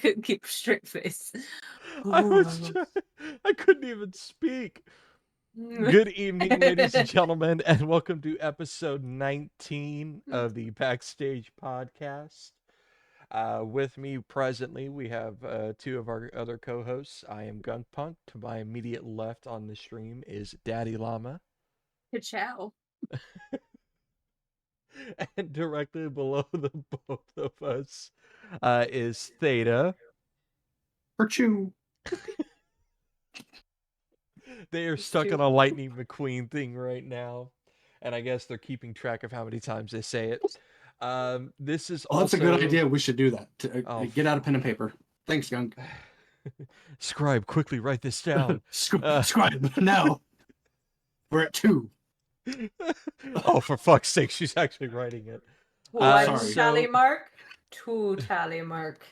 couldn't keep a straight face. I couldn't even speak. Good evening, ladies and gentlemen, and welcome to episode 19 of the Backstage podcast. With me presently, we have two of our other co-hosts. I am gunkPunk. To my immediate left on the stream is DaddiiLlama. Ciao. And directly below the both of us is Theta. Virtue. They are stuck on a Lightning McQueen thing right now, and I guess they're keeping track of how many times they say it. This is also... That's a good idea. We should do that. Get out a pen and paper. Thanks, Gunk. Scribe, quickly write this down. Scribe, now. We're at 2. Oh, for fuck's sake, she's actually writing it. Tally mark, 2 tally mark.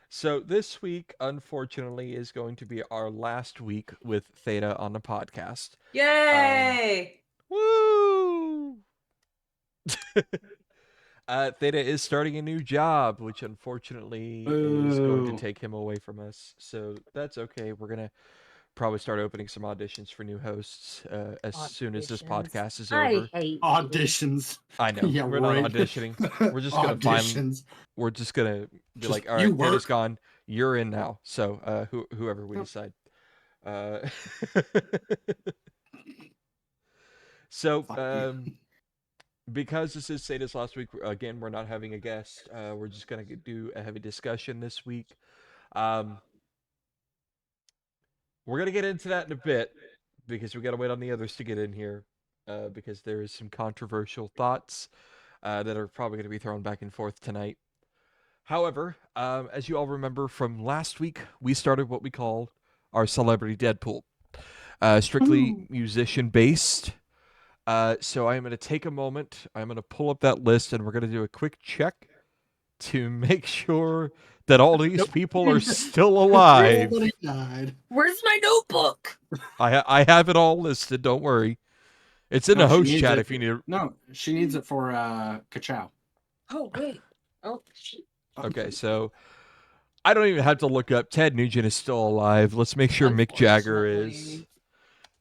So this week, unfortunately, is going to be our last week with Theta on the podcast. Yay! Woo! Theta is starting a new job, which unfortunately is going to take him away from us. So that's okay. We're going to probably start opening some auditions for new hosts as soon as this podcast is over. I hate auditions. I know. Yeah, we're right. not auditioning. We're just going to find... We're just going to be like, all right, Theta's gone. You're in now. So whoever we decide. So... because this is Theta's last week, again, we're not having a guest. We're just going to do a heavy discussion this week. We're going to get into that in a bit, because we got to wait on the others to get in here, because there is some controversial thoughts that are probably going to be thrown back and forth tonight. However, as you all remember from last week, we started what we call our Celebrity Deadpool. Strictly musician-based. So I'm going to take a moment, I'm going to pull up that list, and we're going to do a quick check to make sure that all these people are still alive. Nobody died. Where's my notebook? I have it all listed, don't worry. It's in the host chat if you need it. No, she needs it for Ka-chow. Oh, wait. Oh, shit. Okay, so I don't even have to look up. Ted Nugent is still alive. Let's make sure Mick Jagger is.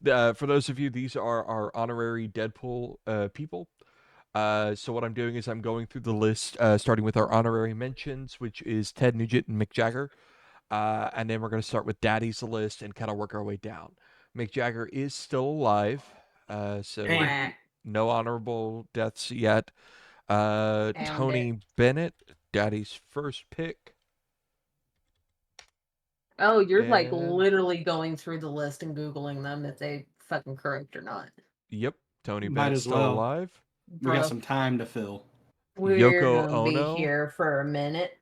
For those of you, these are our honorary Deadpool people. So what I'm doing is I'm going through the list, starting with our honorary mentions, which is Ted Nugent and Mick Jagger. And then we're going to start with Daddy's list and kind of work our way down. Mick Jagger is still alive, so no honorable deaths yet. Tony Bennett, Daddy's first pick. Oh, you're like literally going through the list and Googling them if they fucking correct or not. Yep, Tony Bennett's still alive. We got some time to fill. We're Yoko gonna Ono. be here for a minute.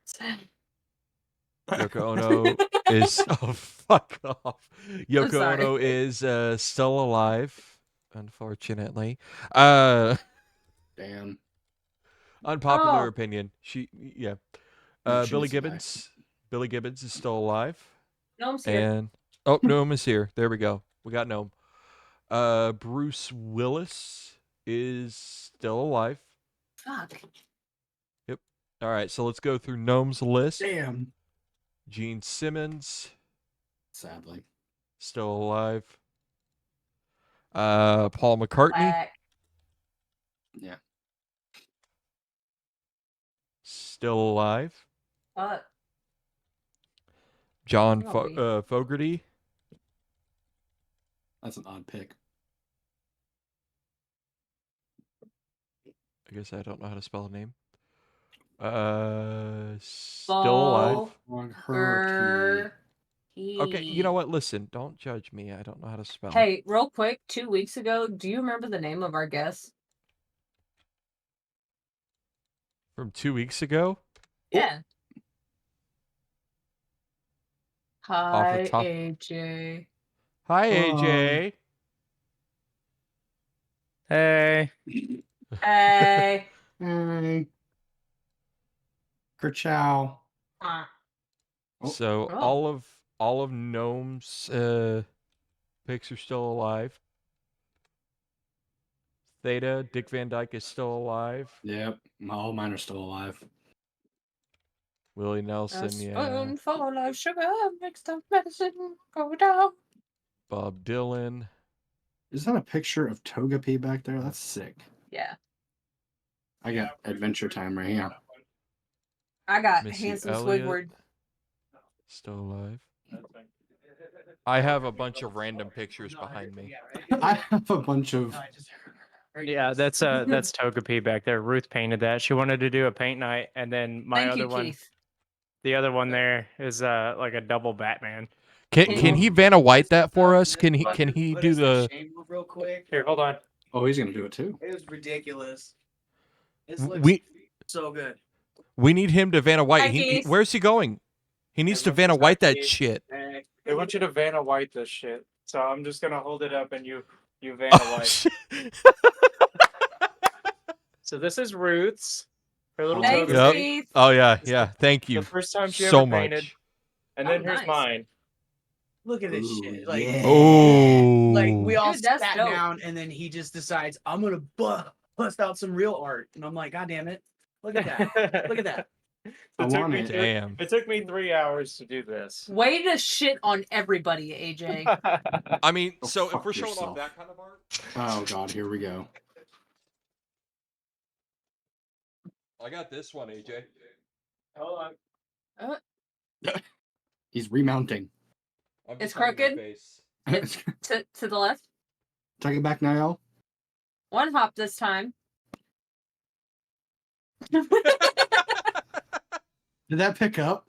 Yoko Ono is... Oh, fuck off. Yoko Ono is still alive, unfortunately. Damn. Unpopular opinion. No, Billy Gibbons. Billy Gibbons is still alive. Gnome's here. And Gnome is here. There we go. We got Gnome. Bruce Willis is still alive. Fuck. Yep. All right, so let's go through Gnome's list. Damn. Gene Simmons. Sadly. Still alive. Paul McCartney. Black. Yeah. Still alive. What? John Fogerty. That's an odd pick. I guess I don't know how to spell a name. Still alive. Okay, you know what? Listen, don't judge me. I don't know how to spell. Hey, real quick, 2 weeks ago, do you remember the name of our guest? From 2 weeks ago? Yeah. Hi, AJ. Hi, AJ. Hey. Hey. Hey. Ka-chow. So all of Gnome's picks are still alive. Theta, Dick Van Dyke is still alive. Yep, all mine are still alive. Willie A Nelson, yeah. spoonful of sugar makes the medicine go down. Bob Dylan. Is that a picture of Togepi back there? That's sick. Yeah. I got Adventure Time right here. I got Missy Handsome Elliott. Squidward. Still alive. I have a bunch of random pictures behind me. I have a bunch of. Yeah, that's Togepi back there. Ruth painted that. She wanted to do a paint night, and then my Thank other you, one, Keith. the other one there is like a double Batman. Can he Vanna White that for us? Can he do the shame move real quick? Here, hold on. Oh, he's gonna do it too. It was ridiculous. It looks we so good. we need him to Vanna White. Hi, He, Keith. where's he going? He needs to Vanna White that shit. They want you to Vanna White this shit, so I'm just gonna hold it up and you Vanna Oh, White. shit. So this is Ruth's. Her little Thanks, Yep. Keith. Oh yeah, yeah. Thank you The first time she so ever painted. much. And then Oh, here's nice. mine. Look at this Ooh, shit. Like, yeah. Oh, like we all Dude, that's sat dope. down, and then he just decides, I'm gonna bust out some real art, and I'm like, God damn it! Look at that! Look at that! I It took want me it. Damn. It took me 3 hours to do this. Way to shit on everybody, AJ. I mean, Go so if fuck we're showing yourself. off that kind of art, Oh God, here we go. I got this one, AJ. Hold on. He's remounting. I'm It's just hiding my crooked? face. to the left. Take it back now, y'all. One hop this time. Did that pick up?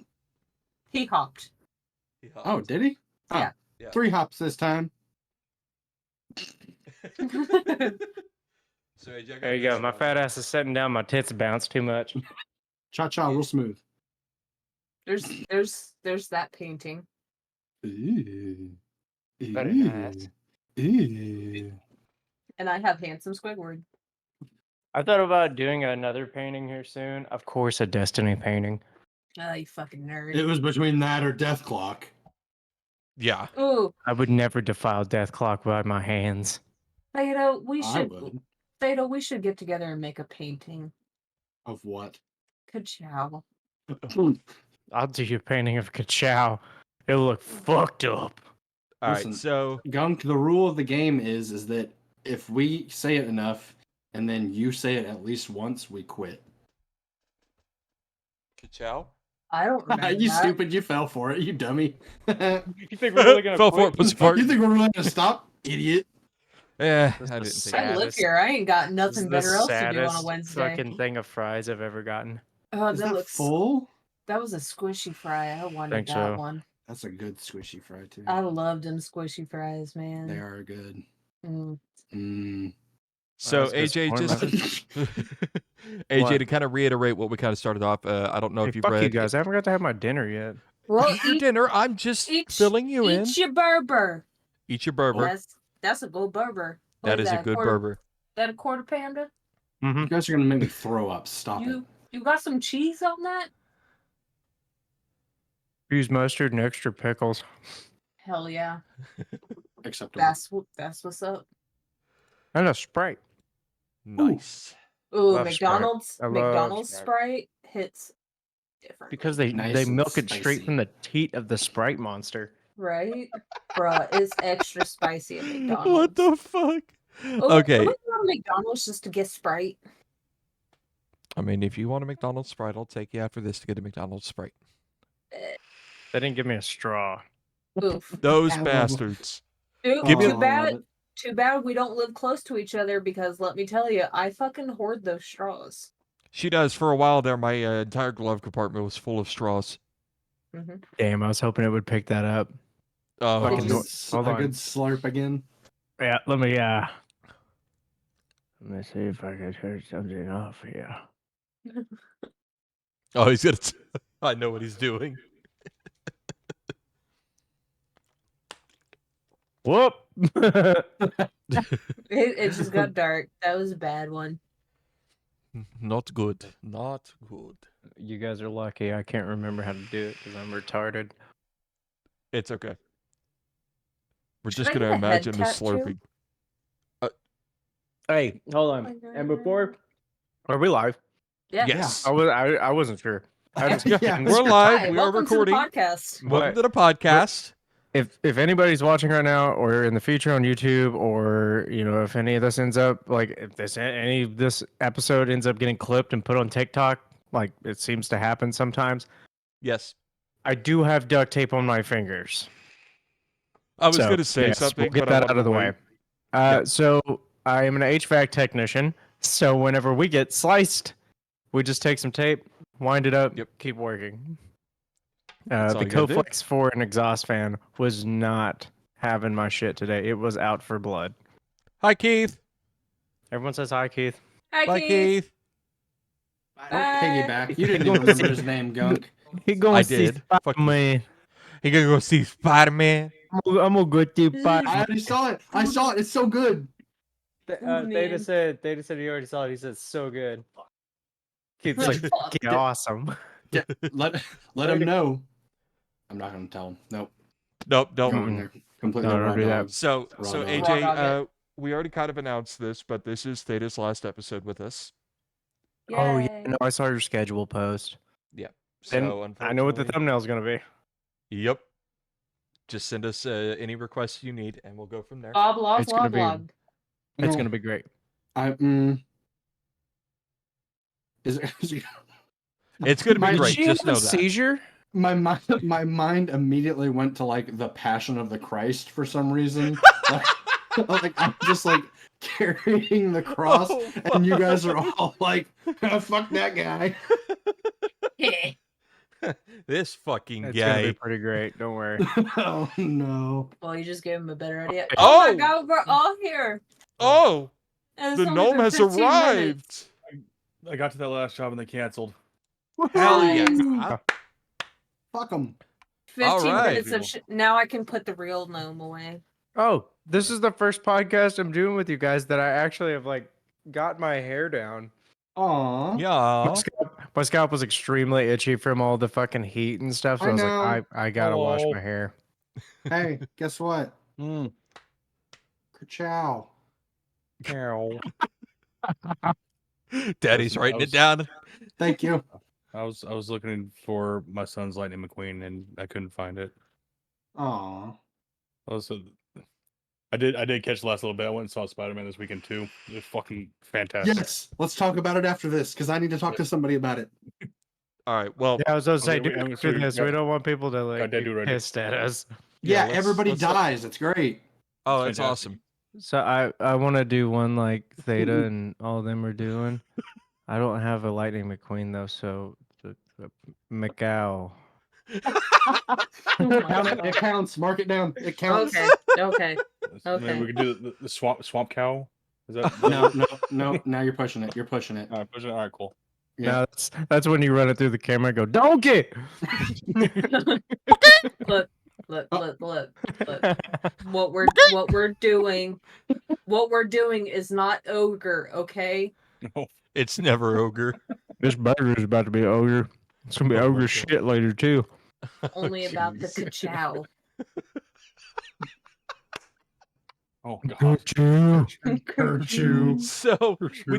He hopped. Oh, did he? Oh, Yeah. Yeah. 3 hops this time. So AJ, I got There you this go. My one. fat ass is sitting down. My tits bounce too much. Cha-cha, real smooth. There's that painting. Ooh. Very nice. Ooh. And I have Handsome Squidward. I thought about doing another painting here soon. Of course, a Destiny painting. Oh, you fucking nerd. It was between that or Death Clock. Yeah. Ooh, I would never defile Death Clock by my hands. Theta, I would. Theta, we should get together and make a painting. Of what? Ka-chow. I'll do you a painting of Ka-chow. It'll look fucked up. All Listen. right. So Gunk, the rule of the game is that if we say it enough and then you say it at least once, we quit. Ka-chow. I don't remember You that. stupid, you fell for it, you dummy. You think we're really gonna Fell for it, quit? pussy fart. You think we're really gonna stop? Idiot. Yeah, That's I the didn't think. I live saddest- here. I ain't got This is nothing the better else to do on a saddest Wednesday. fucking thing of fries I've ever gotten. Oh, Is that that looks full? That was a squishy fry. I wanted Think that so. one. That's a good squishy fry too. I loved them squishy fries, man. They are good. Mm. Mm. So that's AJ, disappointment. just AJ, What? to kind of reiterate what we kind of started off. I don't know Hey, if you've fuck read. you guys. I haven't got to have my dinner yet. Well, Eat your dinner. I'm just filling you in. Eat your burger. Eat your burger. That's a good burger. What That is a good burger. That a quarter pounder? Mm-hmm. You guys are gonna make me throw up. Stop You got some cheese on that? Use mustard and extra pickles. Hell yeah. it. Acceptable. That's what's up. And a Sprite. Nice. Ooh, Love McDonald's Sprite. I love McDonald's Sprite. Sprite hits different. Because they Nice and milk it straight spicy. from the teat of the Sprite monster. Right? Bruh, it's extra spicy at McDonald's. What the fuck? Oh, Okay. can we go to McDonald's just to get Sprite? I mean, if you want a McDonald's Sprite, I'll take you after this to get a McDonald's Sprite. They didn't give me a straw. Oof. Those Ow. bastards. Dude, Give me too a- bad. Too bad we don't live close to each other because let me tell you, I fucking hoard those straws. She does. For a while there, my entire glove compartment was full of straws. Mm-hmm. Damn, I was hoping it would pick that up. Oh, Oh, Fucking good no- s- hold a on. good slurp again. Yeah, let me see if I can turn something off here. oh, he's gonna. I know what he's doing. Whoop! It just got dark. That was a bad one. Not good. Not good. You guys are lucky. I can't remember how to do it because I'm retarded. It's okay. We're Should just I gonna get a head imagine the tattoo? slurping. Hey, hold on. And before, are we live? Yeah. Yes. I wasn't sure. I'm just Yeah, kidding. We're live. Hi, We are welcome recording. to the podcast. Welcome to the podcast. If anybody's watching right now, or in the future on YouTube, or if any of this ends up if any of this episode ends up getting clipped and put on TikTok, like it seems to happen sometimes, Yes. I do have duct tape on my fingers. I was So, going to say yes, something, we'll get but I that out of the way. Yep. So I am an HVAC technician. So whenever we get sliced, we just take some tape, wind it up, keep working. That's all The you gotta do. Coflex for an exhaust fan was not having my shit today. It was out for blood. Hi, Keith. Everyone says hi, Keith. Hi, Bye, Keith. Keith. Don't piggyback. You didn't even remember his name, Gunk. He going I to see did. Fuck you. Spider-Man. He gonna go see Spider-Man. I'm gonna go see I Spider-Man. already saw it. I saw it. It's so good. Theta said he already saw it. He said so good. Keith's like, Fuck. yeah, awesome. Yeah, let him know. I'm not gonna tell him. Nope. Nope, don't. Going there. Completely No, don't raw do that. dog. So Raw dog. AJ, Raw dog we already kind of announced this, but this is Theta's last episode with us. Oh yeah, Yay. no, I saw your schedule post. So And I know what the unfortunately- thumbnail's gonna be. Yep. Just send us any requests you need, and we'll go from there. Bob, blah, It's blah, gonna be- blah. It's No, gonna be great. Is it? It's gonna be My- great. Did she Just have know a that. seizure? My mind immediately went to like the Passion of the Christ for some reason. like I'm just like carrying the cross, Oh, and you guys are all like, oh, "Fuck that guy." This fucking It's gonna guy. be pretty great. Don't worry. Oh no! Well, you just gave him a better idea. Oh! Oh my god, we're all here. Oh, And it's the only gnome been has 15 arrived. minutes. I got to that last job and they canceled. Hell Nice. yeah. Fuck him. 15 right. minutes of now I can put the real gnome away. Oh, this is the first podcast I'm doing with you guys that I actually have got my hair down. Aw. Yeah. My scalp was extremely itchy from all the fucking heat and stuff. So I I was know. like, I gotta wash Oh. my hair. Hey, guess what? Mm. Ka-chow. Daddy's Listen, writing I it down. Thank you. I was looking for my son's Lightning McQueen and I couldn't find it. Aw. Also, I did catch the last little bit. I went and saw Spider-Man this weekend too. It was fucking fantastic. Yes. Let's talk about it after this because I need to talk to somebody about it. All right. Well, Yeah, I was gonna say, Okay, dude, we- after so this, got- we don't want people to got that dude be ready. pissed at us. Yeah, let's- everybody let's- dies. It's great. oh, It's that's awesome. So I want to do one like Theta and all of them are doing. I don't have a Lightning McQueen though, so the Macau. my Count it. God. It counts. Mark it down. It counts. Okay, okay. Maybe Okay. we could do the swamp cow. Is that No. Now you're pushing it. You're pushing it. All right, push it. All right, cool. Yeah. No, that's when you run it through the camera and go, donkey. Look. What we're doing is not ogre, okay? It's never ogre. This burger is about to be ogre. It's gonna be Oh my ogre God. shit later too. Only about the jeez. ka-chow. Oh god. Kerchoo. So we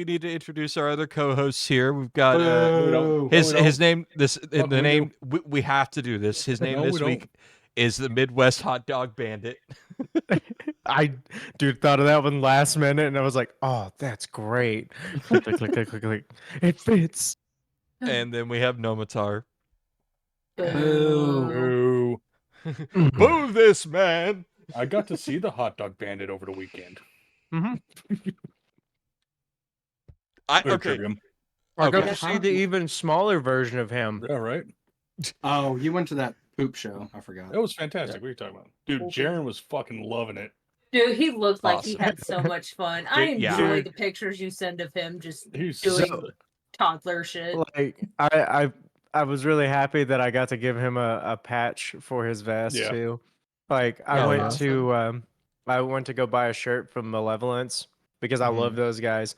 need to introduce our other co-hosts here. We've got Boo. his name. The we name. We have to do this. His name No, we this don't. week is the Midwest Hot Dog Bandit. I thought of that one last minute and I was like, oh, that's great. Click, click, click, click, click, click. It fits. And then we have Nomatar. Boo. Ooh. Boo this man. I got to see the hot dog bandit over the weekend. Okay. Trivia. I got Okay. to see the even smaller version of him. Yeah, right. Oh, you went to that poop show. I forgot. That was fantastic. What are you talking about? Dude, Jaren was fucking loving it. Dude, he looked like he Awesome. had so much fun. I Dude, yeah. enjoy the pictures you send of him just He's doing so, toddler shit. Like I was really happy that I got to give him a patch for his vest Yeah. too. Like Yeah, I went awesome. to I went to go buy a shirt from Malevolence because I love those guys.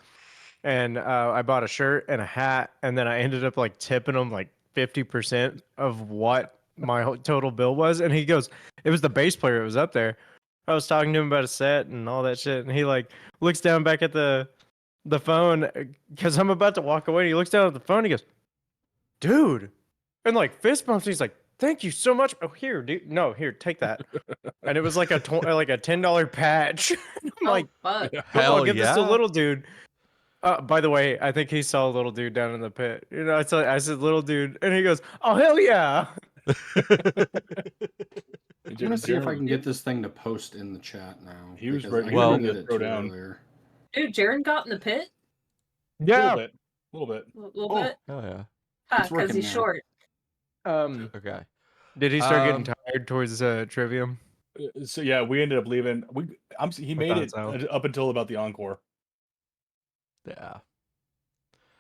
And I bought a shirt and a hat, and then I ended up like tipping him like 50% of what my total bill was. And he goes, "It was the bass player. It was up there." I was talking to him about a set and all that shit, and he like looks down back at the phone because I'm about to walk away. And he looks down at the phone. And he goes, dude, and like fist bumps. He's like, thank you so much. Oh, here, dude. No, here, take that. And it was like a $10 patch. I'm like, fuck. Hell I'll give this to yeah. little dude. By the way, I think he saw a little dude down in the pit. You know, I said little dude, and he goes, "Oh hell yeah!" I'm gonna see if I can get this thing to post in the chat now. He was because ready- I he was couldn't ready to get it throw to down. earlier. Dude, Jaren got in the pit? A Yeah. little bit. A little Oh. bit? Oh yeah. Huh, It's because working he's now. short. Okay. Did he start getting Um, tired towards Trivium? So yeah, we ended up leaving. He made thought it so. up until about the encore, Yeah.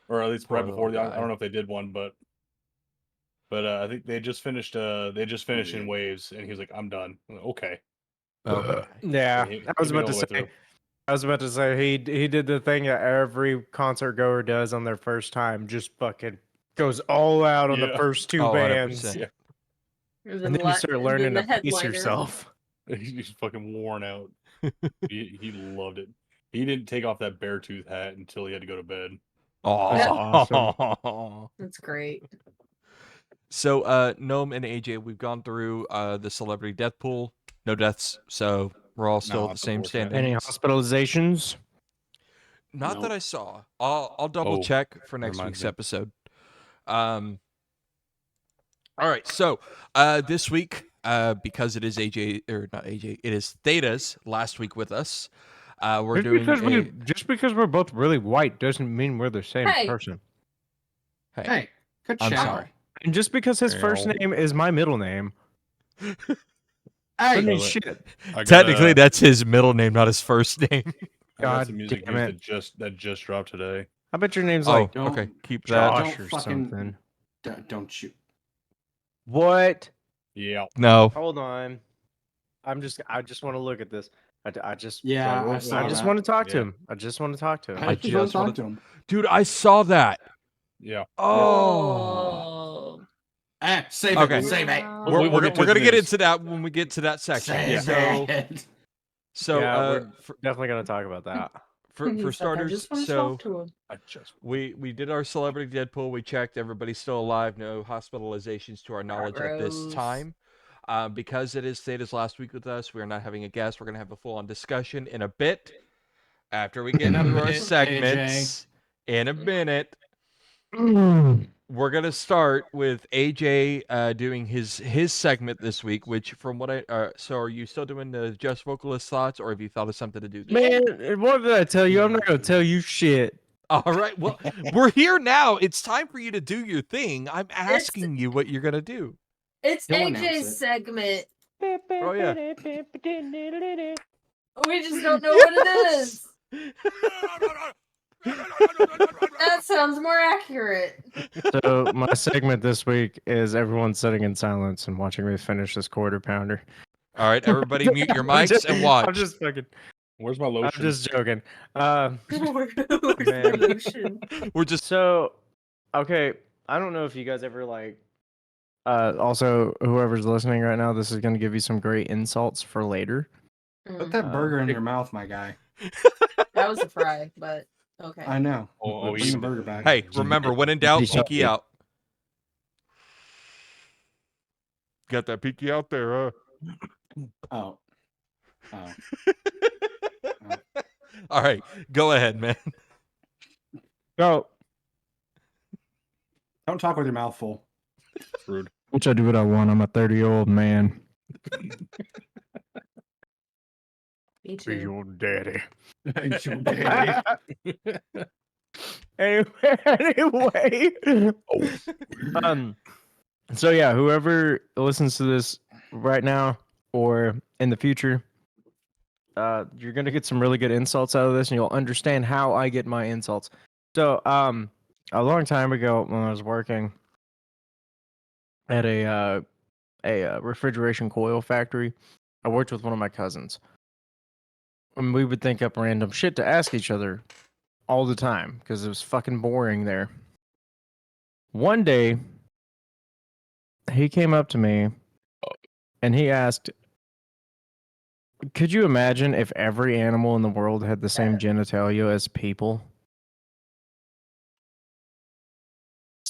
or at least Poor right before the. little I guy. don't know if they did one, but I think they just finished. They just finished in Yeah. waves, and he was like, "I'm done." I'm like, okay. Okay. Yeah, He I was made it about to all the way say. through. I was about to say he did the thing that every concert goer does on their first time, just fucking goes all out on the Yeah. first two Oh, bands, 100%. and then you start learning to pace yourself. He's fucking worn out. He loved it. He didn't take off that bear tooth hat until he had to go to bed. That's Oh. That's great. So, Gnome and AJ, we've gone through the celebrity death pool. No deaths, so we're all still No, at the it's same unfortunate. standing. Any hospitalizations? Not that Nope. I saw. I'll double Oh, check for next reminds week's me. episode. All right, so this week, because it is AJ or not AJ, it is Theta's last week with us. We're doing Just because we're both really white doesn't mean we're the same Hey. person. Hey, good I'm chat. sorry. And just because his first Ow. name is my middle name, Hey, doesn't mean So, shit. I got, Technically, that's his middle name, not his first name. I got God some music damn news it. that just dropped today. I bet your name's Oh, like don't- okay. Keep that. Josh don't or fucking- something. don't you? What? Yeah. No. Hold on. I just want to look at this. I just Yeah, I saw I just that. want to talk to Yeah. him. I just want to talk to him. I just want just to wanna- talk to him. Dude, I saw that. Yeah. Oh. Save Okay. it. Save it. Wow. We'll get to We're the gonna get news. into that when we get to that section. Save So, it. so Yeah, uh, we're definitely gonna talk about that. for He's like, starters, I just want to so talk to him. I just we did our celebrity Deadpool. We checked everybody's still alive. No hospitalizations to our knowledge at this Gross. time. Because it is Theta's last week with us, we are not having a guest. We're gonna have a full-on discussion in a bit after we get In a into our bit, segments. In a minute. We're gonna start with AJ doing his segment this week, which from what I so are you still doing the just vocalist thoughts, or have you thought of something to do this week? Man, what did I tell you? I'm not gonna tell you shit. All right, well, we're here now. It's time for you to do your thing. I'm asking you what you're gonna do. It's He'll announce AJ's it. segment. Oh yeah. We just don't know what it is. That sounds more accurate. So my segment this week is everyone sitting in silence and watching me finish this quarter pounder. All right, everybody, mute your I'm mics just- and watch. I'm just fucking. Where's my I'm lotion? just joking. Where's the Man. lotion? We're just So, okay, I don't know if you guys ever like. Also, whoever's listening right now, this is gonna give you some great insults for later. Put that burger in your mouth, my guy. That was a fry, but okay. I know. Oh, Bring you- the burger back. hey, remember when in doubt, He's pinky happy. out. Got that pinky out there, huh? Oh. Oh. All right, go ahead, man. Go. Don't talk with your mouth full. Rude. Which I do what I want. I'm a 30-year-old man. Me Be too. your daddy. Your daddy. anyway. So yeah, whoever listens to this right now or in the future, you're gonna get some really good insults out of this, and you'll understand how I get my insults. So, a long time ago when I was working at a refrigeration coil factory, I worked with one of my cousins, and we would think up random shit to ask each other all the time because it was fucking boring there. One day, he came up to me and he asked, could you imagine if every animal in the world had the same genitalia as people?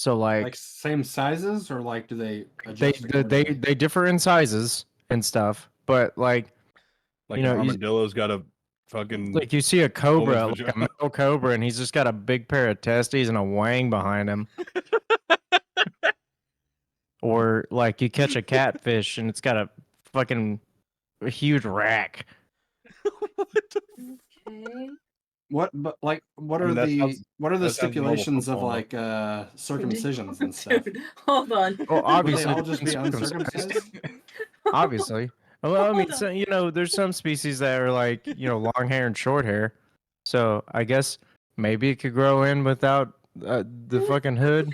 So Like same sizes, or like do they they adjust? accordingly? they differ in sizes and stuff, but like Like you an know, armadillo's got a fucking like you see a cobra, like a vagina. male cobra, and he's just got a big pair of testes and a wang behind him. Or like you catch a catfish and it's got a fucking huge rack. Okay. What? But like, what I are mean, that the sounds- what are the that sounds normal stipulations of football. like circumcisions and stuff? Dude, hold on. Well, Would they obviously, all just be circumcised. uncircumcised? Obviously. Well, I mean, Hold so, you know, there's some species that are like, you know, long hair and short hair. So I guess maybe it could grow in without the fucking hood.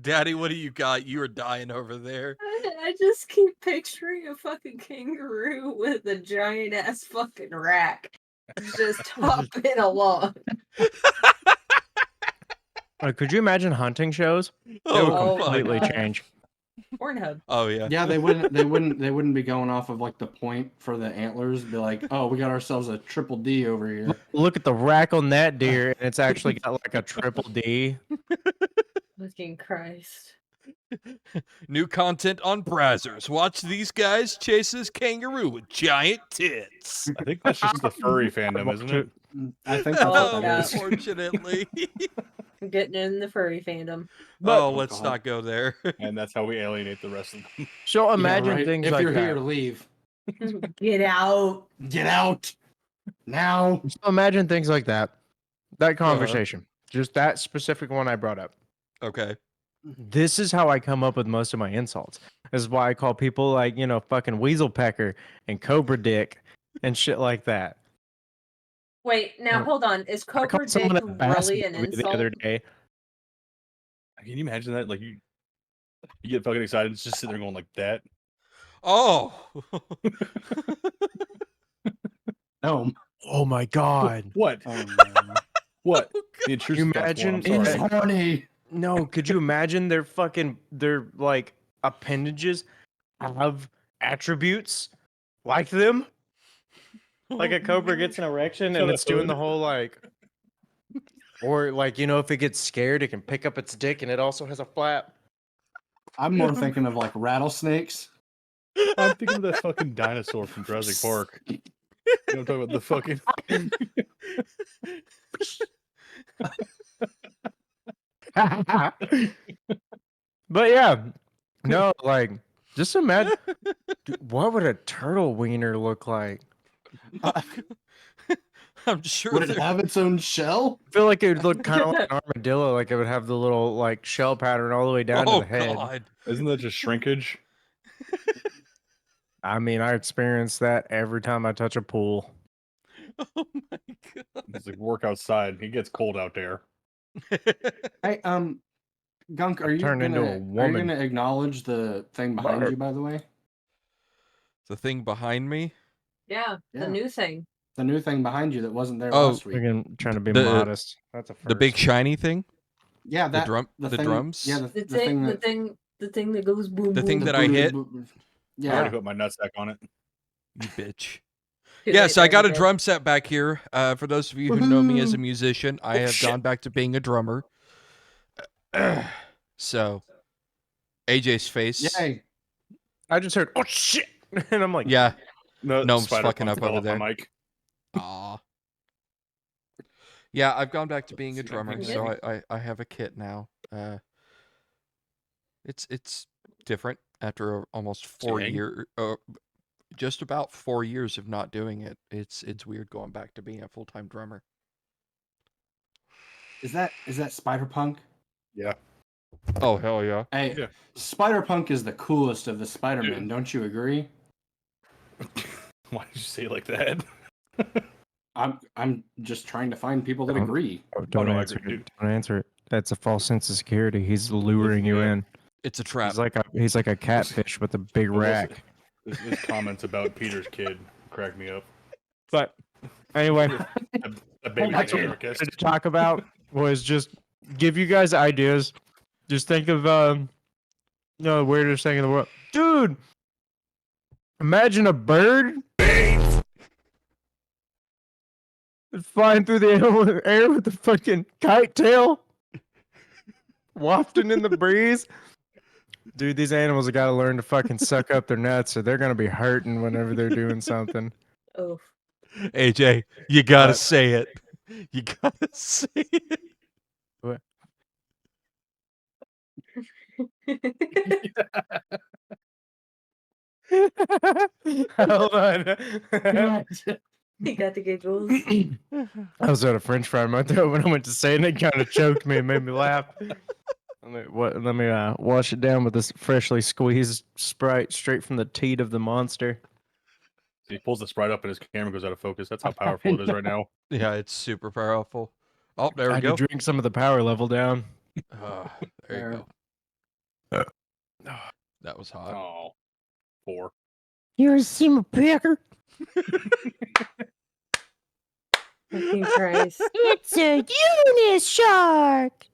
Daddy, what do you got? You are dying over there. I just keep picturing a fucking kangaroo with a giant ass fucking rack just hopping along. Could you imagine hunting shows? It would Oh, my completely God. change. Pornhub. oh yeah. Yeah, they wouldn't be going off of like the point for the antlers. Be like, oh, we got ourselves a triple D over here. Look at the rack on that deer, and it's actually got like a triple D. Fucking Christ. New content on Brazzers. Watch these guys chase this kangaroo with giant tits. I think that's just the furry fandom, isn't it? I think that's Oh, what yeah. that is. Unfortunately. I'm getting in the furry fandom. Oh, let's not go there. And that's how we alienate the rest of them. So Yeah, imagine right. things if like you're that. here, leave. Get out. Get out now. So imagine things like that. That conversation. Just that specific one I brought up. Okay. This is how I come up with most of my insults. This is why I call people like, you know, fucking weasel pecker and cobra dick and shit like that. Wait, now hold on. Is I Cobra called Dick someone a bastard really an the insult? other day. Can you imagine that? Like you get fucking excited, it's just sitting there going like that. Oh. No. Oh my god. What? Oh, no. What? The Can intrusive you thoughts one, imagine? I'm He's sorry. horny. No, could you imagine their like appendages have attributes like them? Like a cobra gets an erection and Got a it's doing the hood. whole like, or like, you know, if it gets scared, it can pick up its dick and it also has a flap. I'm more thinking of like rattlesnakes. I'm thinking of that fucking dinosaur from Jurassic Park. You know what I'm talking about? The fucking But yeah, no, like, just imagine, dude, what would a turtle wiener look like? I'm sure Would it they're- have its own shell? I feel like it would look kind of like an armadillo, like it would have the little like shell pattern all the way down oh to the head. God. isn't that just shrinkage? I mean, I experience that every time I touch a pool. Oh my God. It's like work outside. It gets cold out there. Hey, Gunk, are you turned gonna into a are you woman. gonna acknowledge the thing behind Bark. you? By the way, The thing behind me. Yeah, Yeah. the new thing. the new thing behind you that wasn't there Oh, last week. Again, trying to be The- modest. That's a first. The big shiny thing. Yeah, that the thing, drums? Yeah, The the thing, thing the that thing, the thing that goes boom. The thing boom. that I hit? I already Yeah, put my nutsack on it. You bitch. Too Yeah, late, so I got a already drum set back here. For those of you who know me as a Woohoo! musician, I have shit. gone back to being a drummer. So, AJ's face. yay! I just heard, oh shit, and I'm like, Yeah. No, Gnome's Spider fucking Punk up fell over off my there. mic. Aw. Yeah, I've gone back to being a drummer, Yeah. so I have a kit now. It's different after almost 4 Dang. years, just about 4 years of not doing it. It's weird going back to being a full-time drummer. Is that Spider-Punk? Yeah. Oh hell yeah! Hey, Yeah. Spider-Punk is the coolest of the Spider-Men. Dude. Don't you agree? Why did you say it like that? I'm just trying to find people that Don't- agree. don't no, I answer agree, it. dude. Don't answer it. That's a false sense of security. He's luring you Yeah. in. It's a trap. He's like a catfish with a big Well, rack. His comments about Peter's kid cracked me up. But anyway, A baby that's what I anarchist. wanted to talk about was just give you guys ideas. Just think of the weirdest thing in the world, dude. Imagine a bird flying through the air with the fucking kite tail. wafting in the breeze. Dude, these animals have got to learn to fucking suck up their nuts, or they're gonna be hurting whenever they're doing something. Oh. AJ, you gotta What? say it. You gotta say it. What? Hold on. He got the giggles. I was at a French fry in my throat when I went to say it, and it kind of choked me and made me laugh. Let me wash it down with this freshly squeezed Sprite straight from the teat of the monster. He pulls the Sprite up and his camera goes out of focus. That's how powerful it is right now. Yeah, it's super powerful. Oh, there I we had to go. drink some of the power level down. There you go. That was hot. Oh, 4. You're a simmer pecker. Fucking Christ. It's a Unis shark.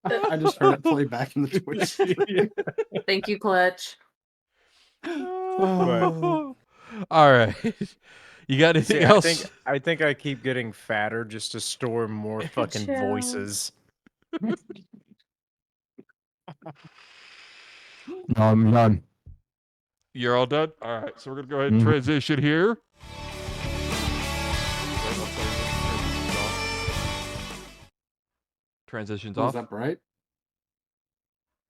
I just heard it play back in the Twitch. Thank you, Clutch. All right. You got anything See, else? I think I keep getting fatter just to store more fucking Chill. voices. No, I'm done. You're all done? All right. So we're going to go ahead and transition here. Transitions Was off. that right?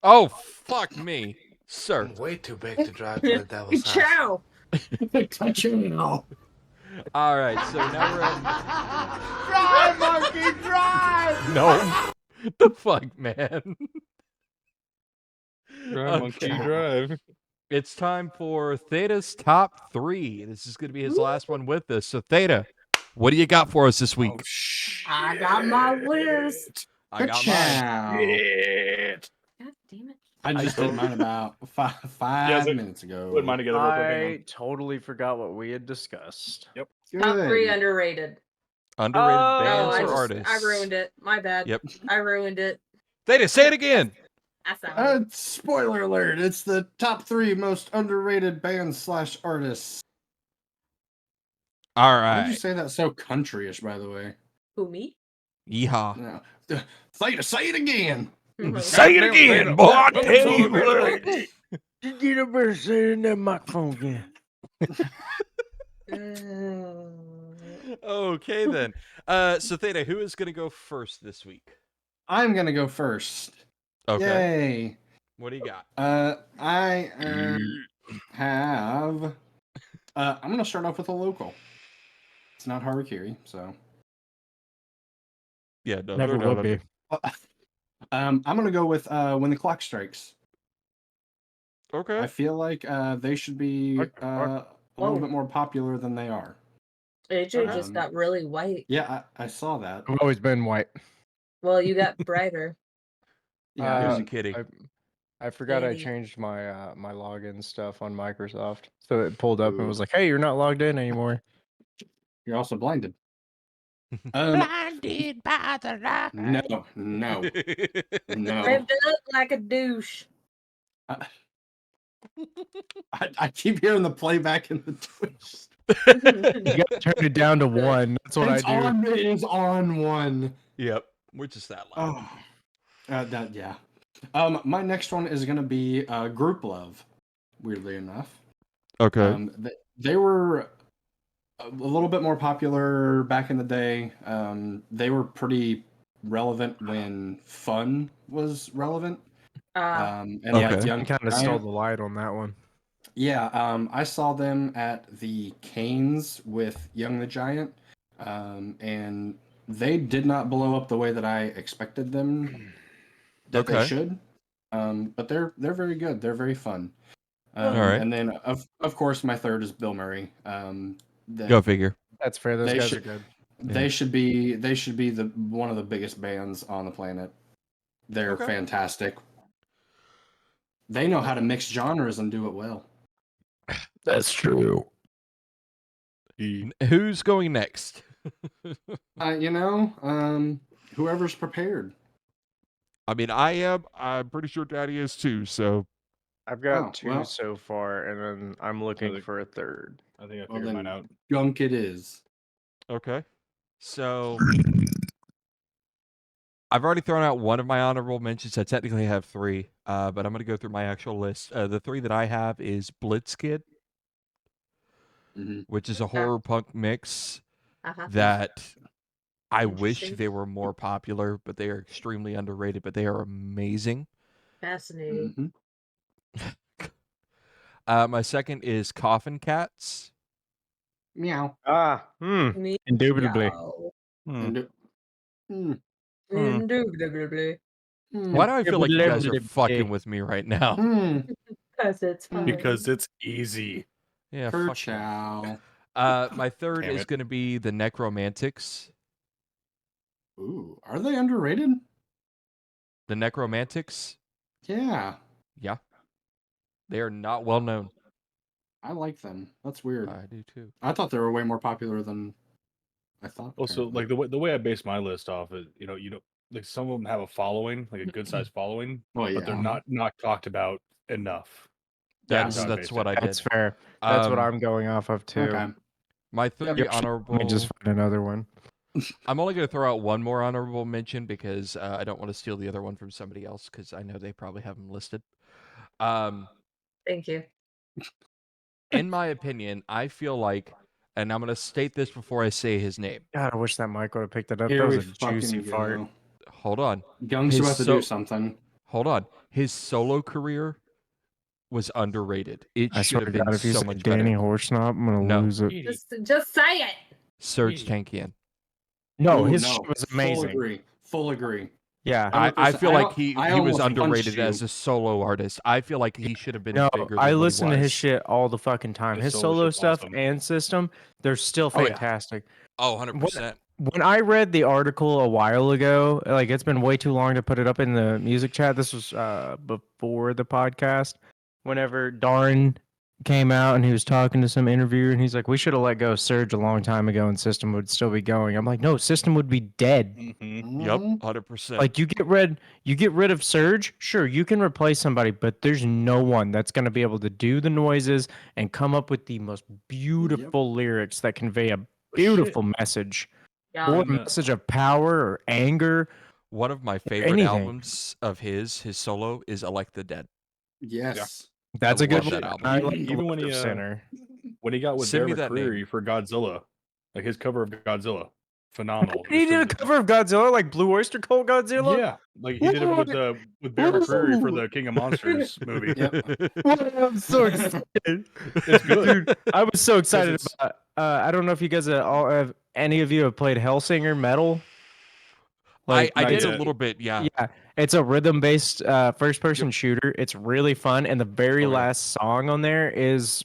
Oh, fuck me, sir. I'm way too big to drive to the devil's house. Ciao. Touch it now. All right. So now we're at... Drive, monkey, drive! No. The fuck, man. Drive, monkey, drive. It's time for Theta's top 3. This is going to be his last one with us. So, Theta, what do you got for us this week? I got my list. I got mine. Ciao. Shit. God damn it. I just did mine about five minutes ago. Put mine together real quick. Hang I on. totally forgot what we had discussed. Good. Top 3 underrated. Underrated Oh, bands I or artists? I ruined it. My bad. Yep. I ruined it. Theta, say it again. I sound Spoiler alert! It's the top 3 most underrated bands / artists. All Why did you right. say that so countryish, by the way? Who, me? Yeehaw. No. Theta, say it again. Say it again, boy. I tell you what. You get up there and say it in that microphone again. Okay, then. So, Theta, who is going to go first this week? I'm gonna go first. Okay. Yay. What do you got? I have. I'm gonna start off with a local. It's not Harakiri, so. Yeah, no, Never no, will no, be. I'm gonna go with When the Clock Strikes. Okay. I feel like they should be a little bit more popular than they are. AJ just got really white. Yeah, I saw that. I've always been white. Well, you got brighter. Yeah, Here's Uh, a kitty. I forgot I Daddy. changed my my login stuff on Microsoft, so it pulled up and was like, "Hey, you're not logged in anymore." you're also blinded. Blinded by the light. No, no, no. Ripped it up like a douche. I keep hearing the playback in the Twitch. You got to turn it down to 1. That's what It's I do. on. It is on 1. Yep. We're just that loud. Oh, yeah. My next one is gonna be Group Love. Weirdly enough, Okay. they were a little bit more popular back in the day. They were pretty relevant when fun was relevant. And Okay. like Young Young kind of stole Giant. the light on that one. Yeah, I saw them at the Canes with Young the Giant, and they did not blow up the way that I expected them that they Okay. should. But they're very good. They're very fun. All right. And then of course my third is Bill Murray. Go figure. That's fair. Those They guys should- are good. They should be the one of the biggest bands on the planet. They're Okay. fantastic. They know how to mix genres and do it well. That's true. Who's going next? Whoever's prepared. I mean, I am. I'm pretty sure Daddy is too. So I've got Oh, 2 well. so far, and then I'm looking think- for a third. I think I Well, figured mine then out. Gunk it is. Okay. So I've already thrown out one of my honorable mentions. I technically have 3, but I'm going to go through my actual list. The 3 that I have is Blitzkid, Mhm. which is a horror punk mix Uh-huh. that I wish Interesting. they were more popular, but they are extremely underrated, but they are amazing. Fascinating. Mhm. My second is Coffin Cats. Meow. Me- Indubitably. Meow. Hmm. And mm, Indubitably. Why do I feel like you guys are Indubitably. fucking with me right now? Because it's fun. Because it's easy. Yeah, fuck you. Kerchow. My third Damn is it. going to be the Necromantics. Ooh, are they underrated? The Necromantics? Yeah, Yeah. They are not well known. I like them. That's weird. I do too. I thought they were way more popular than I thought. Also, like the way I base my list off is, you know, like some of them have a following, like a good sized following, Well, but they're yeah. not talked about enough. That's how I that's based what it. I did. That's fair. That's what Um, I'm going off of too. Okay. My 3 Yep. Let honorable. me just find another one. I'm only going to throw out one more honorable mention because I don't want to steal the other one from somebody else because I know they probably have them listed. Thank you. In my opinion, I feel like, and I'm going to state this before I say his name. God, I wish that mic would have picked it up. Here That we was a juicy fucking fart. go. Hold on. Gunk's His about to do something. Hold on. His solo career was underrated. It I should swear have to been God, if you so say much Danny better. Horsnop, I'm gonna No. lose it. Just say it. Serge Idiot. Tankian. No, Ooh, his no. shit was Full amazing. agree. Full agree. Yeah. I 100%. feel like he was almost punched underrated you. as a solo artist. I feel like he should have been No, bigger than I what he listen to his was. shit all the fucking time. His His solo solo shit's stuff awesome. and system, they're still Oh, yeah. fantastic. Oh, 100%. When I read the article a while ago, like it's been way too long to put it up in the music chat. This was before the podcast. Whenever Darn came out and he was talking to some interviewer and he's like, "We should have let go of Surge a long time ago and System would still be going." I'm like, "No, System would be dead." Mm-hmm. Yep, Mhm. 100%. Like you get rid of Surge, sure, you can replace somebody, but there's no one that's going to be able to do the noises and come up with the most beautiful lyrics that convey a beautiful message. Or a Yeah. message of power or anger. One of my favorite anything. albums of his solo is Elect the Dead. Yes. That's I a good love one. that album. I like Even when Left he of Center. when he got with Send me Bear that name. McCreary for Godzilla, like his cover of Godzilla, phenomenal. He did a cover of Godzilla, like Blue Oyster Cult Godzilla. Yeah, like he did it with Bear McCreary for the King of Monsters movie. Yep. I'm so excited. It's good. Dude, I was so excited it's- about. I don't know if you guys all have any of you have played Hellsinger Metal. I not did a yet. little bit, yeah. Yeah, it's a rhythm-based first-person shooter. It's really fun, and the very last song on there is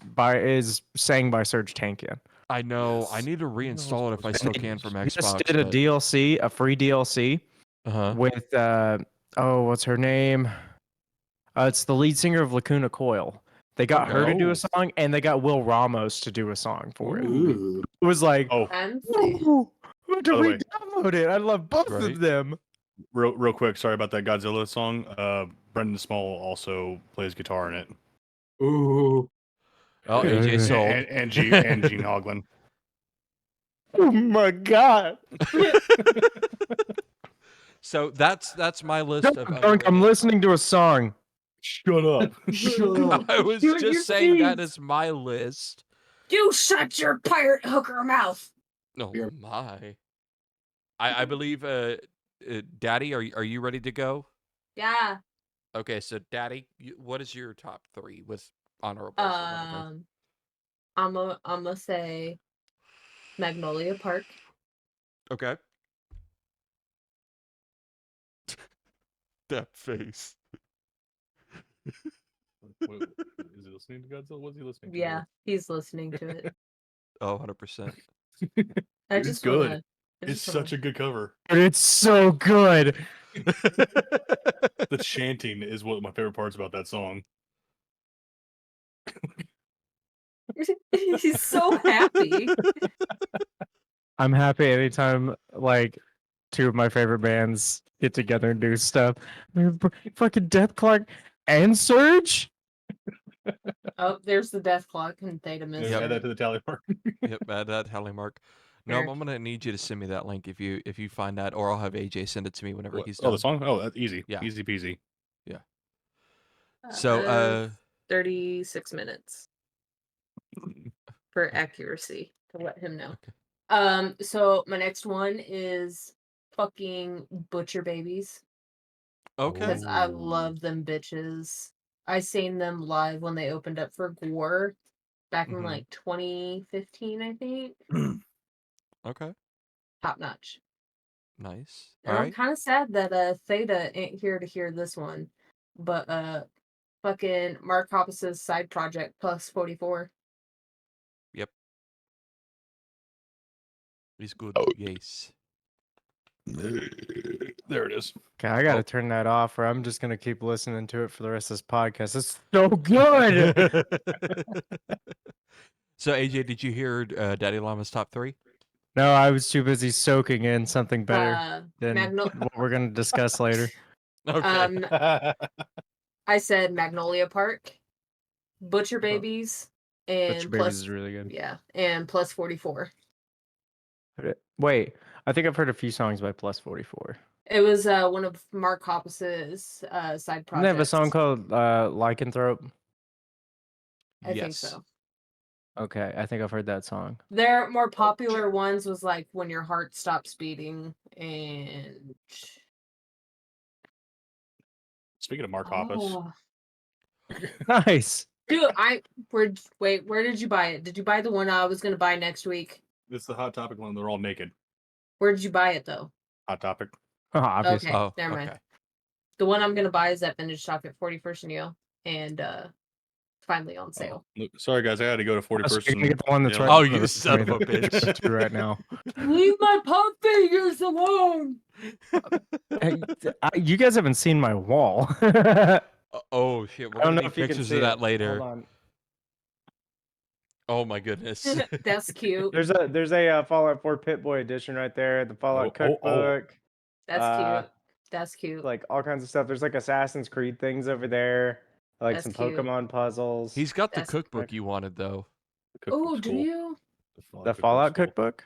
sang by Serge Tankian. I know. Yes. I need to reinstall it if I still can from He just Xbox. did a DLC, a free DLC Uh-huh. with what's her name? It's the lead singer of Lacuna Coil. They got her to do Oh. a song, and they got Will Ramos to do a song for it. Ooh. It was like, Oh, ooh, where do By the we way- download it? I love both Right. of them. real quick, sorry about that Godzilla song. Brendan Small also plays guitar in it. Ooh. Oh, AJ sold. And Gene Hoglan. Oh my god! So that's my list Shut of up, Dunk, I'm listening to a song. Shut up. Shut up. I was Dude, just your saying that face. is my list. You shut your pirate hooker mouth. Oh Here. my. I believe Daddy, are you ready to go? Yeah. Okay, so Daddy, what is your top 3 with honorables? or whatever? I'm gonna say Magnolia Park. Okay. That face. Wait, is he listening to Godzilla? What's he listening to? Yeah, he's listening to it. Oh, 100%. I It's just good. wanna- I It's just such a good cover. But it's so good. The chanting is what my favorite parts about that song. He's so happy. I'm happy anytime like 2 of my favorite bands get together and do stuff. Fucking Death Clock and Surge. Oh, there's the death clock and Theta missed Add that it. to the tally mark. Yep, add that tally mark. No, I'm gonna need you to send me that link if you find that, or I'll have AJ send it to me whenever he's done. Oh, the song? Oh, that's easy. Yeah. Easy peasy. So, 36 minutes for accuracy to let him know. Okay. So my next one is fucking Butcher Babies. Okay. Because I love them bitches. I seen them live when they opened up for Gore back in like 2015, I think. Okay. Top notch. Nice. And All I'm right. kind of sad that Theta ain't here to hear this one. But fucking Mark Hoppus's side project plus 44. Yep. He's good. Yes. There it is. Okay, I gotta turn that off, or I'm just gonna keep listening to it for the rest of this podcast. It's so good. So AJ, did you hear DaddiiLlama's top 3? No, I was too busy soaking in something better than Magno- what we're gonna discuss later. Okay. I said Magnolia Park, Butcher Babies, and Butcher plus Babies is really good. yeah, and plus 44. Wait, I think I've heard a few songs by Plus 44. It was one of Mark Hoppus's side projects. They have a song called Lycanthrope. I think Yes. so. Okay, I think I've heard that song. Their more popular ones was like When Your Heart Stops Beating and Speaking of Mark Hoppus, oh. Nice. Dude, where did you buy it? Did you buy the one I was gonna buy next week? it's the Hot Topic one. They're all naked. Where did you buy it though? Hot Topic. Oh, obviously. Okay, Oh, never mind. okay. The one I'm gonna buy is at Vintage Stock at 41st and Yale, and finally on sale. Look, sorry guys, I had to go to 41st. You're gonna get the one that's Yeah. right. Oh, in front you of son of a me. bitch. Right now. Leave my pop figures alone. Hey, you guys haven't seen my wall. Oh shit, we're I don't gonna know need if you can pictures see of that it. later. Hold on. Oh my goodness. That's cute. There's a Fallout 4 Pit Boy edition right there. The Fallout cookbook. That's cute. That's cute. Like all kinds of stuff. There's like Assassin's Creed things over there. Like That's some cute. Pokemon puzzles. He's got the That's- cookbook you wanted though. Oh, do you? The Fallout cookbook.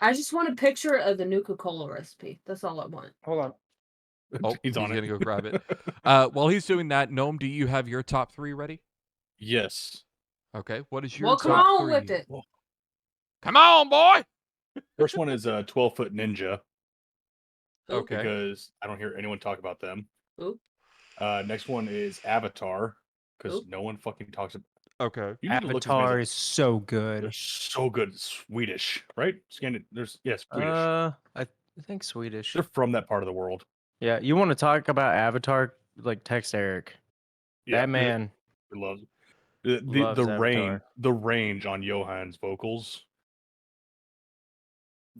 I just want a picture of the Nuka-Cola recipe. That's all I want. Hold on. Oh, he's on gonna it. go grab it. While he's doing that, Gnome, do you have your top 3 ready? Yes. Okay. What is your Well, top come on 3? with it. Come on, boy. First one is 12-foot Ninja Oop. Okay. because I don't hear anyone talk about them. Oop. Next one is Avatar because Oop. no one fucking talks about. Okay. You need to look these guys Avatar up. is so They're good. so good. Swedish, right? Swedish. I think Swedish. They're from that part of the world. Yeah, you want to talk about Avatar? Like text Eric. Yeah, That man. he loves Loves Avatar. the range on Johann's vocals.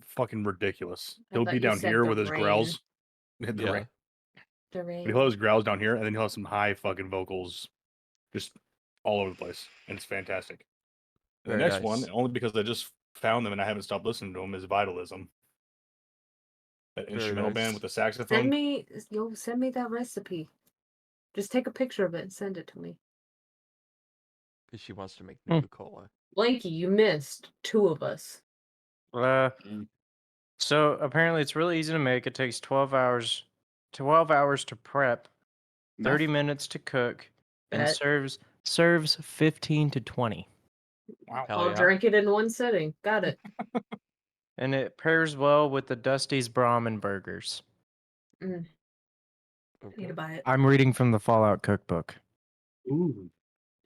Fucking ridiculous. I He'll thought be you down said here the with his rain. growls. The Yeah. rain. The rain. But he'll have his growls down here, and then he'll have some high fucking vocals, just all over the place, and it's fantastic. And the Very next one, nice. only because I just found them and I haven't stopped listening to them, is Vitalism. That Very instrumental nice. band with the saxophone. Send me that recipe. Just take a picture of it and send it to me. Because she wants to make Hmm. Nuka-Cola. Blanky, you missed 2 of us. So apparently it's really easy to make. It takes 12 hours to prep, 30 minutes to cook, and Bet. serves 15 to 20. Wow. Hell I'll yeah. drink it in one sitting. Got it. And it pairs well with the Dusty's Brahmin burgers. Need Okay. to buy it. I'm reading from the Fallout cookbook. Ooh.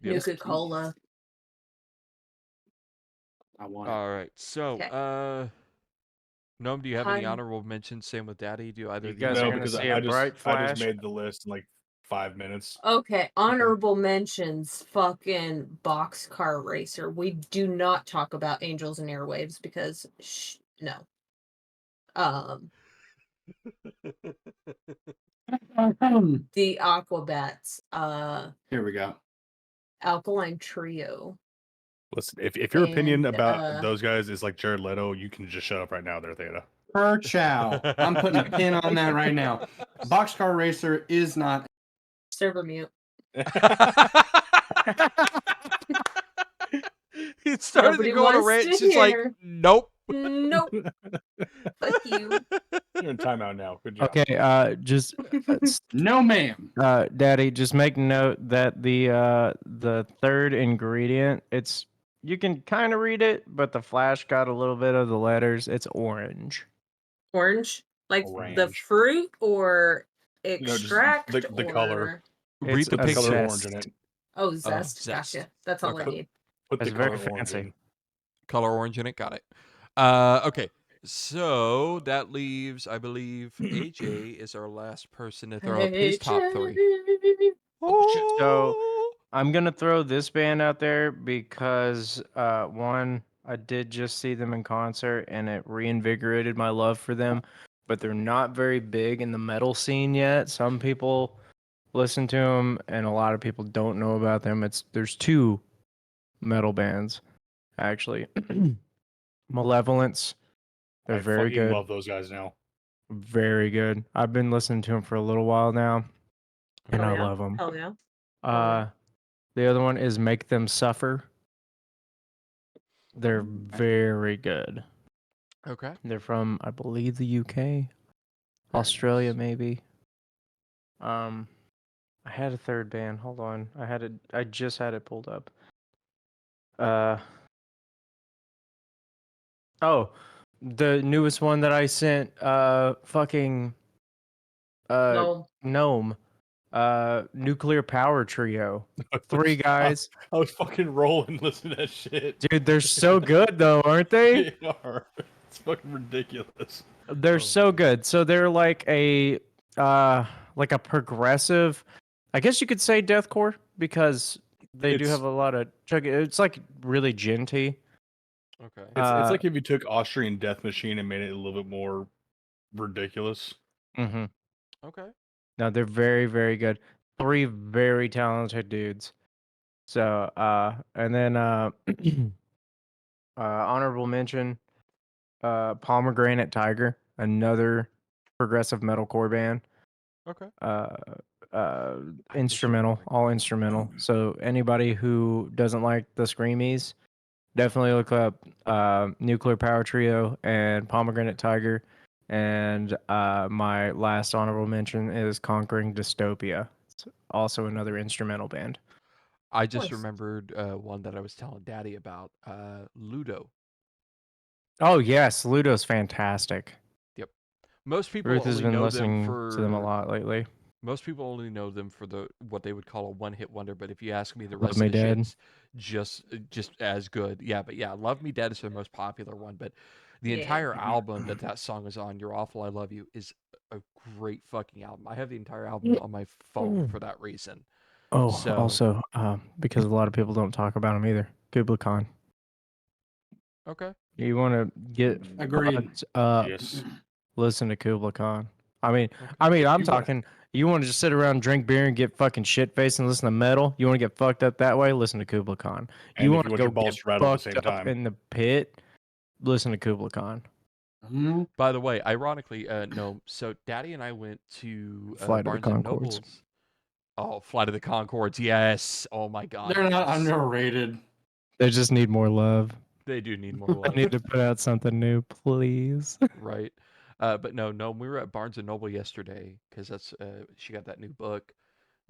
Yes. Nuka-Cola. I want it. All right. So, Okay. Gnome, do you have any Time. honorable mentions? Same with Daddy. Do either You of you? guys are No, gonna because see a I bright just flash. made the list in like 5 minutes. Okay, honorable mentions. Fucking Boxcar Racer. We do not talk about Angels and Airwaves because no. The Aquabats. Here we go. Alkaline Trio. Listen, if your opinion And, about those guys is like Jared Leto, you can just shut up right now there, Theta. Chow. I'm putting a pin on that right now. Boxcar Racer is not. Server mute. He started Nobody to go on a wants rant. to She's like, hear. nope. Nope. Fuck you. You're in timeout now. Good job. Okay, just No, ma'am. Daddy, just make note that the third ingredient, it's you can kind of read it, but the flash got a little bit of the letters. It's orange. Orange? Like the Orange. fruit or No, just extract the color. or... Read It's the a Put the color picture. orange in zest. it. Oh, zest. zest. Gotcha. That's all I Okay. need. Put the It's very color orange fancy. in. Color orange in it. Got it. Okay. So that leaves, I believe, AJ is our last person to throw up his top three. So I'm gonna throw this band out there because one, I did just see them in concert and it reinvigorated my love for them, but they're not very big in the metal scene yet. Some people listen to them and a lot of people don't know about them. There's two metal bands actually. Malevolence. They're I very fucking good. love those guys now. Very good. I've been listening to them for a little while now, and Hell I yeah. love them. Hell yeah. The other one is Make Them Suffer. They're very good. Okay. They're from, I believe, the UK, Australia, maybe. I had a third band. Hold on, I just had it pulled up. Oh, the newest one that I sent. Fucking. No. Gnome. Nuclear Power Trio. Three guys. I was fucking rolling listening to that shit. Dude, they're so good though, aren't they? They are. It's fucking ridiculous. They're so good. So they're like a progressive, I guess you could say deathcore because they do It's- have a lot of it's like really genty. Okay. It's like if you took Austrian Death Machine and made it a little bit more ridiculous. Mm-hmm. Okay. No, they're very, very good. Three very talented dudes. So and then honorable mention, Pomegranate Tiger, another progressive metalcore band. Okay. Instrumental, all instrumental. So anybody who doesn't like the screamies, definitely look up Nuclear Power Trio and Pomegranate Tiger. And my last honorable mention is Conquering Dystopia. It's also another instrumental band. I just Nice. remembered one that I was telling Daddy about. Ludo. Oh yes, Ludo's fantastic. Yep. Most people Ruth has only been know them listening for to them a lot lately. Most people only know them for what they would call a one-hit wonder, but if you ask me, the Love rest Me of the Dead. shit's just as good. Yeah, but yeah, Love Me Dead is the most popular one, but the Yeah. entire album that song is on, You're Awful, I Love You, is a great fucking album. I have the entire album on my phone for that reason. Oh, So- also, because a lot of people don't talk about him either. Kubla Khan. Okay. You want to get Agreed. fucked up, Yes. listen to Kubla Khan. I'm You talking. You want to just sit around, drink beer, and get fucking shit faced and listen to metal? You want to get fucked up that way? Listen to Kubla Khan. And You if want you to want go your balls get to rattle at the fucked same up time. in the pit? Listen to Kubla Khan. Mhm. By the way, ironically, no. So Daddy and I went to Flight of the Barnes and Conchords. Noble's. Oh, Flight of the Conchords. Yes. Oh my God. They're not yes. underrated. They just need more love. They do need more I love. need to put out something new, please. Right. But no, we were at Barnes and Noble yesterday because that's she got that new book.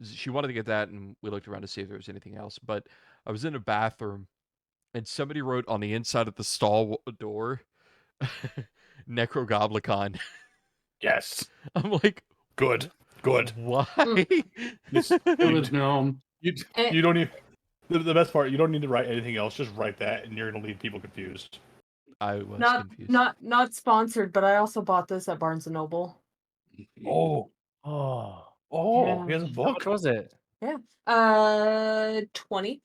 She wanted to get that, and we looked around to see if there was anything else. But I was in a bathroom, and somebody wrote on the inside of the stall door, Necrogoblicon. Yes. I'm like, Good. why? This, It was Gnome. you don't even. The best part, you don't need to write anything else. Just write that, and you're gonna leave people confused. I was confused. Not sponsored, but I also bought this at Barnes and Noble. Oh, Oh, he has a how book. much was it? Yeah. 20.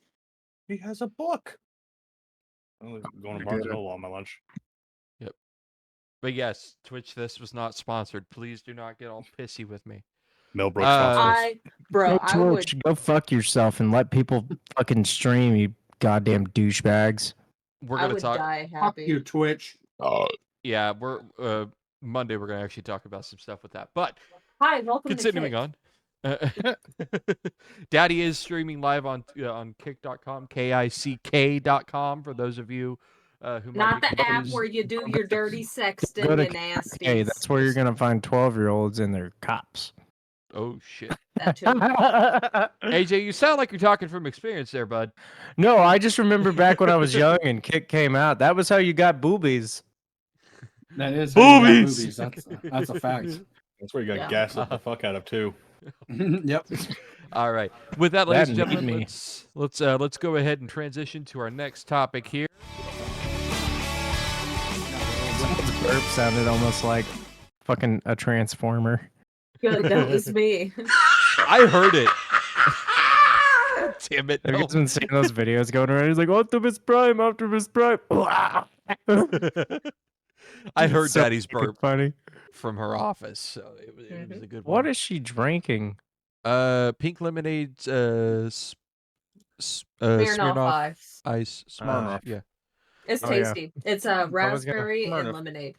He has a book. I'm going to Barnes and Noble on my lunch. But yes, Twitch, this was not sponsored. Please do not get all pissy with me. Mel Brooks sponsors. I would. Go fuck yourself and let people fucking stream, you goddamn douchebags. We're I gonna would talk. die Fuck happy. you, Twitch. Yeah, we're Monday. We're gonna actually talk about some stuff with that. But Hi, welcome continuing to on. Daddy is streaming live on kick.com, KICK.com for those of you who might Not be the app confused. where you do your dirty sexting, Go to you nasties. Hey, that's where you're gonna find 12-year-olds and their cops. Oh shit. That too. AJ, you sound like you're talking from experience there, bud. No, I just remember back when I was young and Kick came out. That was how you got boobies. That is how you got Boobies! boobies. That's a fact. That's where you got Yeah. gaslit the fuck out of too. Yep. All right. With that, ladies and That and gentlemen, me. let's go ahead and transition to our next topic here. Someone's burp sounded almost like fucking a transformer. Good, that was me. I heard it. Damn it. Have you no. guys been seeing those videos going around? He's like, Optimus Prime, Optimus Prime. I heard So Daddy's fucking burp funny. from her office, so it was a good one. What is she drinking? Pink lemonade, Smirnoff Smirnoff Ice. ice. Smirnoff. Yeah. It's Oh, yeah. tasty. It's raspberry and lemonade.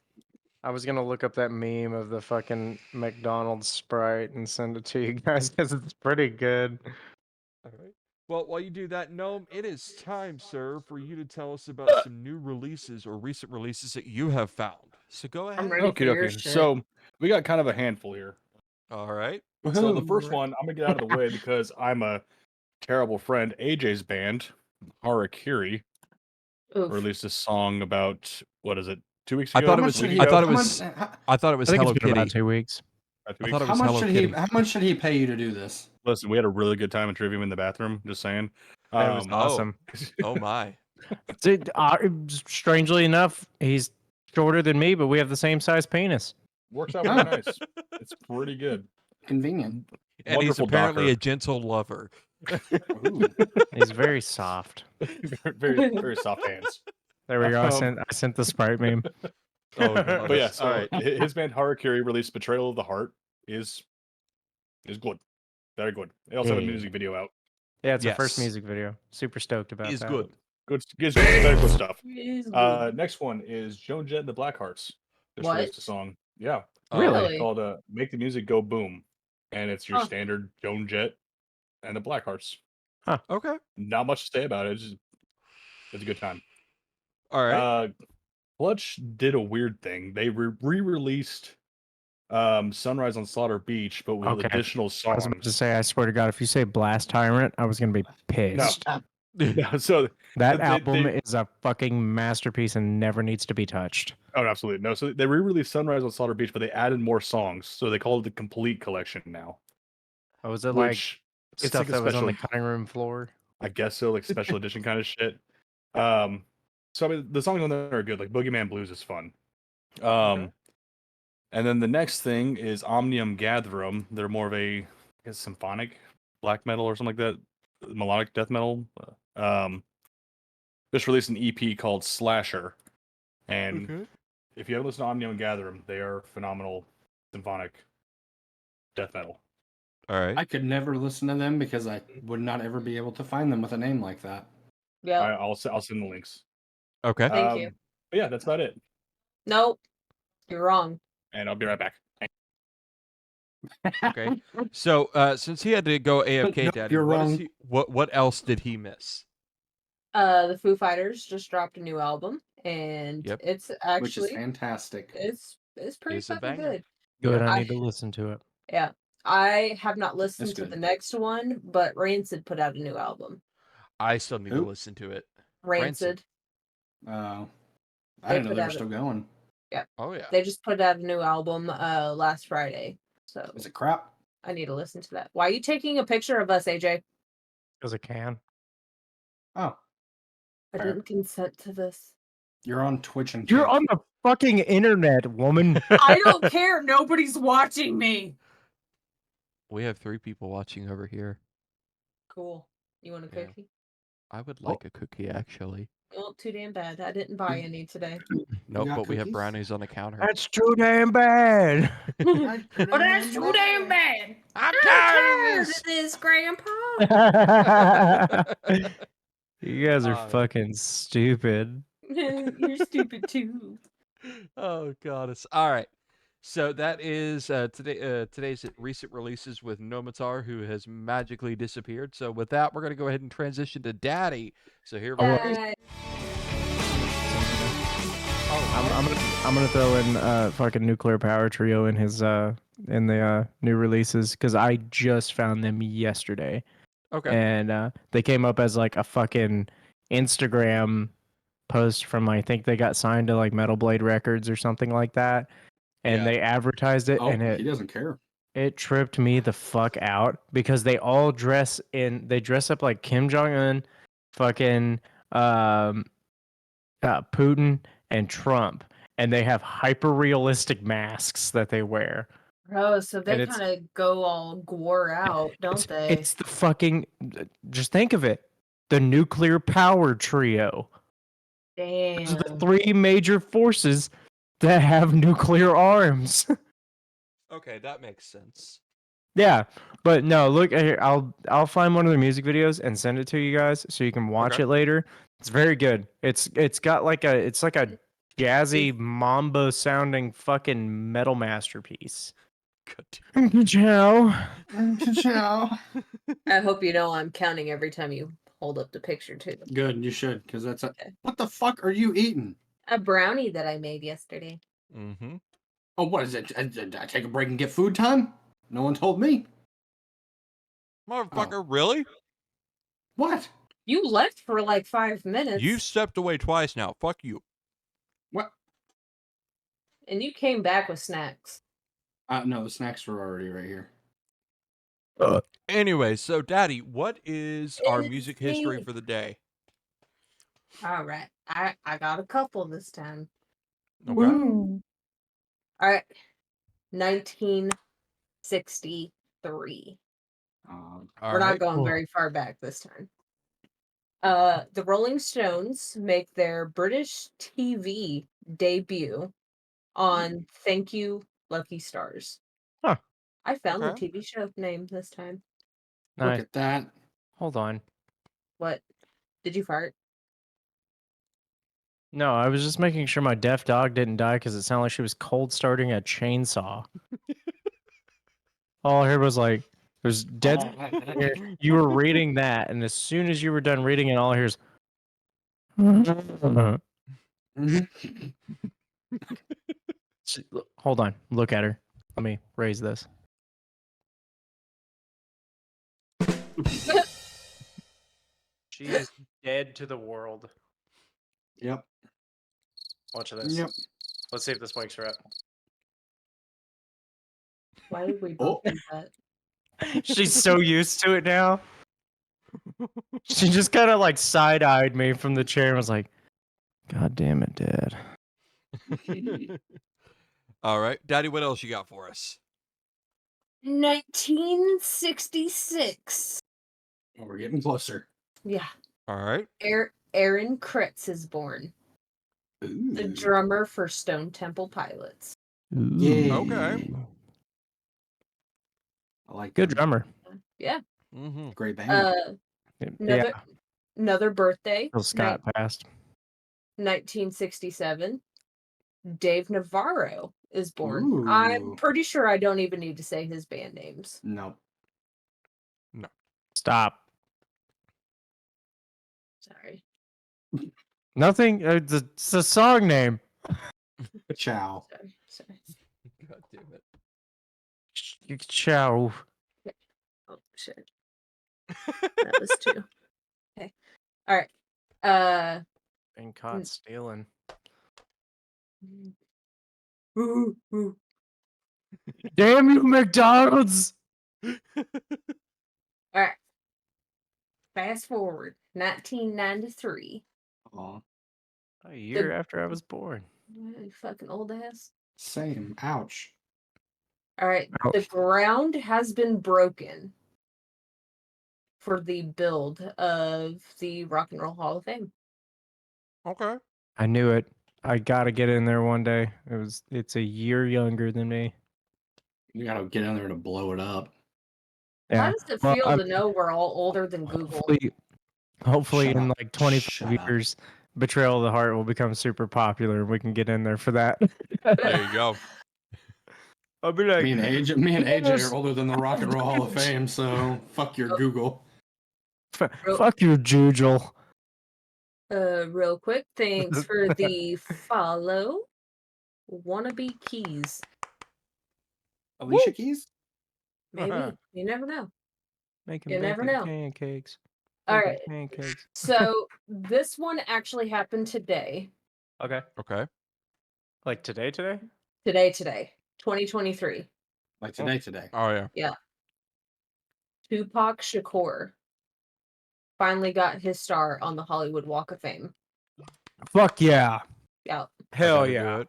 I was gonna look up that meme of the fucking McDonald's Sprite and send it to you guys because it's pretty good. All right. Well, while you do that, Gnome, it is time, sir, for you to tell us about some new releases or recent releases that you have found. So go ahead. I'm ready Okay, for your okay. shit. So we got kind of a handful here. All right. So the first Woohoo. one, I'm gonna get out of the way because I'm a terrible friend. AJ's band, Harakiri, Oof. released a song about what is it? 2 weeks I ago. thought it How was. much should I he- thought it how was. much- how- I thought it was I think Hello it's been Kitty. about 2 weeks. about 2 I weeks. thought it How was much Hello should Kitty. he? How much should he pay you to do this? Listen, we had a really good time in Trivium in the bathroom. Just saying. It was Oh. awesome. Oh my. Dude, strangely enough, he's shorter than me, but we have the same size penis. Works out really nice. It's pretty good. Convenient. And he's Wonderful apparently docker. a gentle lover. Ooh. He's very soft. very, very soft hands. There we go. I Um, sent the Sprite meme. Oh, But yeah, so all right. his band Harakiri released "Betrayal of the Heart" is good, very good. They also have a Yeah. music video out. Yeah, it's our first Yes. music video. Super stoked about He's that. good. Good, very good stuff. It is good. Next one is Joan Jett and the Blackhearts. Just What? released a song. Yeah, Really? it's called "Make the Music Go Boom," and it's your Huh. standard Joan Jett and the Blackhearts. Okay. Not much to say about it. It's a good time. All right. Clutch did a weird thing. They re-released Sunrise on Slaughter Beach, but with Okay. additional I was songs. about to say, I swear to God, if you say Blast Tyrant, I was gonna be pissed. No, so That they- album they- is a fucking masterpiece and never needs to be touched. oh, absolutely no. So they re-released Sunrise on Slaughter Beach, but they added more songs. So they call it the complete collection now. Oh, was it like Which it's stuff like a that was on the special- cutting room floor? I guess so, like special edition kind of shit. So I mean, the songs on there are good. Like Boogeyman Blues is fun. And then the next thing is Omnium Gatherum. They're more of a, I guess, symphonic black metal or something like that, melodic death metal. Just released an EP called Slasher, and Okay. if you haven't listened to Omnium Gatherum, they are phenomenal symphonic death metal. All right. I could never listen to them because I would not ever be able to find them with a name like that. Yeah. I'll send the links. Okay. Thank you. But yeah, that's about it. Nope. You're wrong. And I'll be right back. Okay. So since he had to go AFK, Nope, Daddy, you're what is wrong. he- what else did he miss? The Foo Fighters just dropped a new album, and Yep. it's Which is actually fantastic. it's pretty It's a fucking banger. good. Good, I I- need to listen to it. Yeah. I have not listened That's to good. the next one, but Rancid put out a new album. I still need to Who? listen to it. Rancid. I They didn't know put they were out a- still going. Oh yeah. They just put out a new album last Friday. So Is it crap? I need to listen to that. Why are you taking a picture of us, AJ? Because I can. Oh, I Fair. didn't consent to this. you're on Twitch and You're Kick. on the fucking internet, woman. I don't care. Nobody's watching me. We have 3 people watching over here. Cool. You want a Yeah. cookie? I would like a cookie actually. Well, too damn bad. I didn't buy any today. Nope, got but we have cookies? brownies on the counter. That's too damn bad. Oh, that's too damn bad. I'm I'm tired of this, Grandpa. You guys are Oh. fucking stupid. You're stupid too. Oh god, it's all right. So that is today's recent releases with Nomatar, who has magically disappeared. So with that, we're gonna go ahead and transition to Daddy. So here we go. I'm gonna throw in fucking Nuclear Power Trio in his in the new releases because I just found them yesterday. Okay. And they came up as like a fucking Instagram post from, I think they got signed to like Metal Blade Records or something like that, and Yeah. they advertised it, Oh, and he doesn't care. it tripped me the fuck out because they all dress up like Kim Jong Un, fucking Putin and Trump, and they have hyper realistic masks that they wear. Oh, so And they it's- kind of go all gore out, don't they? It's the fucking. Just think of it, the Nuclear Power Trio. Those are the Damn. three major forces that have nuclear arms. Okay, that makes sense. Yeah, but no, look here. I'll find one of their music videos and send it to you guys so you can watch Okay. it later. It's very good. It's got like a jazzy mambo sounding fucking metal masterpiece. Good. Ciao. Ciao. I hope you know I'm counting every time you hold up the picture too. Good, you should, because that's a. Okay. What the fuck are you eating? A brownie that I made yesterday. Mm-hmm. Oh, what is it? Did I take a break and get food time? No one told me. Motherfucker, really? What? You left for like 5 minutes. You've stepped away twice now. Fuck you. What? And you came back with snacks. No, the snacks were already right here. Anyway, so Daddy, what is our It's music history me. for the day? All right. I got a couple this time. Okay. All right. 1963. All We're not right. going very far back this time. The Rolling Stones make their British TV debut on Thank You, Lucky Stars. Huh. I found the Okay. TV show name this time. Nice. Look at that. Hold on. What? Did you fart? No, I was just making sure my deaf dog didn't die because it sounded like she was cold starting a chainsaw. All I heard was like, there's dead. You were reading that, and as soon as you were done reading it, all I hear is. Hold on. Look at her. Let me raise this. She is dead to the world. Yep. Watch this. Yep. Let's see if this wakes her up. Why did we both do that? She's so used to it now. She just kind of like side-eyed me from the chair and was like, "God damn it, Dad." All right, Daddy, what else you got for us? 1966. Oh, we're getting closer. Yeah. All right. Aaron Kretz is born. The drummer for Stone Temple Pilots. Yay. Okay. I like Good them. drummer. Yeah. Mm-hmm. Great band. Another birthday. Till Scott passed. 1967. Dave Navarro is born. Ooh. I'm pretty sure I don't even need to say his band names. No. Stop. Sorry. Nothing. It's a song name. Ciao. Sorry. God damn it. Ciao. Oh shit. That was two. Okay. All right. Been caught stealing. Ooh. Damn you, McDonald's! All right. Fast forward, 1993. Aw. A year after I was born. You fucking old ass. Same. Ouch. All right. Ouch. The ground has been broken for the build of the Rock and Roll Hall of Fame. Okay. I knew it. I gotta get in there one day. It's a year younger than me. You gotta get in there to blow it up. How Yeah. does it Well, feel to know we're all older than Google? Hopefully Shut in up. like 25 Shut up. years, Betrayal of the Heart will become super popular and we can get in there for that. There you go. I'll be like, Me and AJ are older than the Rock and Roll Hall of Fame, so fuck your Google. fuck you, Jujel. Real quick, thanks for the follow. Wannabe Keys. Alicia Keys? Maybe. You never know. Making You never know. pancakes. All right. Pancakes. So this one actually happened today. Okay. Okay. Like today? Today. 2023. Like today. Oh yeah. Yeah. Tupac Shakur finally got his star on the Hollywood Walk of Fame. Fuck yeah. Yeah. Hell I gotta do yeah. it.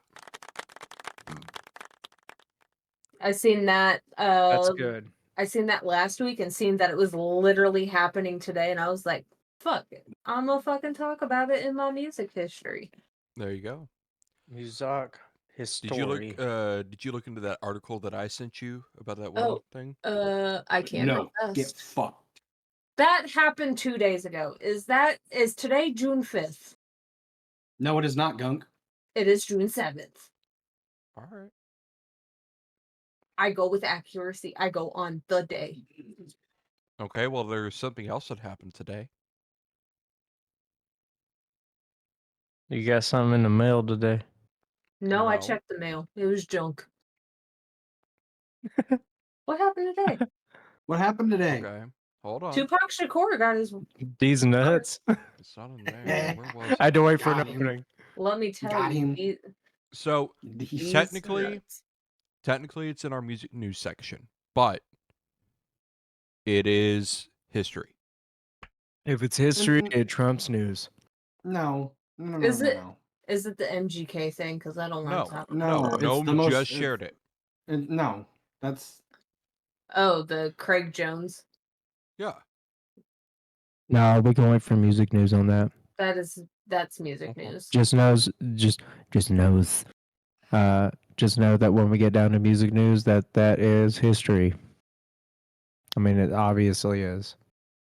I seen that. That's good. I seen that last week and seen that it was literally happening today, and I was like, "Fuck it, I'm gonna fucking talk about it in my music history." There you go. Music history. Did you look into that article that I sent you about that one Oh, thing? I can't. No, get Rest. fucked. That happened 2 days ago. Is today June 5th? No, it is not, Gunk. It is June 7th. All right. I go with accuracy. I go on the day. Okay, well there's something else that happened today. You got something in the mail today? No, I No. checked the mail. It was junk. What happened today? What happened today? Okay. Hold on. Tupac Shakur got his. These nuts. It's not in there. Where was I had it? to wait for an Got him. opening. Let me tell Got you. him. So these technically nuts. it's in our music news section, but it is history. If it's history, Mhm. it trumps news. No. Is it? No. Is it the MGK thing? Because I don't No, like talking. No, about it's Gnome the most- just it's- shared it. No, that's Oh, the Craig Jones. Yeah. No, we can wait for music news on that. That's music news. Just knows. Just know that when we get down to music news, that is history. I mean, it obviously is.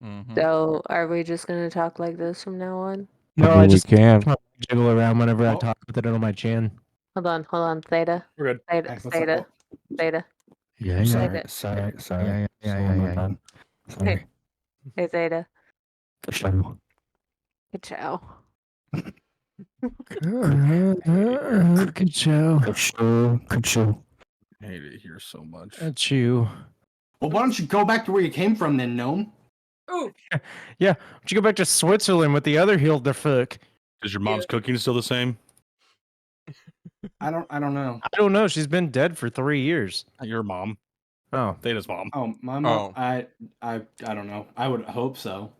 Mm-hmm. So, are we just gonna talk like this from now on? No, I I mean, we just can. jiggle around whenever I Oh. talk with it on my chin. Hold on, Theta. We're good. Theta, Hey, what's up? Theta, Theta. Yeah, Sorry, sorry. yeah. Hey, hey, Theta. Show. Good chow. Good show. Good show. I hate it here so much. That's you. Well, why don't you go back to where you came from then, Gnome? Ooh, Yeah, why don't you go back to Switzerland with the other Hilda fuck? Is your mom's cooking still the same? I don't know. I don't know. She's been dead for 3 years. Not your mom. Oh, Theta's mom. Oh, my mom. Oh. I don't know. I would hope so.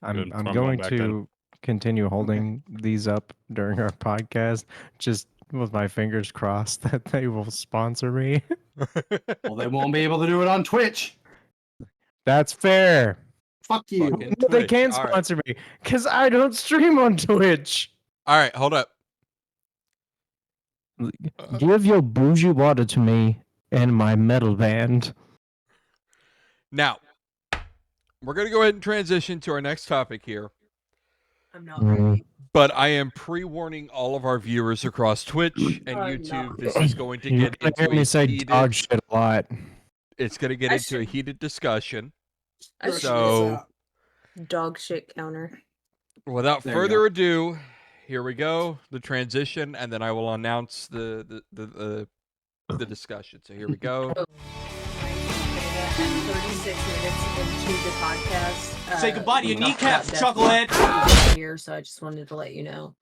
I'm Good. I'm I'm going going back then. to continue holding these up during our podcast, just with my fingers crossed that they will sponsor me. Well, they won't be able to do it on Twitch. That's fair. Fuck you. Fucking But they Twitch. can All right. sponsor me because I don't stream on Twitch. All right, hold up. Give your bougie water to me and my metal band. Now, we're going to go ahead and transition to our next topic here. I'm not ready. But I am pre-warning all of our viewers across Twitch and I'm YouTube. not This is going to You're get gonna hear into me a say heated. dog shit a lot. It's going to get I into a should- heated discussion. I should So, dog shit counter. without There you further ado, here we go. The transition, and then I will announce the discussion. So here we go. At 36 minutes into the podcast. Say goodbye to your we talked kneecaps, about chucklehead. death here, so I just wanted to let you know.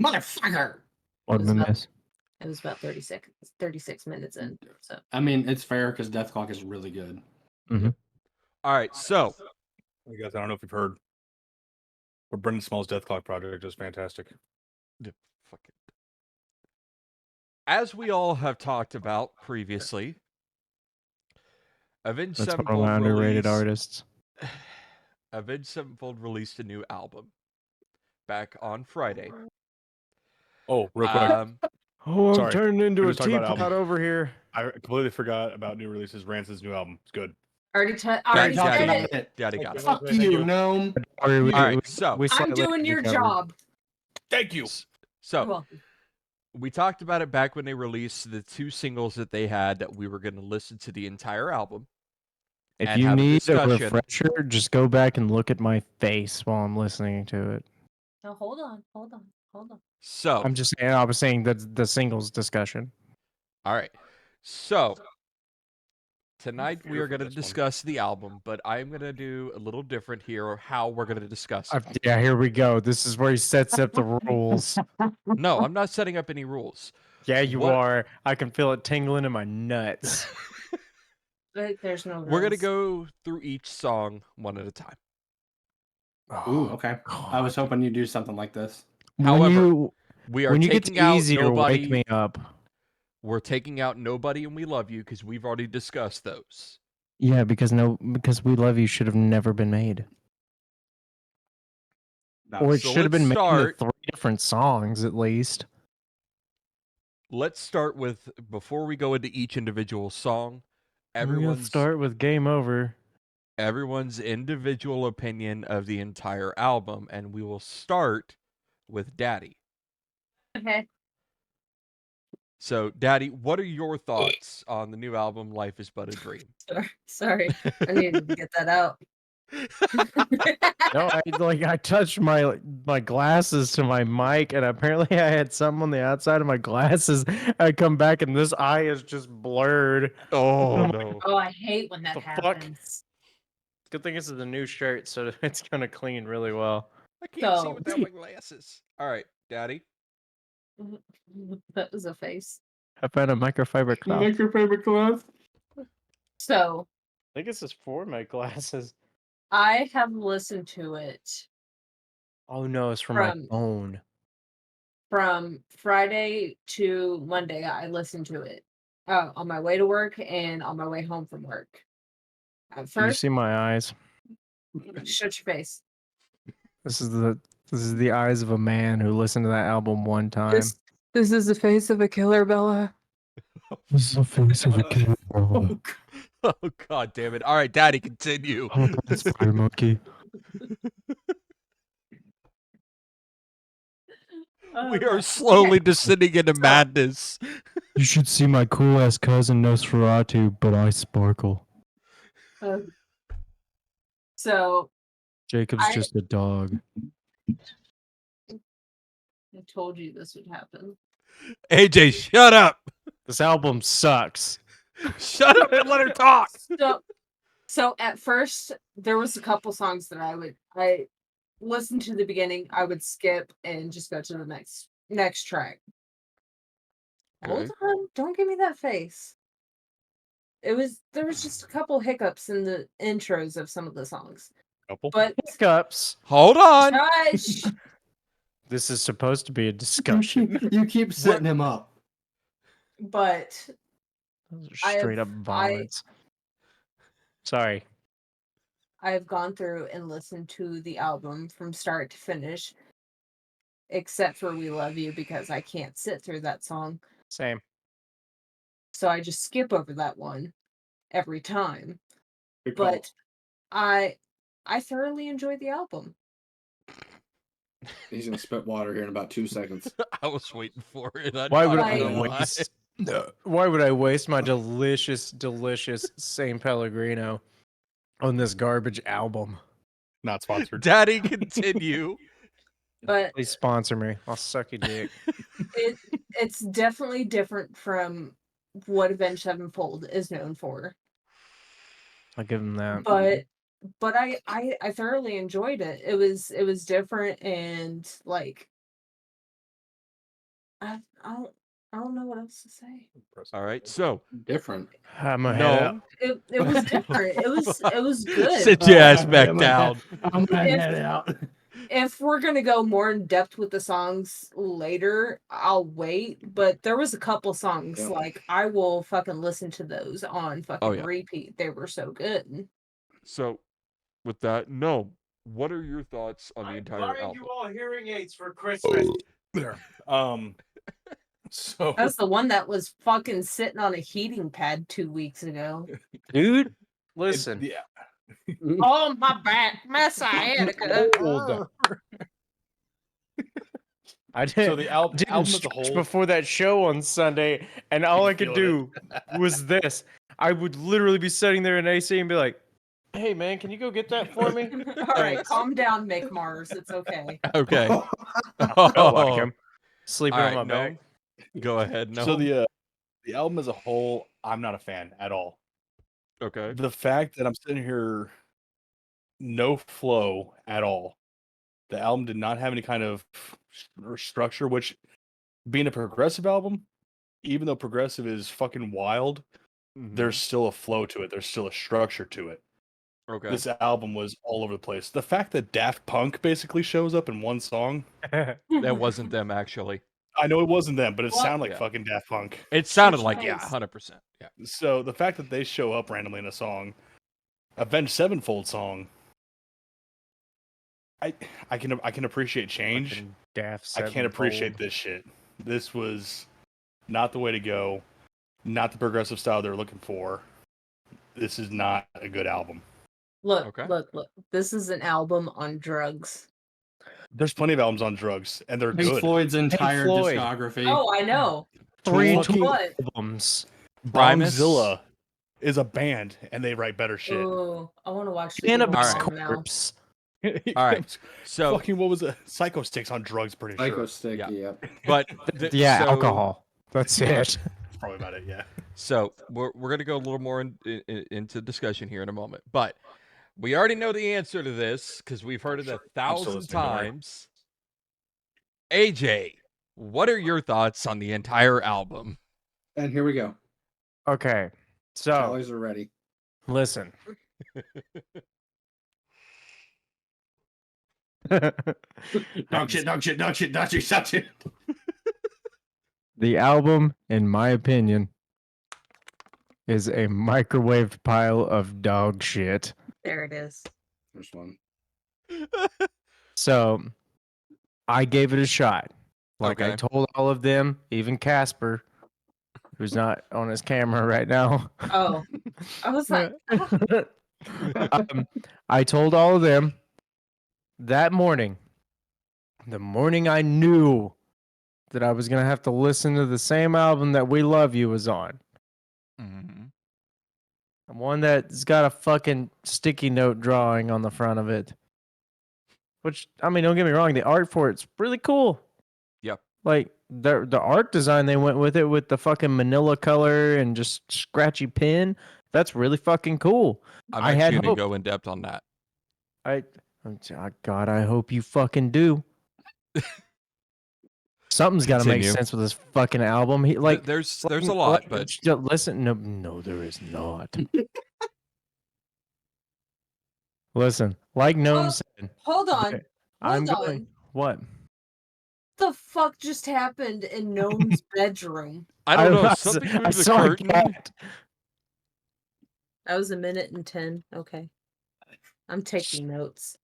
Motherfucker. What It's not- miss? It was about 36 minutes in. So I mean, it's fair because Death Clock is really good. All right, so You guys, I don't know if you've heard. But Brendan Small's Death Clock project is fantastic. fuck it. As we all have talked about previously, Avenged That's one of Sevenfold my underrated released- artists. Avenged Sevenfold released a new album back on Friday. Oh, real quick. Oh, I'm Sorry, turning into we're a just talking about teapot albums. over here. I completely forgot about new releases. Rance's new album. It's good. already Daddy said got it. it. Daddy got it. Fuck Thank you, you. Gnome. All right, so I'm slightly doing your undercovered. job. Thank you. You're so welcome. we talked about it back when they released the 2 singles that they had that we were going to listen to the entire album. If and you have a need a discussion. refresher, just go back and look at my face while I'm listening to it. Now hold on. So, I'm just saying, I was saying that the singles discussion. all right. So, tonight we Here are for going to this one. discuss the album, but I'm going to do a little different here or how we're going to discuss it. Yeah, here we go. This is where he sets up the rules. No, I'm not setting up any rules. Yeah, you What- are. I can feel it tingling in my nuts. There's no. We're going to rules. go through each song one at a time. Ooh, okay. I was hoping you'd do something like this. However, we are when you get taking to out easier, Nobody. wake me up. We're taking out Nobody and We Love You because we've already discussed those. Yeah, because We Love You should have never been made. Or it So should have let's been made start- into 3 different songs at least. Let's start with, before we go into each individual song, We're gonna everyone's start with Game Over. everyone's individual opinion of the entire album, and we will start with Daddy. Okay. So, Daddy, what are your thoughts on the new album, Life is But a Dream? Sorry. I needed to get that out. No, I touched my glasses to my mic, and apparently I had something on the outside of my glasses. I come back and this eye is just blurred. Oh, no. Oh, I hate when that The fuck? happens. Good thing this is a new shirt, so it's gonna clean really well. I can't see So- without my glasses. All right, Daddy. That was a face. I found a microfiber cloth. I your favorite cloth? So think this is for my glasses. I have listened to it Oh no, it's from my From- phone. from Friday to Monday. I listened to it on my way to work and on my way home from work. At Do you first, see my eyes? shut your face. This is the eyes of a man who listened to that album one time. This is the face of a killer, Bella. This is the face of a kid. Oh, God damn it. All right, Daddy, continue. That's Fire Monkey. We are slowly descending into madness. You should see my cool ass cousin Nosferatu, but I sparkle. So Jacob's I- just a dog. I told you this would happen. AJ, shut up. This album sucks. Shut up and let her talk. So at first there was a couple songs that I listened to the beginning, I would skip and just go to the next track. Hold on, don't give me that face. There was just a couple hiccups in the intros of some of the songs. Couple. But Hiccups. Hold on. gosh, This is supposed to be a discussion. You keep setting him up. but Those are I straight have- up vomits. Sorry. I have gone through and listened to the album from start to finish, except for We Love You because I can't sit through that song. Same. So I just skip over that one every time. Good call. But I thoroughly enjoy the album. He's gonna spit water here in about 2 seconds. I was waiting for it. Why would I I know waste? Why would I waste my delicious San Pellegrino on this garbage album? Not sponsored. Daddy, continue. But Please sponsor me. I'll suck your dick. it's definitely different from what Avenged Sevenfold is known for. I'll give him that. But I thoroughly enjoyed it. It was different and like I don't know what else to say. All right, so Different. I'm gonna head out. no, It was different. It was good. sit your ass back down. I'm gonna If- head out. If we're gonna go more in depth with the songs later, I'll wait. But there was a couple songs Yeah. like I will fucking listen to those on fucking yeah. repeat. They were so good. So, with that, no. What are your thoughts on the entire album? all hearing aids for Christmas. There. So That's the one that was fucking sitting on a heating pad 2 weeks ago. Dude, listen. yeah. Oh my back, my sciatica. Old. I did. So the album didn't as a stretch whole, before that show on Sunday, and all I could feeling do was this. I would literally be sitting there in AC and be like, "Hey man, can you go get that for me?" All right, Thanks. calm down, Mick Mars. It's okay. Okay. Felt like him sleeping All on right, my back. Go ahead. No. So the album as a whole, I'm not a fan at all. Okay. The fact that I'm sitting here, no flow at all. The album did not have any kind of structure, which being a progressive album, even though progressive is fucking wild, there's still a flow to it. There's still a structure to it. Okay. This album was all over the place. The fact that Daft Punk basically shows up in one song, That wasn't them actually. I know it wasn't them, but it Well, sounded like yeah. fucking Daft Punk. It sounded Which like, yeah, ones? 100%. Yeah. So the fact that they show up randomly in a song, Avenged Sevenfold song, I can appreciate change. Fucking Daft I can't appreciate Sevenfold. this shit. This was not the way to go. Not the progressive style they're looking for. This is not a good album. Look, Okay. look. This is an album on drugs. There's plenty of albums on drugs, and they're Pink good. Floyd's entire Floyd. discography. Oh, I know. 3 Fucking- What? albums. Primus. Bongzilla is a band, and they write better shit. Oh, I want to watch the Cannabis All right. album now. Corpse. All right. So, Fucking what was it? Psycho Stick's on drugs, pretty Psycho sure. Stick, Yeah. yep. but Yeah, so- alcohol. That's it. That's probably about it. Yeah. So we're gonna go a little more into discussion here in a moment, but we already know the answer to this because we've heard it Sure. 1,000 listening, don't worry. times. AJ, what are your thoughts on the entire album? And here we go. Okay, so Tallies are ready. listen. Dog shit, dog shit, dog shit, dog shit, dog shit. The album, in my opinion, is a microwaved pile of dog shit. There it is. First one. So I gave it a shot. Like I Okay. told all of them, even Casper, who's not on his camera right now. Oh, I was like, I told all of them that morning, the morning I knew that I was going to have to listen to the same album that We Love You was on. Mhm. One that's got a fucking sticky note drawing on the front of it. Which, I mean, don't get me wrong, the art for it's really cool. Yep. Like, the art design they went with it with the fucking manila color and just scratchy pen, that's really fucking cool. I'm I had actually gonna hope. go in depth on that. God, I hope you fucking do. Something's got to make Continue. sense with this fucking album. He, like, there's a lot, but listen, no, there is not. Listen, like Gnome Oh, said, hold on. okay, I'm Hold going. on. What? The fuck just happened in Gnome's bedroom? I don't know. I Something saw moved the a curtain. cat. That was 1:10. Okay. I'm taking notes.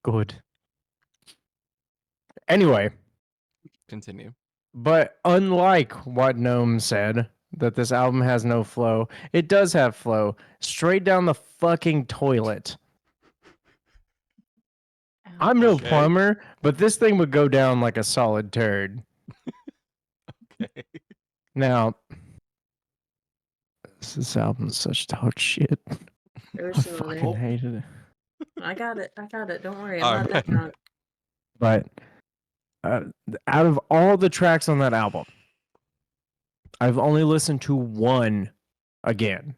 Good. Anyway, Continue. but unlike what Gnome said, that this album has no flow, it does have flow. Straight down the fucking toilet. I'm no Okay. plumber, but this thing would go down like a solid turd. Okay. Now, this album's such dog shit. I Personally, fucking hated it. I got it. Don't worry. All I'm not that right. drunk. But out of all the tracks on that album, I've only listened to one again.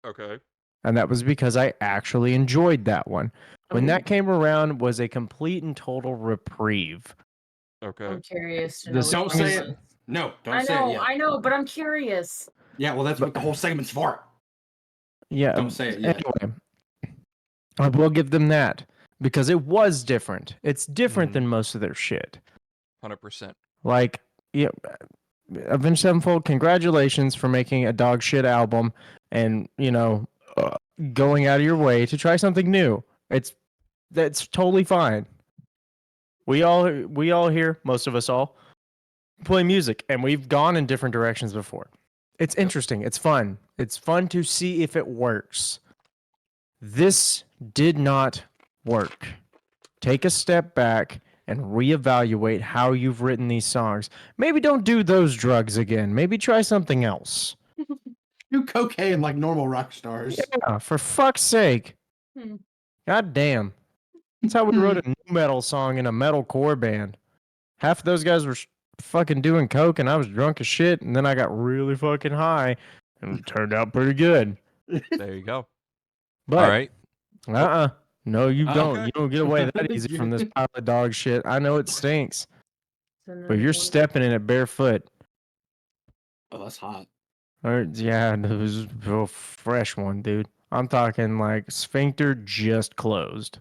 Okay. And that was because I actually enjoyed that one. When that came around was a complete and total reprieve. Okay. I'm curious to The know. song what it is- was. No, don't I say know, it yet. I know, but I'm curious. Yeah, well, that's what the whole segment's for. Yeah. Don't say it yet. Anyway, I will give them that because it was different. It's different Mhm. than most of their shit. 100%. Like, yeah, Avenged Sevenfold, congratulations for making a dog shit album and, going out of your way to try something new. That's totally fine. We all here, most of us all, play music and we've gone in different directions before. It's interesting. It's fun. It's fun to see if it works. This did not work. Take a step back and reevaluate how you've written these songs. Maybe don't do those drugs again. Maybe try something else. Do cocaine like normal rock stars. Yeah, for fuck's sake. Hmm. God damn. That's how we wrote a new metal song in a metalcore band. Half of those guys were fucking doing coke, and I was drunk as shit, and then I got really fucking high, and it turned out pretty good. There you go. But All right. no, you don't. Okay. You don't get away that easy from this pile of dog shit. I know it stinks, but you're stepping in it barefoot. Oh, that's hot. Or, yeah, it was a fresh one, dude. I'm talking like sphincter just closed.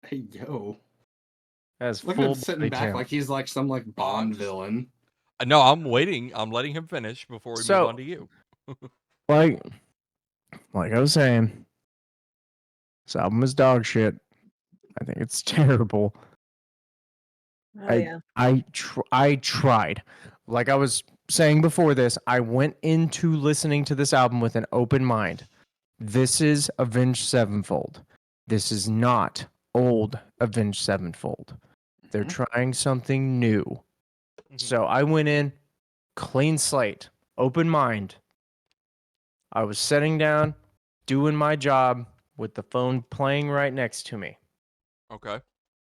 Hey, yo. As Look at full him sitting body back count. like he's like some like Bond villain. No, I'm waiting. I'm letting him finish before we move on to you. like I was saying, this album is dog shit. I think it's terrible. Oh, yeah. I tried. Like I was saying before this, I went into listening to this album with an open mind. This is Avenged Sevenfold. This is not old Avenged Sevenfold. They're trying something new. So I went in, clean slate, open mind. I was sitting down, doing my job with the phone playing right next to me. Okay.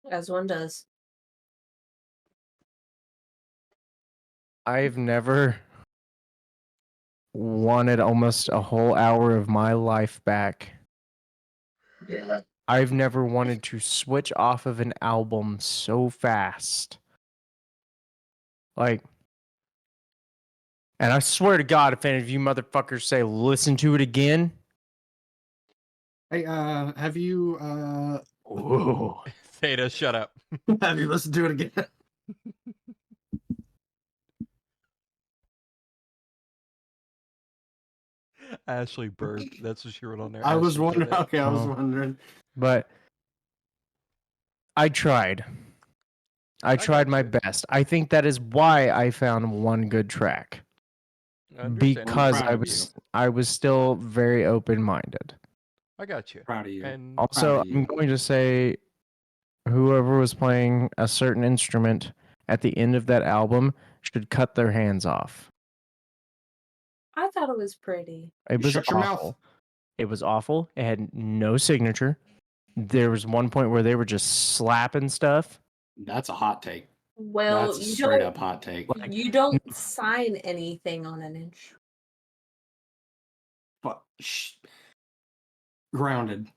As one does. I've never wanted almost a whole hour of my life back. Yeah. I've never wanted to switch off of an album so fast. Like, and I swear to God, if any of you motherfuckers say listen to it again. Hey, have you Ooh. Theta, shut up. have you listened to it again? Ashley Bird. That's what she wrote on there. I was Ashley wondering. did it. Okay, I was wondering. But I tried. I tried my best. I think that is why I found one good track. Understandable. Because proud of you. I was still very open-minded. I got you. Proud of you. And Also, Proud of I'm you. going to say whoever was playing a certain instrument at the end of that album should cut their hands off. I thought it was pretty. It was Shut your mouth. awful. It was awful. It had no signature. There was one point where they were just slapping stuff. That's a hot take. Well, That's a you straight don't. up hot take. You don't sign anything on an inch. But grounded.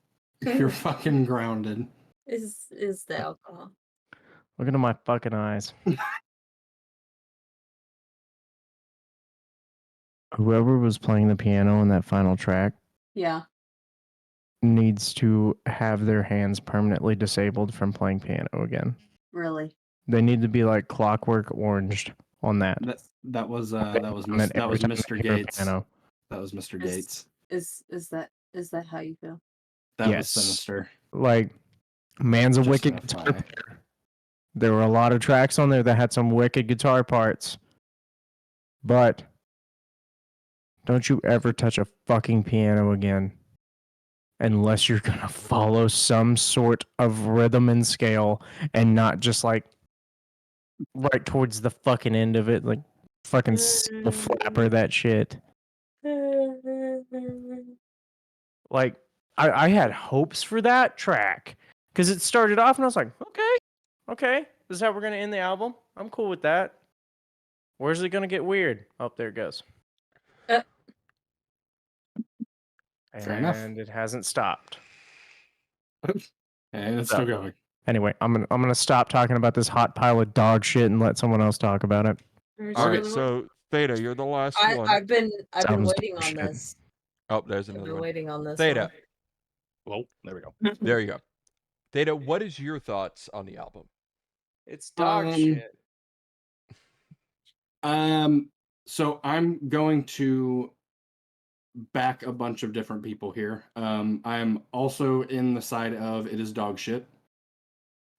You're fucking grounded. Is the alcohol? Look into my fucking eyes. Whoever was playing the piano in that final track Yeah. needs to have their hands permanently disabled from playing piano again. Really. They need to be like clockwork oranged on that. That was Every time Mr. I hear a Gates. piano. That was Mr. Is- Gates. Is that how you feel? That Yes. was sinister. Like, man's a Just wicked an guitar FYI. player. There were a lot of tracks on there that had some wicked guitar parts. But don't you ever touch a fucking piano again. Unless you're gonna follow some sort of rhythm and scale and not just like right towards the fucking end of it, like fucking the flapper that shit. Like, I had hopes for that track because it started off and I was like, okay, this is how we're gonna end the album. I'm cool with that. Where's it gonna get weird? Oh, there it goes. Fair enough. And it hasn't stopped. And it's still going. Anyway, I'm gonna stop talking about this hot pile of dog shit and let someone else talk about it. all right, so Theta, you're the last one. I've been Sounds waiting on shit. this. Oh, there's I've another been one. waiting on this. Theta. Well, there we go. There you go. Theta, what is your thoughts on the album? It's dog shit. So I'm going to back a bunch of different people here. I'm also in the side of it is dog shit.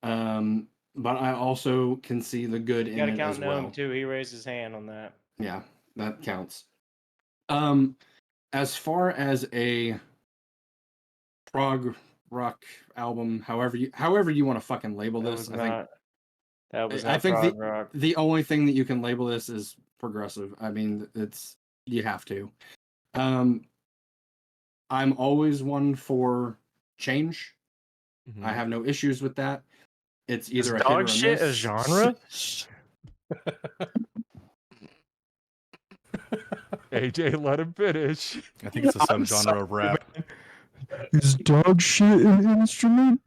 But I also can see the good in it as well. too. He raised his hand on that. Yeah, that counts. As far as a prog rock album, however you want to fucking label this, I think That was I not think prog rock. the only thing that you can label this is progressive. I mean, you have to. I'm always one for change. I have no issues with that. It's either Is a hit or dog a shit a miss. genre? AJ, let him finish. I think it's a I'm subgenre of rap. Is dog shit an instrument?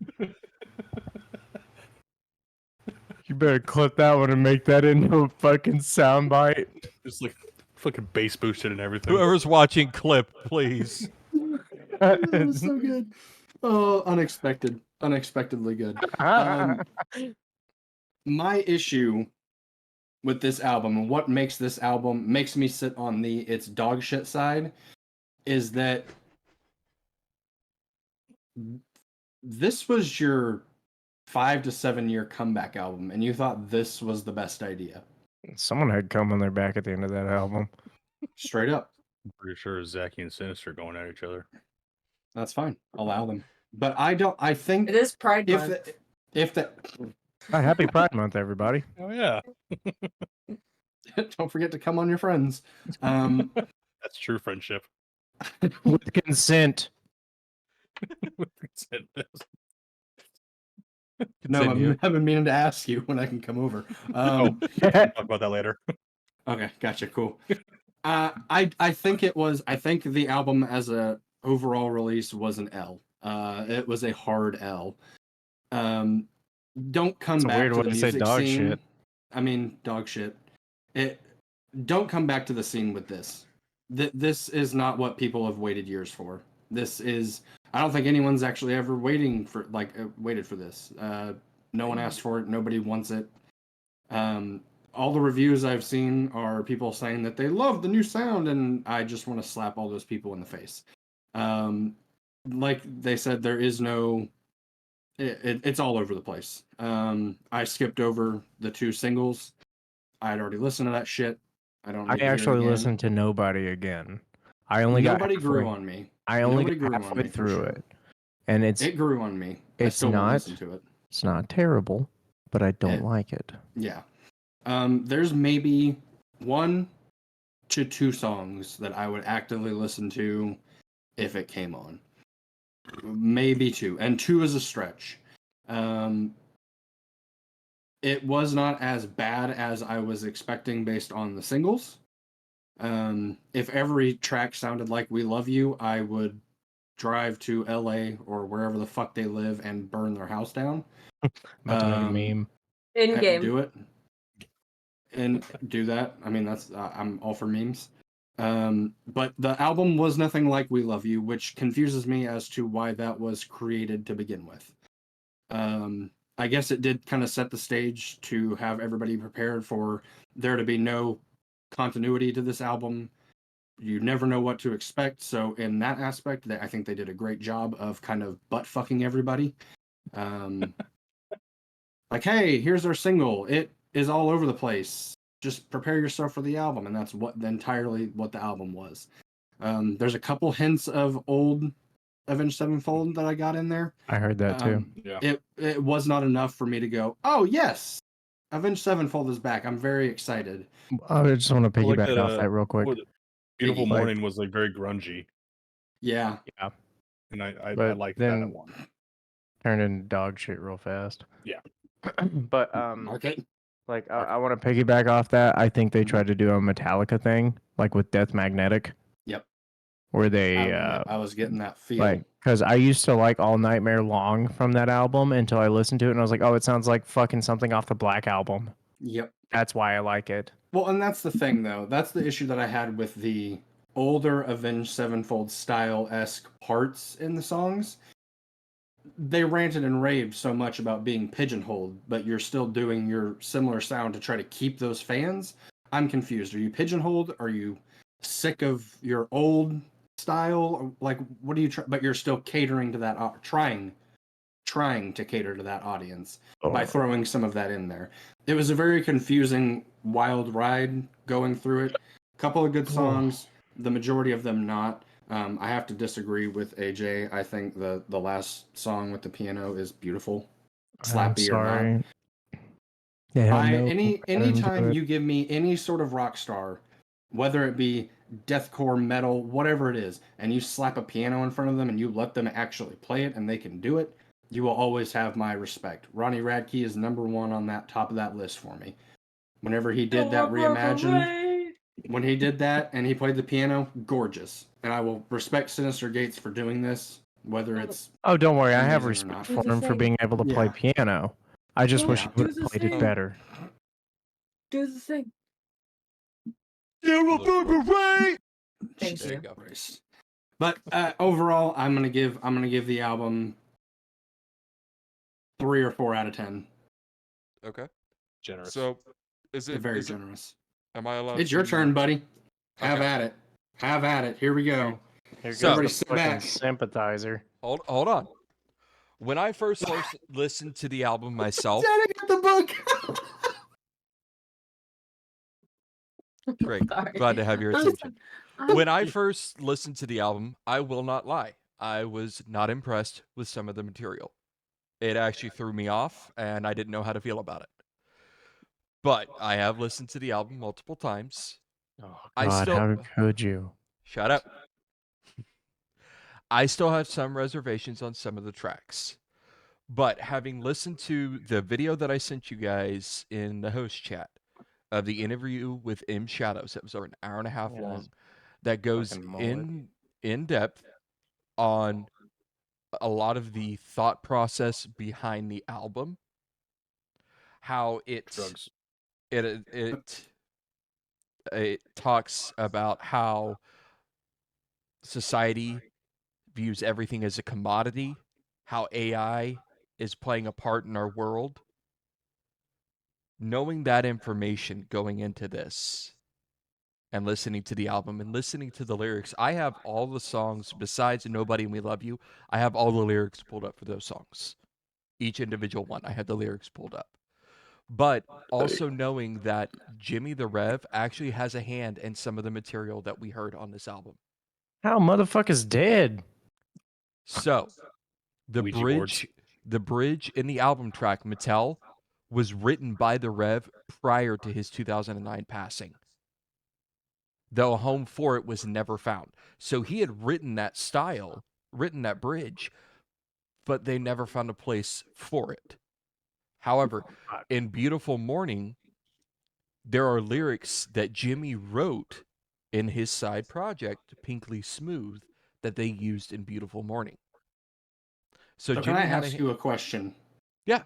You better clip that one and make that into a fucking soundbite. Just like fucking bass boosted and everything. Whoever's watching clip, please. That was so good. Oh, unexpectedly good. My issue with this album and what makes this album makes me sit on the it's dog shit side is that this was your 5 to 7 year comeback album and you thought this was the best idea. Someone had cum on their back at the end of that album. Straight up. I'm pretty sure Zachy and Sinister going at each other. That's fine. Allow them. But I think It is Pride Month. if the Happy Pride Month, everybody. Oh yeah, don't forget to come on your friends. that's true friendship. With consent. No, Continue. I've been meaning to ask you when I can come over. We'll talk about that later. Okay, gotcha, cool. I think the album as a overall release was an L. It was a hard L. Don't come It's a back weird to way the to say music dog scene. shit. I mean, dog shit. Don't come back to the scene with this. This is not what people have waited years for. This is. I don't think anyone's actually ever waited for this. No one asked for it. Nobody wants it. All the reviews I've seen are people saying that they love the new sound, and I just want to slap all those people in the face. Like they said, there is no. It's all over the place. I skipped over the 2 singles. I had already listened to that shit. I don't. I need to hear it actually again. listened to Nobody again. I only Nobody got grew halfway, on me. I only Nobody got grew on halfway me, for through sure. it, and It grew on me. I it's still won't not listen to it. it's not terrible, but I don't like it. Yeah. There's maybe 1 to 2 songs that I would actively listen to if it came on. Maybe 2, and 2 is a stretch. It was not as bad as I was expecting based on the singles. If every track sounded like We Love You, I would drive to LA or wherever the fuck they live and burn their house down. About to make a meme. In game. Do it. And do that. I mean, that's I'm all for memes. But the album was nothing like We Love You, which confuses me as to why that was created to begin with. I guess it did kind of set the stage to have everybody prepared for there to be no continuity to this album. You never know what to expect. So in that aspect, I think they did a great job of kind of butt fucking everybody. Like, hey, here's our single. It is all over the place. Just prepare yourself for the album, and that's entirely what the album was. There's a couple hints of old Avenged Sevenfold that I got in there. I heard that too. Yeah. It was not enough for me to go, oh yes, Avenged Sevenfold is back. I'm very excited. I just want to I like piggyback off that real quick. Beautiful Biggie. Morning was like very grungy, Yeah. and I But like then- that one. Turned into dog shit real fast. Yeah. But Market. like I want to piggyback off that. I think they tried to do a Metallica thing, like with Death Magnetic. Yep. Where they I was getting that feel. like, because I used to like All Nightmare Long from that album until I listened to it and I was like, oh, it sounds like fucking something off the Black Album. Yep. That's why I like it. Well, and that's the thing, though. That's the issue that I had with the older Avenged Sevenfold style-esque parts in the songs. They ranted and raved so much about being pigeonholed, but you're still doing your similar sound to try to keep those fans. I'm confused. Are you pigeonholed? Are you sick of your old style? Like, what are you but you're still catering to that, trying to cater to that audience by throwing some of that in there. It was a very confusing, wild ride going through it. A couple of good songs, the majority of them not. I have to disagree with AJ. I think the last song with the piano is beautiful. Slappy or not. Anytime you give me any sort of rock star, whether it be deathcore, metal, whatever it is, and you slap a piano in front of them and you let them actually play it and they can do it, you will always have my respect. Ronnie Radke is #1 on that top of that list for me. Whenever he did that reimagined, when he did that and he played the piano, gorgeous. And I will respect Sinister Gates for doing this, whether it's Oh, don't worry. I have amazing or respect not. for him for being able to play piano. I just wish he Yeah. would have played it better. Do the thing. Thank There you. go. But overall, I'm gonna give the album 3 or 4 out of 10. Okay. Generous. So, is They're it very is it, generous. am I allowed? It's your to- turn, buddy. Have Okay. at it. Have at it. Here we go. Here So- Everybody goes the sit fucking back. sympathizer. Hold on. When I first listened to the album myself, Daddy got the book. great, Sorry. glad to have your I'm attention. sorry. When I first listened to the album, I will not lie, I was not impressed with some of the material. It actually threw me off, and I didn't know how to feel about it. But I have listened to the album multiple times. Oh I God, still how could you? shut up. I still have some reservations on some of the tracks. But having listened to the video that I sent you guys in the host chat of the interview with M Shadows, that was over an hour and a half Yeah, long, that goes fucking mullet. in depth on a lot of the thought process behind the album, how Drugs. it talks about how society views everything as a commodity, how AI is playing a part in our world. Knowing that information going into this and listening to the album and listening to the lyrics, I have all the songs besides Nobody and We Love You. I have all the lyrics pulled up for those songs. Each individual one, I had the lyrics pulled up. But also knowing that Jimmy the Rev actually has a hand in some of the material that we heard on this album. How motherfucker's dead? So, the Ouija boards. bridge in the album track, Mattel, was written by the Rev prior to his 2009 passing, though a home for it was never found. So he had written that bridge, but they never found a place for it. However, in Beautiful Morning, there are lyrics that Jimmy wrote in his side project, Pinkly Smooth, that they used in Beautiful Morning. So Can Jimmy I had ask you a question? Yeah.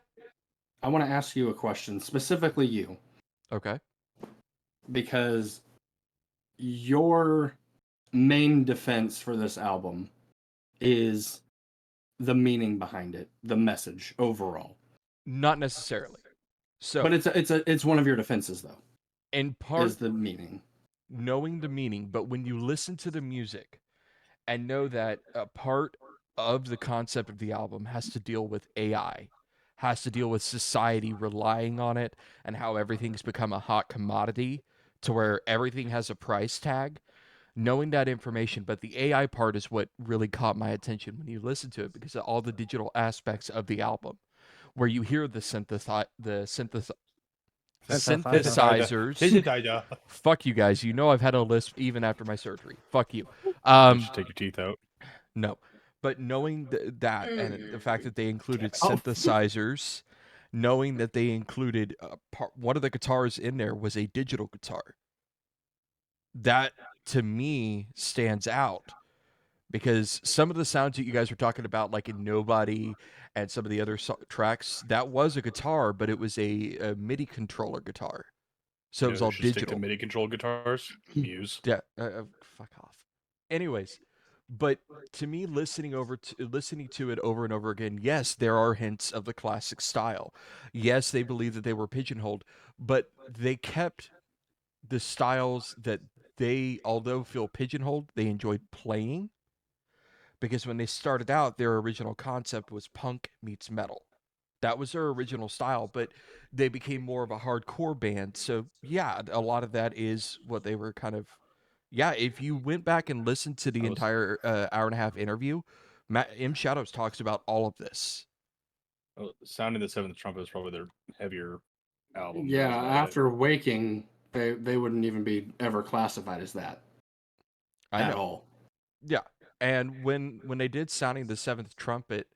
I want to ask you a question, specifically you, Okay. because your main defense for this album is the meaning behind it, the message overall. Not necessarily. So, But it's one of your defenses though. in part, Is the meaning. knowing the meaning, but when you listen to the music and know that a part of the concept of the album has to deal with AI, has to deal with society relying on it, and how everything's become a hot commodity to where everything has a price tag. Knowing that information, but the AI part is what really caught my attention when you listen to it, because of all the digital aspects of the album, where you hear the synthesizers. Fuck you guys. You know I've had a lisp even after my surgery. Fuck you. You should take your teeth out. No. But knowing that and the fact that they included synthesizers, knowing that they included one of the guitars in there was a digital guitar. That to me stands out, because some of the sounds that you guys were talking about, like in Nobody and some of the other tracks, that was a guitar, but it was a MIDI controller guitar. So it was all Stick to digital. MIDI controlled guitars. Muse. Yeah, fuck off. Anyways, but to me, listening to it over and over again, yes, there are hints of the classic style. Yes, they believe that they were pigeonholed, but they kept the styles that they, although feel pigeonholed, they enjoyed playing. Because when they started out, their original concept was punk meets metal. That was their original style, but they became more of a hardcore band. So yeah, a lot of that is what they were kind of. Yeah, if you went back and listened to the entire hour and a half interview, M Shadows talks about all of this. Sounding the Seventh Trumpet is probably their heavier album. Yeah, That was about it. after Waking, they wouldn't even be ever classified as that I at know. all. Yeah, and when they did Sounding the Seventh Trumpet,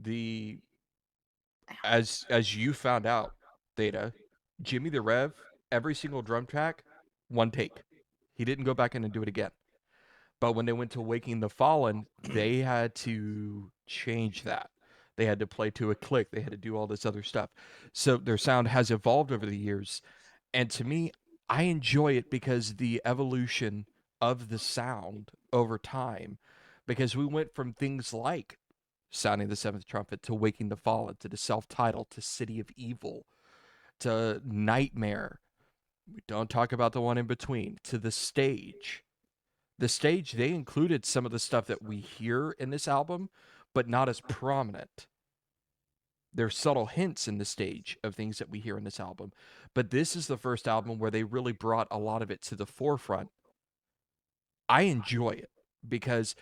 the as you found out, Theta, Jimmy the Rev, every single drum track, one take. He didn't go back in and do it again. But when they went to Waking the Fallen, they had to change that. They had to play to a click. They had to do all this other stuff. So their sound has evolved over the years. And to me, I enjoy it because the evolution of the sound over time, because we went from things like Sounding the Seventh Trumpet to Waking the Fallen to the self-titled to City of Evil to Nightmare. We don't talk about the one in between, to the stage. The stage, they included some of the stuff that we hear in this album, but not as prominent. There's subtle hints in the stage of things that we hear in this album, but this is the first album where they really brought a lot of it to the forefront. I enjoy it because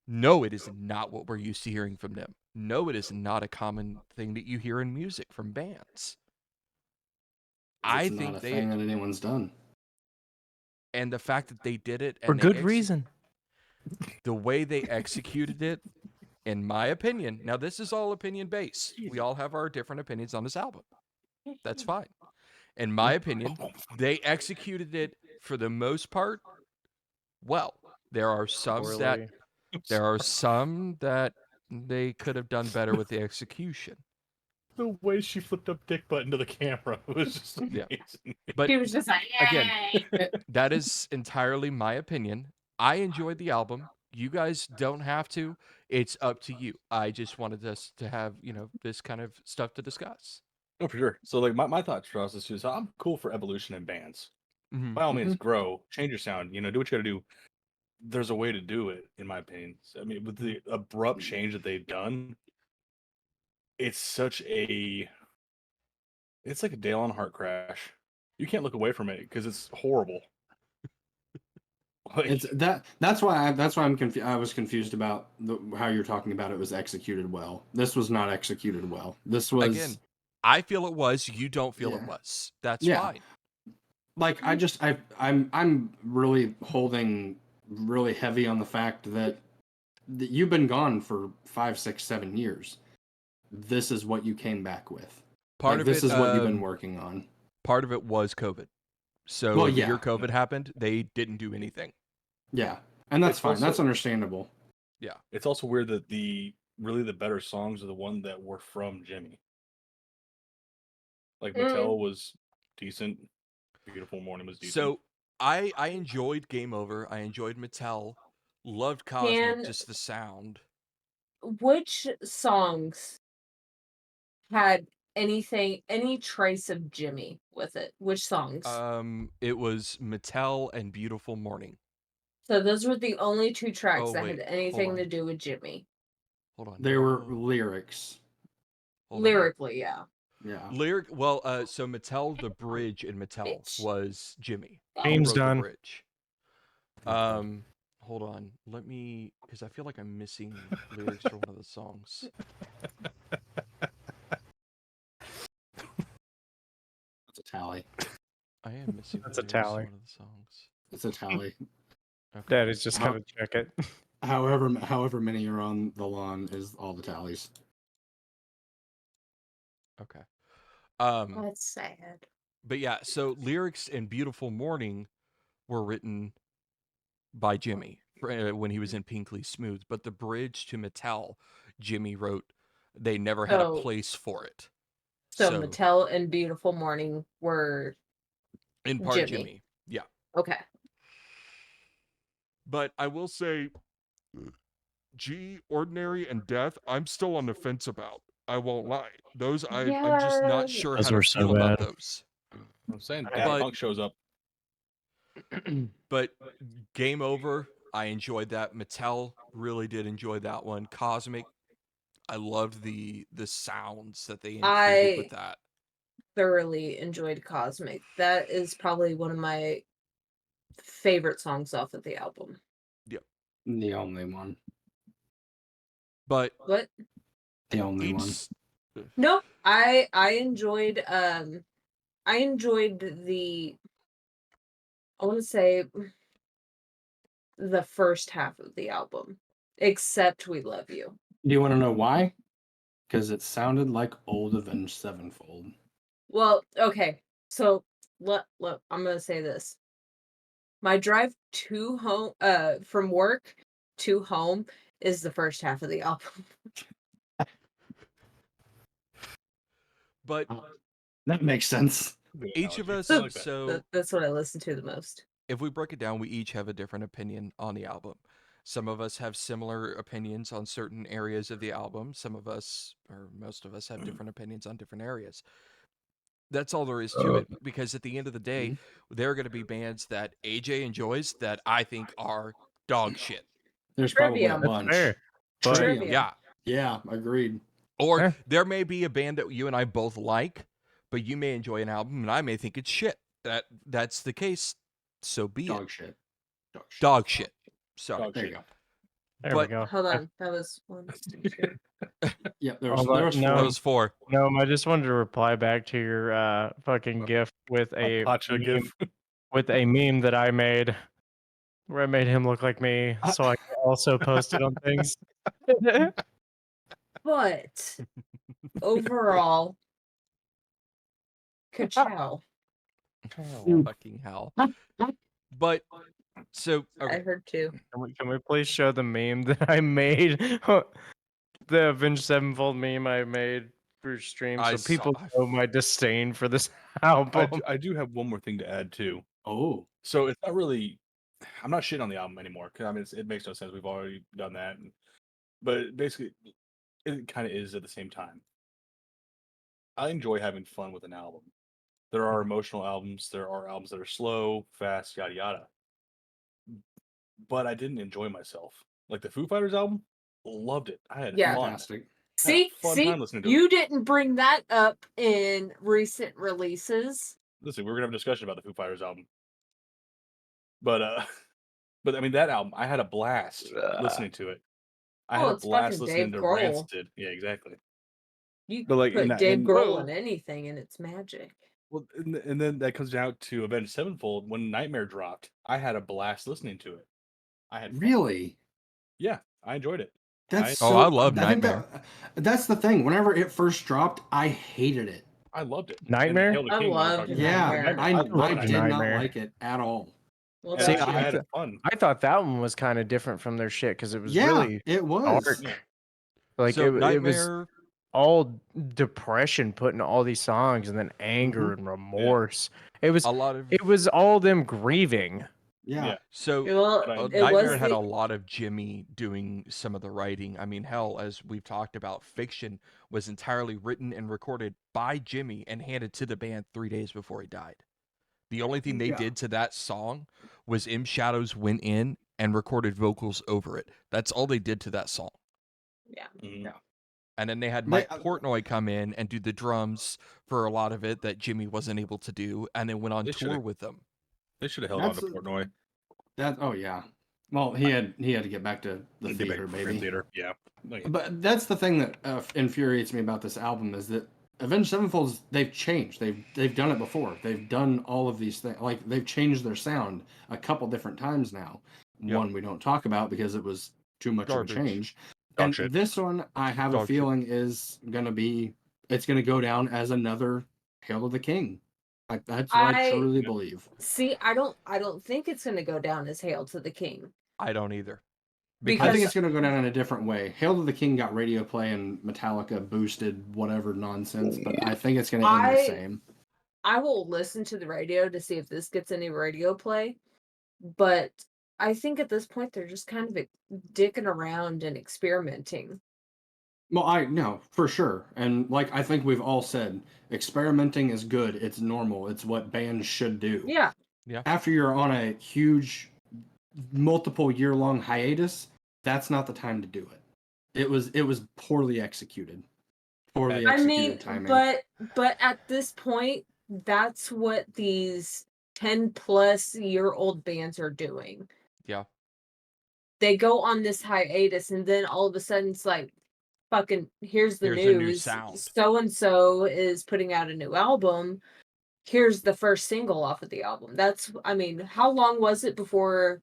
no, it is not what we're used to hearing from them. No, it is not a common thing that you hear in music from bands. I It's think not a thing that anyone's done. and the fact that they did it For and good reason. the way they executed it, in my opinion, now this is all opinion based. We all have our different opinions on this album. That's fine. In my opinion, they executed it for the most part well. There are some that they could have done better with the execution. The way she flipped up dick button to the camera was just Yeah. amazing. But He was just like, again, "Yay." that is entirely my opinion. I enjoyed the album. You guys don't have to. It's up to you. I just wanted us to have, this kind of stuff to discuss. Oh, for sure. So, like, my thought process is I'm cool for evolution in bands. Mhm. By all means, grow, change your sound, do what you gotta do. There's a way to do it, in my opinion. So, I mean, with the abrupt change that they've done, it's like a Dale on Heart crash. You can't look away from it because it's horrible. Like, It's that's why I'm confused. I was confused about how you're talking about it was executed well. This was not executed well. This was Again, I feel it was. You don't feel it Yeah. was. That's Yeah. fine. like I'm really holding really heavy on the fact that you've been gone for 5, 6, 7 years. This is what you came back with. Part of this it, is what you've been working on. Part of it was COVID. So Well, the year yeah. COVID happened, they didn't do anything. Yeah, and that's It's fine. also- That's understandable. Yeah. it's also weird that the better songs are the one that were from Jimmy. Like, Mattel was decent. Beautiful Morning was decent. So I enjoyed Game Over. I enjoyed Mattel. Loved Cosmic, Can- just the sound. Which songs had any trace of Jimmy with it? Which songs? It was Mattel and Beautiful Morning. So those were the only two tracks Oh, that wait, had hold anything on. to do with Jimmy. Hold on. There were no. lyrics. Hold on. Lyrically, yeah. Yeah. So Mattel, the bridge in Mattel Bitch. was Jimmy. Game's Wrote the done. bridge. Hold on. Let me, because I feel like I'm missing lyrics for one of the songs. It's a tally. I am missing. That's a lyrics tally. For one of the songs. It's a tally. Okay. Daddy's just How- gonna check it. However many are on the lawn is all the tallies. Okay. That's sad. But yeah, so lyrics in Beautiful Morning were written by Jimmy when he was in Pinkley Smooth, but the bridge to Mattel, Jimmy wrote. They never had a Oh. place for it. So Mattel and Beautiful Morning were in part Jimmy. Jimmy. Yeah. okay. But I will say, Ordinary and Death, I'm still on the fence about. I won't lie. Those, I'm just Yeah. not sure Those how to were so feel about bad. those. I'm saying Yeah. Daft Punk shows up. But Game Over, I enjoyed that. Mattel really did enjoy that one. Cosmic, I loved the sounds that they included with that. Thoroughly enjoyed Cosmic. That is probably one of my favorite songs off of the album. The only one. But What? The only one. each No, I enjoyed I enjoyed I want to say the first half of the album, except We Love You. Do you want to know why? Because it sounded like old Avenged Sevenfold. Well, okay. So look, I'm gonna say this. My drive to home, from work to home is the first half of the album. But That makes sense. each of us, I like that. so That's what I listen to the most. if we break it down, we each have a different opinion on the album. Some of us have similar opinions on certain areas of the album. Some of us, or most of us, have different opinions on different areas. That's all there is to it. Because at the end of the day, there are going to be bands that AJ enjoys that I think are dog shit. There's probably a Trivium. bunch. Fair. But Trivium. Yeah. Yeah, agreed. Or Fair. there may be a band that you and I both like, but you may enjoy an album and I may think it's shit. That's the case. So be Dog it. shit. Dog shit. Dog shit. Sorry. Dog There you shit. go. there we But- go. Hold on, that was 1, 2. Yep, there was Hold on, four. no. That was 4. No, I just wanted to reply back to your fucking gift with a Pacha meme, gif. with a meme that I made where I made him look like me so I can also post it on things. But overall, ka-chow. Fucking hell. But so I okay. heard 2. Can we please show the meme that I made? The Avenged Sevenfold meme I made through stream I so saw- people know my disdain for this album. I do have one more thing to add too. Oh, So it's not really. I'm not shitting on the album anymore because I mean it makes no sense. We've already done that, but basically, it kind of is at the same time. I enjoy having fun with an album. There are emotional albums. There are albums that are slow, fast, yada yada. But I didn't enjoy myself. Like the Foo Fighters album, loved it. I had Yeah. fun. fantastic. See, fun time listening to you didn't bring that up in recent releases. Listen, we were gonna have a discussion about the Foo Fighters album, but but I mean that album, I had a blast listening to it. I had a it's blast fucking listening Dave to Grohl. Rancid. Yeah, exactly. You But, like, in put that- Dave in- Grohl well- on anything and it's magic. Well, and then that comes down to Avenged Sevenfold. When Nightmare dropped, I had a blast listening to it. I had fun. Really? Yeah, I enjoyed it. That's Oh, so. I love think Nightmare. that's the thing. Whenever it first dropped, I hated it. I loved it. And Nightmare? Hail the I King, we were loved talking Yeah, about Nightmare. I loved did Nightmare. not Nightmare. like it at all. Well, And See, that's I I had th- fun. I thought that one was kind of different from their shit because it was Yeah, really it was. dark. Yeah. Like so it was Nightmare all depression put in all these songs and then anger and remorse. It was a lot of all them grieving. Yeah. Yeah. so well, But I- it Nightmare was had the, a lot of Jimmy doing some of the writing. I mean, hell, as we've talked about, Fiction was entirely written and recorded by Jimmy and handed to the band 3 days before he died. The only thing they Yeah. did to that song was M Shadows went in and recorded vocals over it. That's all they did to that song. Mhm. And then they had They- Mike Portnoy come in and do the drums for a lot of it that Jimmy wasn't able to do, and then went on They tour should've- with them. They should have held on to That's a- Portnoy. Oh yeah. Well, he had to get back to the Get theater, back to baby. Theater. Yeah. Like, But that's the thing that infuriates me about this album is that Avenged Sevenfold, they've changed. They've done it before. They've done all of these things. Like they've changed their sound a couple different times now. Yep. One we don't talk about because it was too much Garbage. of a change. Dog And shit. this one, I have a Dog shit. feeling is gonna go down as another Hail to the King. Like that's what I I- truly believe. see, I don't think it's gonna go down as Hail to the King. I don't either. I Because think it's gonna go down in a different way. Hail to the King got radio play and Metallica boosted whatever nonsense, but I think it's gonna end the I- same. I will listen to the radio to see if this gets any radio play, but I think at this point they're just kind of dicking around and experimenting. Well, I know for sure, and like I think we've all said, experimenting is good. It's normal. It's what bands should do. Yeah, After you're on a huge, multiple year-long hiatus, that's not the time to do it. It was poorly executed. Poorly I executed mean, timing. but at this point, that's what these 10-plus-year-old bands are doing. Yeah. They go on this hiatus, and then all of a sudden it's like, fucking, here's the Here's a new news. sound. So and so is putting out a new album. here's the first single off of the album. That's, I mean, how long was it before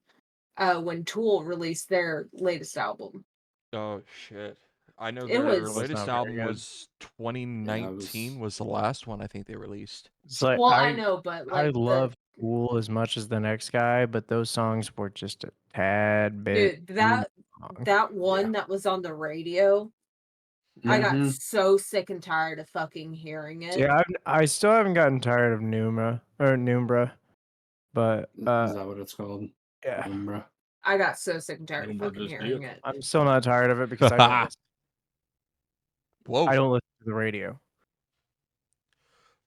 when Tool released their latest album? Oh shit! I know It their was latest not very album good. was 2019 was the last one I think they released. It's like well, I know, but I like love Tool as much as the next guy, but those songs were just a tad bit. dude, too long. that one that was on the radio, I got Mhm. so sick and tired of fucking hearing it. Yeah, I still haven't gotten tired of Numbra, but Is that what it's called? yeah, Umbra. I got so sick and tired of Number fucking just hearing did. it. I'm still not tired of it because I don't listen, Whoa! I don't listen to the radio.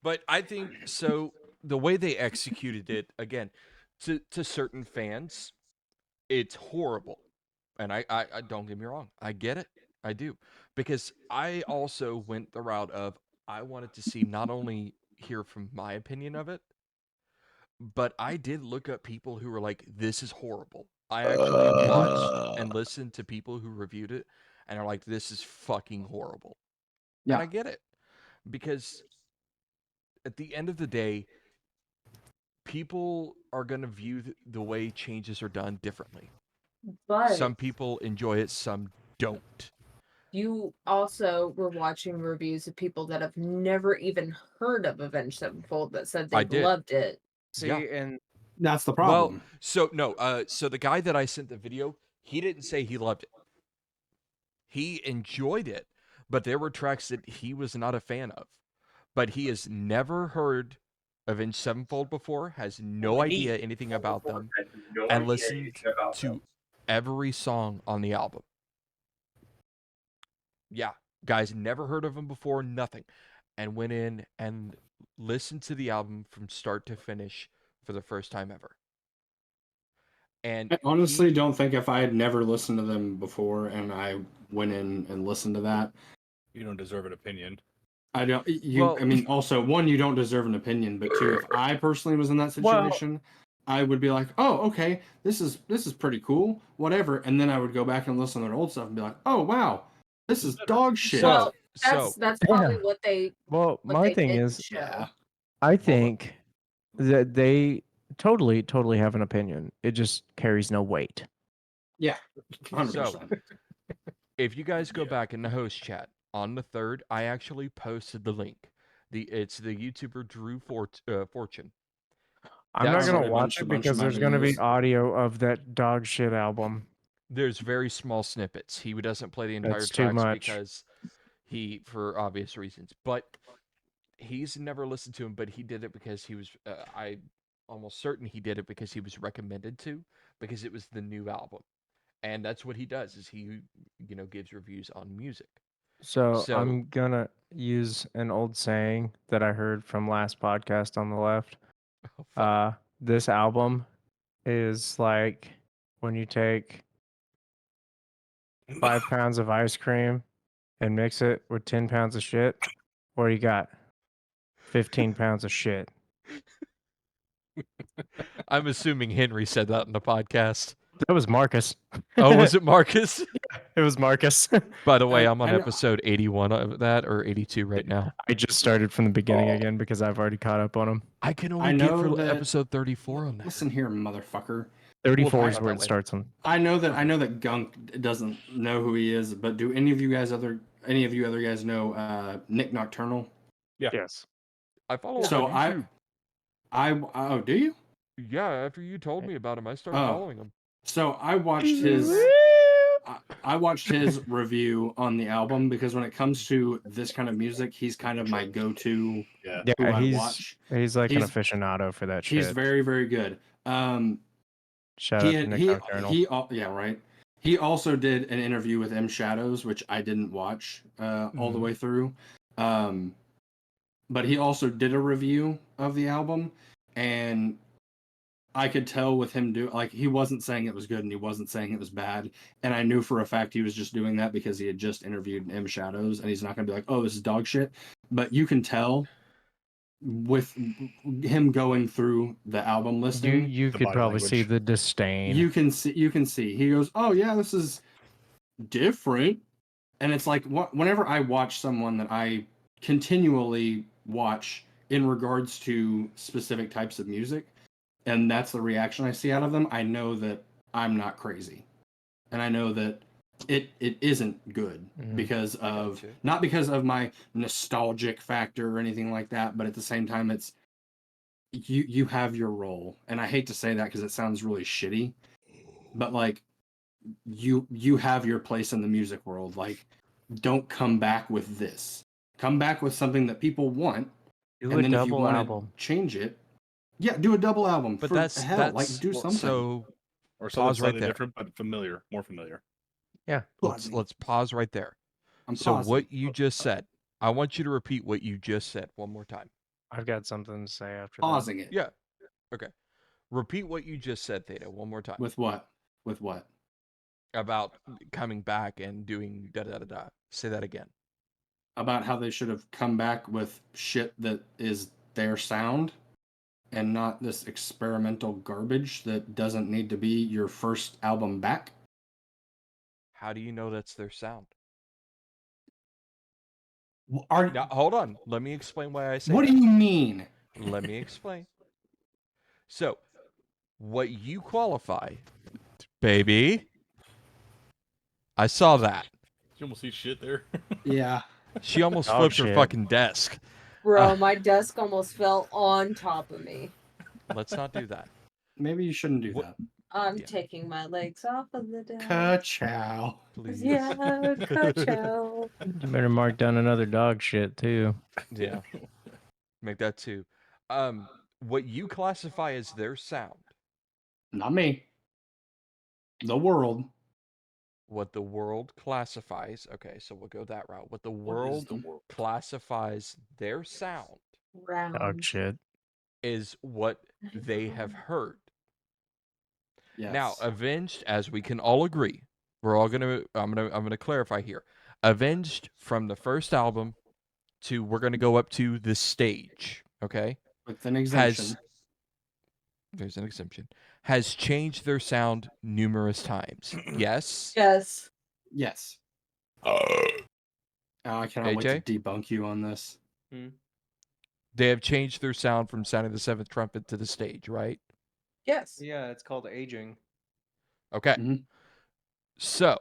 But I think so. The way they executed it, again, to certain fans, it's horrible. And I don't get me wrong, I get it, I do, because I also went the route of I wanted to see not only hear from my opinion of it, but I did look up people who were like, "This is horrible." I actually watched and listened to people who reviewed it and are like, "This is fucking horrible," and I Yeah. get it because at the end of the day, people are going to view the way changes are done differently. But Some people enjoy it, some don't. you also were watching reviews of people that have never even heard of Avenged Sevenfold that said I they did. loved it. See, Yeah. and That's the Well, problem. so no, so the guy that I sent the video, he didn't say he loved it. He enjoyed it, but there were tracks that he was not a fan of. But he has never heard Avenged Sevenfold before, has no idea anything about them, and listened to every song on the album. Yeah, guys never heard of him before, nothing, and went in and listened to the album from start to finish for the first time ever. And I honestly don't think if I had never listened to them before and I went in and listened to that, You don't deserve an opinion. I don't. Well- I mean, also one, you don't deserve an opinion, but two, if I personally was in that Well- situation, I would be like, oh, okay, this is pretty cool, whatever, and then I would go back and listen to their old stuff and be like, oh wow, this is dog shit. Well, so that's probably Yeah. what they well, what my they thing did is, show. Yeah. I think that they totally have an opinion. It just carries no weight. Yeah, 100%. So, if you guys go back in the host chat on the 3rd, I actually posted the link. It's the YouTuber Drew Fortune. I'm not That's gonna a watch bunch it of because my there's gonna be videos. audio of that dog shit album. There's very small snippets. He doesn't play the entire That's too tracks much. because for obvious reasons. But he's never listened to him. But he did it because he was. I almost certain he did it because he was recommended to, because it was the new album, and that's what he does. Is he gives reviews on music. So So- I'm gonna use an old saying that I heard from last podcast on the left. Oh, fuck. This album is like when you take 5 pounds of ice cream and mix it with 10 pounds of shit. What do you got? 15 pounds of shit. I'm assuming Henry said that in the podcast. That was Marcus. Oh, was it Marcus? It was Marcus. By the way, I'm on I know- episode 81 of that, or 82 right now. I just started from the beginning again because I've already caught up on him. I can I only get know for that- episode 34 on that. Listen here, motherfucker. 34 is talk where that it way. starts on. I know that Gunk doesn't know who he is, but do any of you other guys know Nick Nocturnal? Yes. I follow him So on YouTube. oh, do you? Yeah, after you told me about him, I started Oh. following him. So I watched I watched his review on the album because when it comes to this kind of music, he's kind of my go-to Yeah. who Yeah, I he's watch. like an He's- aficionado for that shit. He's very, very good. Shout out to Nick Nocturnal. Yeah, right. He also did an interview with M Shadows, which I didn't watch all the way through. But he also did a review of the album, and I could tell with him he wasn't saying it was good and he wasn't saying it was bad, and I knew for a fact he was just doing that because he had just interviewed M Shadows, and he's not going to be like, "Oh, this is dog shit." But you can tell with him going through the album listing. You The could body probably see language. the disdain. You can see. He goes, "Oh yeah, this is different," and it's like whenever I watch someone that I continually watch in regards to specific types of music, and that's the reaction I see out of them, I know that I'm not crazy. And I know that it isn't good because of not because of my nostalgic factor or anything like that, but at the same time it's you have your role. And I hate to say that because it sounds really shitty, but like you have your place in the music world. Like, don't come back with this. Come back with something that people want. Do And a then if you double want album. to change it, yeah, do a double album. But for that's hell, like do well, something. So Or something pause right slightly there. different, but familiar, more familiar. Yeah. Let's pause right there. I'm So pausing. what you just said, I want you to repeat what you just said one more time. I've got something to say after Pausing it. Yeah. Okay. Repeat what you just said, Theta, one more time. With what? With what? About coming back and doing da da da da. Say that again. About how they should have come back with shit that is their sound and not this experimental garbage that doesn't need to be your first album back. How do you know that's their sound? Are Now, hold on. Let me explain why I say what that. do you mean? Let me explain. So, what you qualify, baby, I saw that. You almost see shit there. Yeah. She almost Dog flipped her shit. fucking desk. Bro, my desk almost fell on top of me. Let's not do that. Maybe you shouldn't do What- that. I'm Yeah. taking my legs off of the desk. Ka-chow. Please. Yeah, ka-chow. You better mark down another dog shit too. Yeah. Make that too. What you classify as their sound, Not me. The world. what the world classifies, okay, so we'll go that route. What the What is world the world? classifies their sound Dog Round. shit. is what they have heard. Yes. Now, Avenged, as we can all agree, I'm gonna clarify here. Avenged from the first album to we're gonna go up to the stage, okay? with an exemption. There's an exemption. Has changed their sound numerous times. Yes. Yes. Yes. Oh, I cannot wait AJ? to debunk you on this. They have changed their sound from sounding the seventh trumpet to the stage, right? Yes. Yeah, it's called aging. Okay. Mhm. So,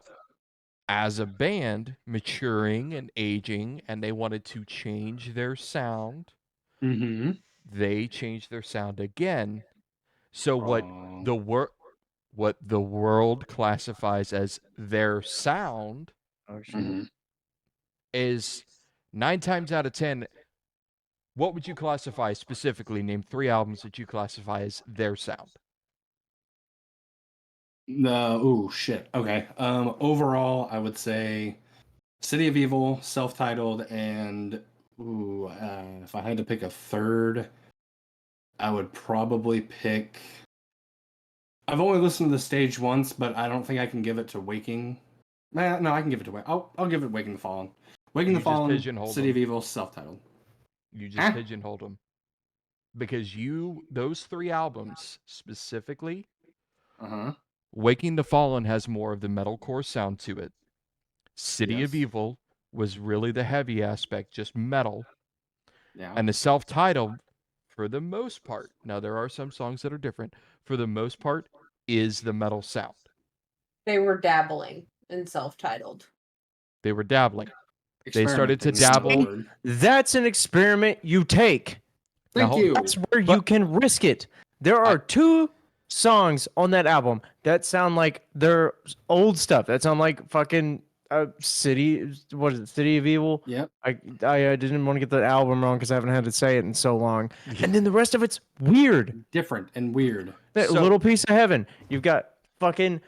as a band maturing and aging, and they wanted to change their sound, Mm-hmm. they changed their sound again. So what Wrong. what the world classifies as their sound Oh shit. Mhm. is 9 times out of 10. What would you classify specifically? Name 3 albums that you classify as their sound. Ooh, shit. Okay. Overall, I would say City of Evil, self-titled, and if I had to pick a third, I would probably pick. I've only listened to the stage once, but I don't think I can give it to Waking. No, I can give it to I'll give it Waking the Fallen. Waking You the just Fallen, pigeonholed City them. of Evil, self-titled. You just pigeonholed them. Because those 3 albums specifically, Uh-huh. Waking the Fallen has more of the metalcore sound to it. City of Yes. Evil was really the heavy aspect, just metal. Yeah. And the self-titled, for the most part, now there are some songs that are different, for the most part, is the metal sound. They were dabbling in self-titled. They were dabbling. They started to Experimenting is the dabble. word. That's an experiment you take. Now, Thank you. That's where you But- can risk it. There are 2 songs on that album that sound like they're old stuff. That sound like fucking City. What is it? City of Evil. Yep. I didn't want to get the album wrong because I haven't had to say it in so long. And then the rest of it's weird. Different and weird. That So- Little Piece of Heaven. You've got fucking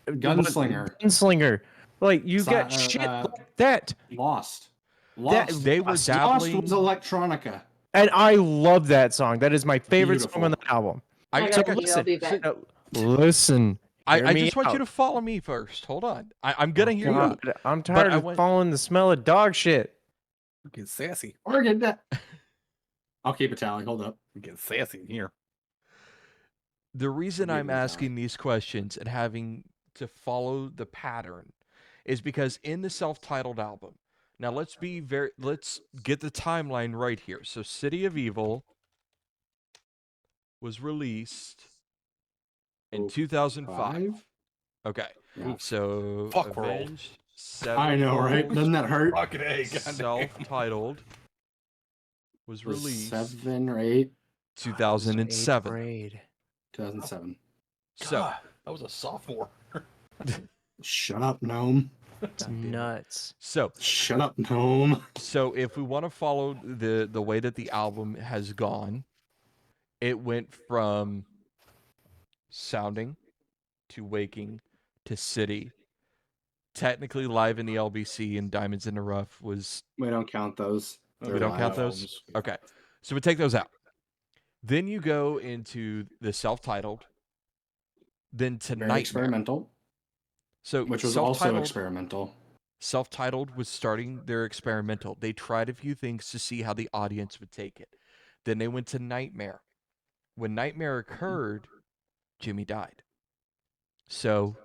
Gunslinger. Gunslinger. Like you've got Si- shit uh, like that. Lost. That- Lost. They were Lost dabbling. was electronica. And I love that song. That is my favorite song on the Beautiful. album. I So gotta listen, I'll be back. Listen. Hear I me just want you out. to follow me first. Hold on. I'm going to hear you God, out. I'm tired I of went- following the smell of dog shit. Get sassy. Or get that. I'll keep a tally. Hold up. Get sassy in here. The reason Forgive I'm me, Tommy. asking these questions and having to follow the pattern is because in the self-titled album, Now let's get the timeline right here. So City of Evil was released in 2005. 5? Okay. Yeah. So Fuck world. Avenged I know, right? Sevenfold, Doesn't that hurt? Fucking A, goddamn. self-titled, was Was released 7 or 8? 2007. Grade. 2007. So God, I was a sophomore. Shut up, Gnome. It's nuts. so Shut up, Gnome. So if we want to follow the way that the album has gone, it went from sounding to waking to city. Technically live in the LBC and Diamonds in the Rough was We don't count those. we don't count live. those. Okay. So we take those out. Then you go into the self-titled, then to Very Nightmare. experimental, So which was also self-titled- experimental. Self-titled was starting their experimental. They tried a few things to see how the audience would take it. Then they went to Nightmare. When Nightmare occurred, Jimmy died. So,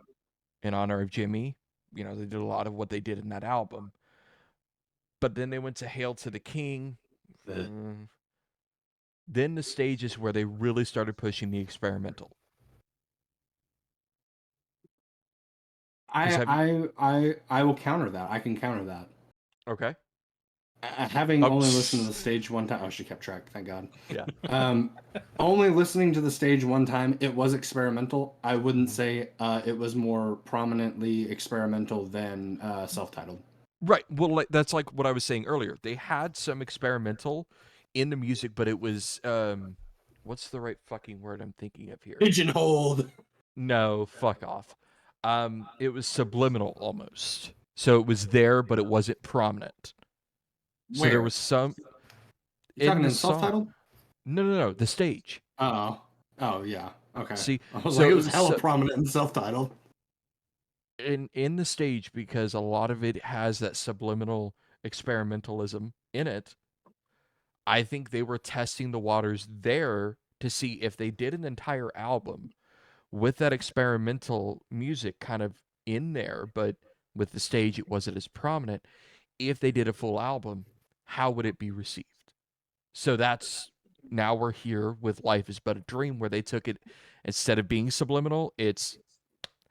in honor of Jimmy, they did a lot of what they did in that album. But then they went to Hail to the King. Then the stage is where they really started pushing the experimental. I will counter that. I can counter that. Okay. Having only listened to the stage one time, she kept track. Thank God. Yeah. Only listening to the stage one time, it was experimental. I wouldn't say it was more prominently experimental than self-titled. Right. Well, that's like what I was saying earlier. They had some experimental in the music, but it was what's the right fucking word I'm thinking of here? Pigeonholed. No, fuck off. It was subliminal almost. So it was there, but it wasn't prominent. So there Where? was some You talking in the song. self-titled? No, the stage. Oh yeah. Okay. See, I was so like, it was hella so- prominent in self-titled. in the stage, because a lot of it has that subliminal experimentalism in it. I think they were testing the waters there to see if they did an entire album with that experimental music kind of in there, but with the stage it wasn't as prominent. If they did a full album, how would it be received? So now we're here with Life is But a Dream, where they took it, instead of being subliminal, it's,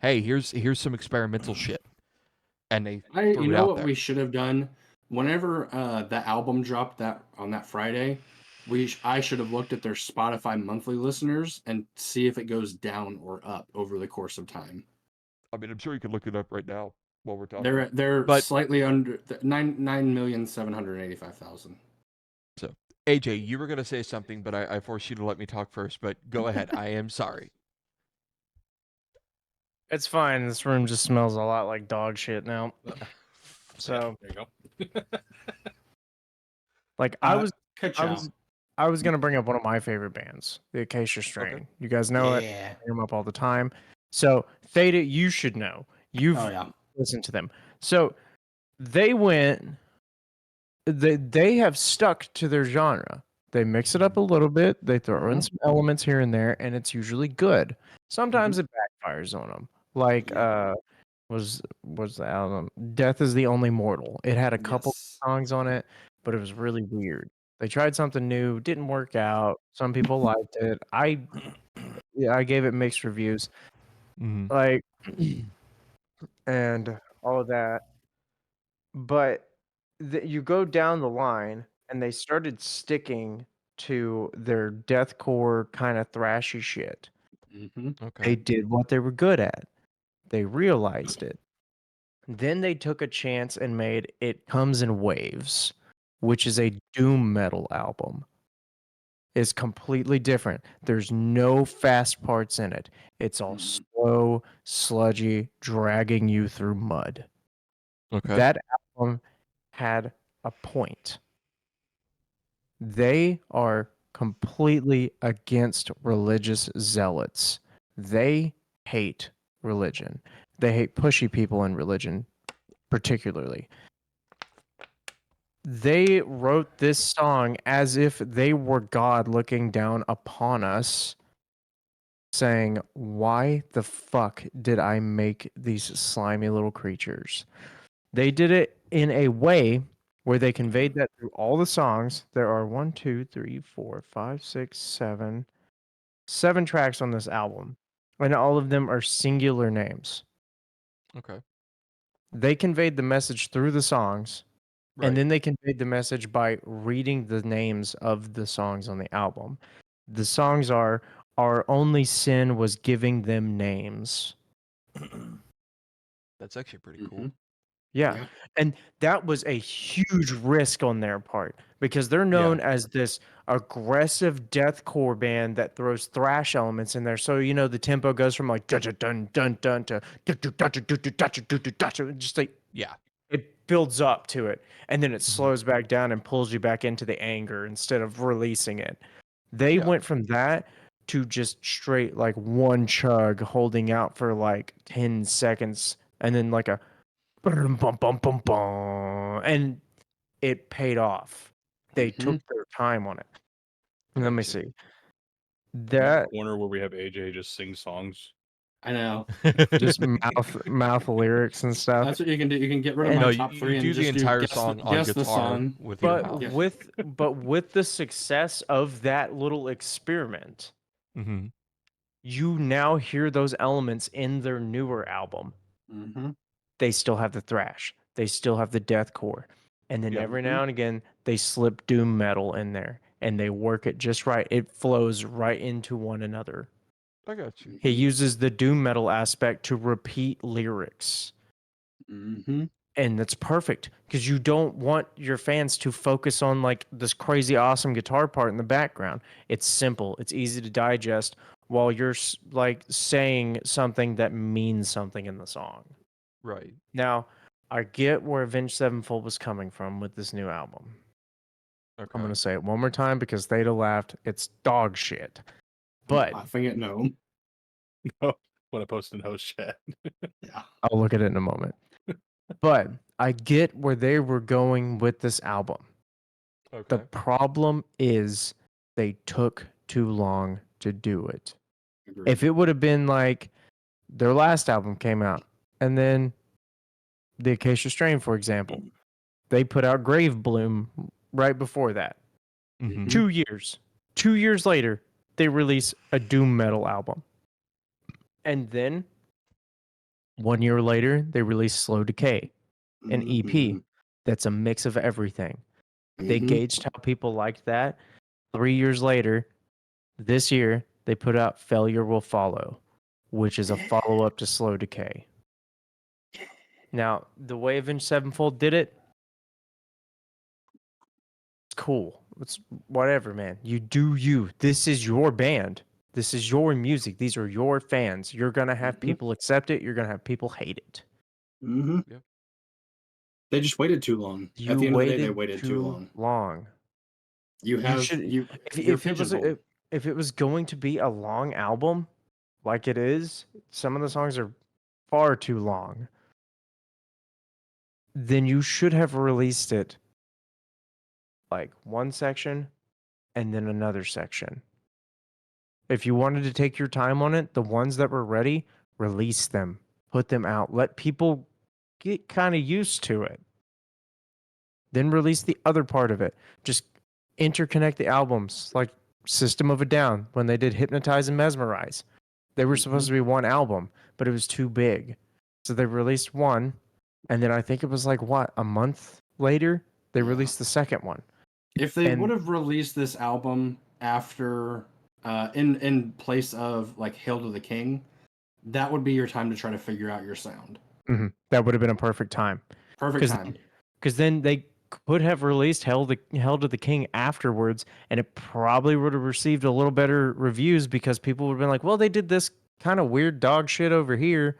hey, here's some experimental shit. And they threw You it know out what there. we should have done? Whenever the album dropped on that Friday, I should have looked at their Spotify monthly listeners and see if it goes down or up over the course of time. I mean, I'm sure you could look it up right now while we're talking. They're But- slightly under 9,785,000. So, AJ, you were going to say something, but I forced you to let me talk first, but go ahead. I am sorry. It's fine. This room just smells a lot like dog shit now. So, There you go. like, I was Ka-chow. gonna bring up one of my favorite bands, the Acacia Strain. You guys know it. I bring them up all the time. So, Theta, you should know. You've Oh yeah. listened to them. So, they have stuck to their genre. They mix it up a little bit. They throw in some elements here and there, and it's usually good. Sometimes it backfires on them. Like, was the album Death is the Only Mortal. It had a couple Yes. songs on it, but it was really weird. They tried something new, didn't work out. Some people liked it. I gave it mixed reviews. Mm-hmm. Like, and all of that. But you go down the line, and they started sticking to their deathcore kind of thrashy shit. Mm-hmm. Okay. They did what they were good at. They realized it. Then they took a chance and made It Comes in Waves, which is a doom metal album. It's completely different. There's no fast parts in it. It's all slow, sludgy, dragging you through mud. Okay. That album had a point. They are completely against religious zealots. They hate religion. They hate pushy people in religion, particularly. They wrote this song as if they were God looking down upon us, saying, why the fuck did I make these slimy little creatures? They did it in a way where they conveyed that through all the songs. There are 1, 2, 3, 4, 5, 6, 7, 7 tracks on this album, and all of them are singular names. Okay. They conveyed the message through the songs, Right. and then they conveyed the message by reading the names of the songs on the album. The songs are "Our Only Sin Was Giving Them Names." That's actually pretty cool. Mhm. Yeah. Yeah. And that was a huge risk on their part because they're known as this aggressive deathcore band that throws thrash elements in there. So, you know, the tempo goes from like dun dun dun dun to just like Yeah. it builds up to it and then it slows back down and pulls you back into the anger instead of releasing it. They Yeah. went from that to just straight like one chug holding out for like 10 seconds and then like a bum, bum, bum, bum, bum, and it paid off. They took their time on it. Let me Gotcha. see. That That corner where we have AJ just sing songs. I know. just mouth lyrics and stuff. That's what you can do. You can get rid of And- my No, top you three and do the just entire guess song the, on guess the guitar song. with your But mouth. with the success of that little experiment, Mm-hmm. you now hear those elements in their newer album. Mm-hmm. They still have the thrash. They still have the deathcore. And then Yep. every now and again, they slip doom metal in there and they work it just right. It flows right into one another. I got you. He uses the doom metal aspect to repeat lyrics. Mm-hmm. And that's perfect because you don't want your fans to focus on like this crazy awesome guitar part in the background. It's simple, it's easy to digest while you're like saying something that means something in the song. Right. Now, I get where Avenged Sevenfold was coming from with this new album. Okay. I'm going to say it one more time because Theta laughed. It's dog shit. But Laughing at Gnome. When I post in host chat. Yeah. I'll look at it in a moment. But I get where they were going with this album. Okay. The problem is they took too long to do it. Agreed. If it would have been like their last album came out and then the Acacia Strain, for example, they put out Grave Bloom right before that. Mm-hmm. 2 years. 2 years later, they release a doom metal album. And then 1 year later, they release Slow Decay, an EP Mhm. that's a mix of everything. They Mhm. gauged how people liked that. 3 years later, this year, they put out Failure Will Follow, which is a follow up to Slow Decay. Now, the way Avenged Sevenfold did it, it's cool. It's whatever, man. You do you. This is your band. This is your music. These are your fans. You're going to have Mhm. people accept it. You're going to have people hate it. Mhm. Yep. They just waited too long. You At the end of the day, they waited waited too too long. long. You have should- you. If, You're if it was pigeonholed. if it was going to be a long album, like it is, some of the songs are far too long. Then you should have released it like one section and then another section. If you wanted to take your time on it, the ones that were ready, release them, put them out, let people get kind of used to it. Then release the other part of it. Just interconnect the albums like System of a Down when they did Hypnotize and Mesmerize. They were supposed to be one album, but it was too big. So they released one, and then I think it was like what, a month later, they Yeah. released the second one. If they And- would have released this album after, in place of like Hail to the King, that would be your time to try to figure out your sound. That would have been a perfect time. Perfect time. Because then they could have released Hell to the King afterwards, and it probably would have received a little better reviews because people would have been like, well, they did this kind of weird dog shit over here.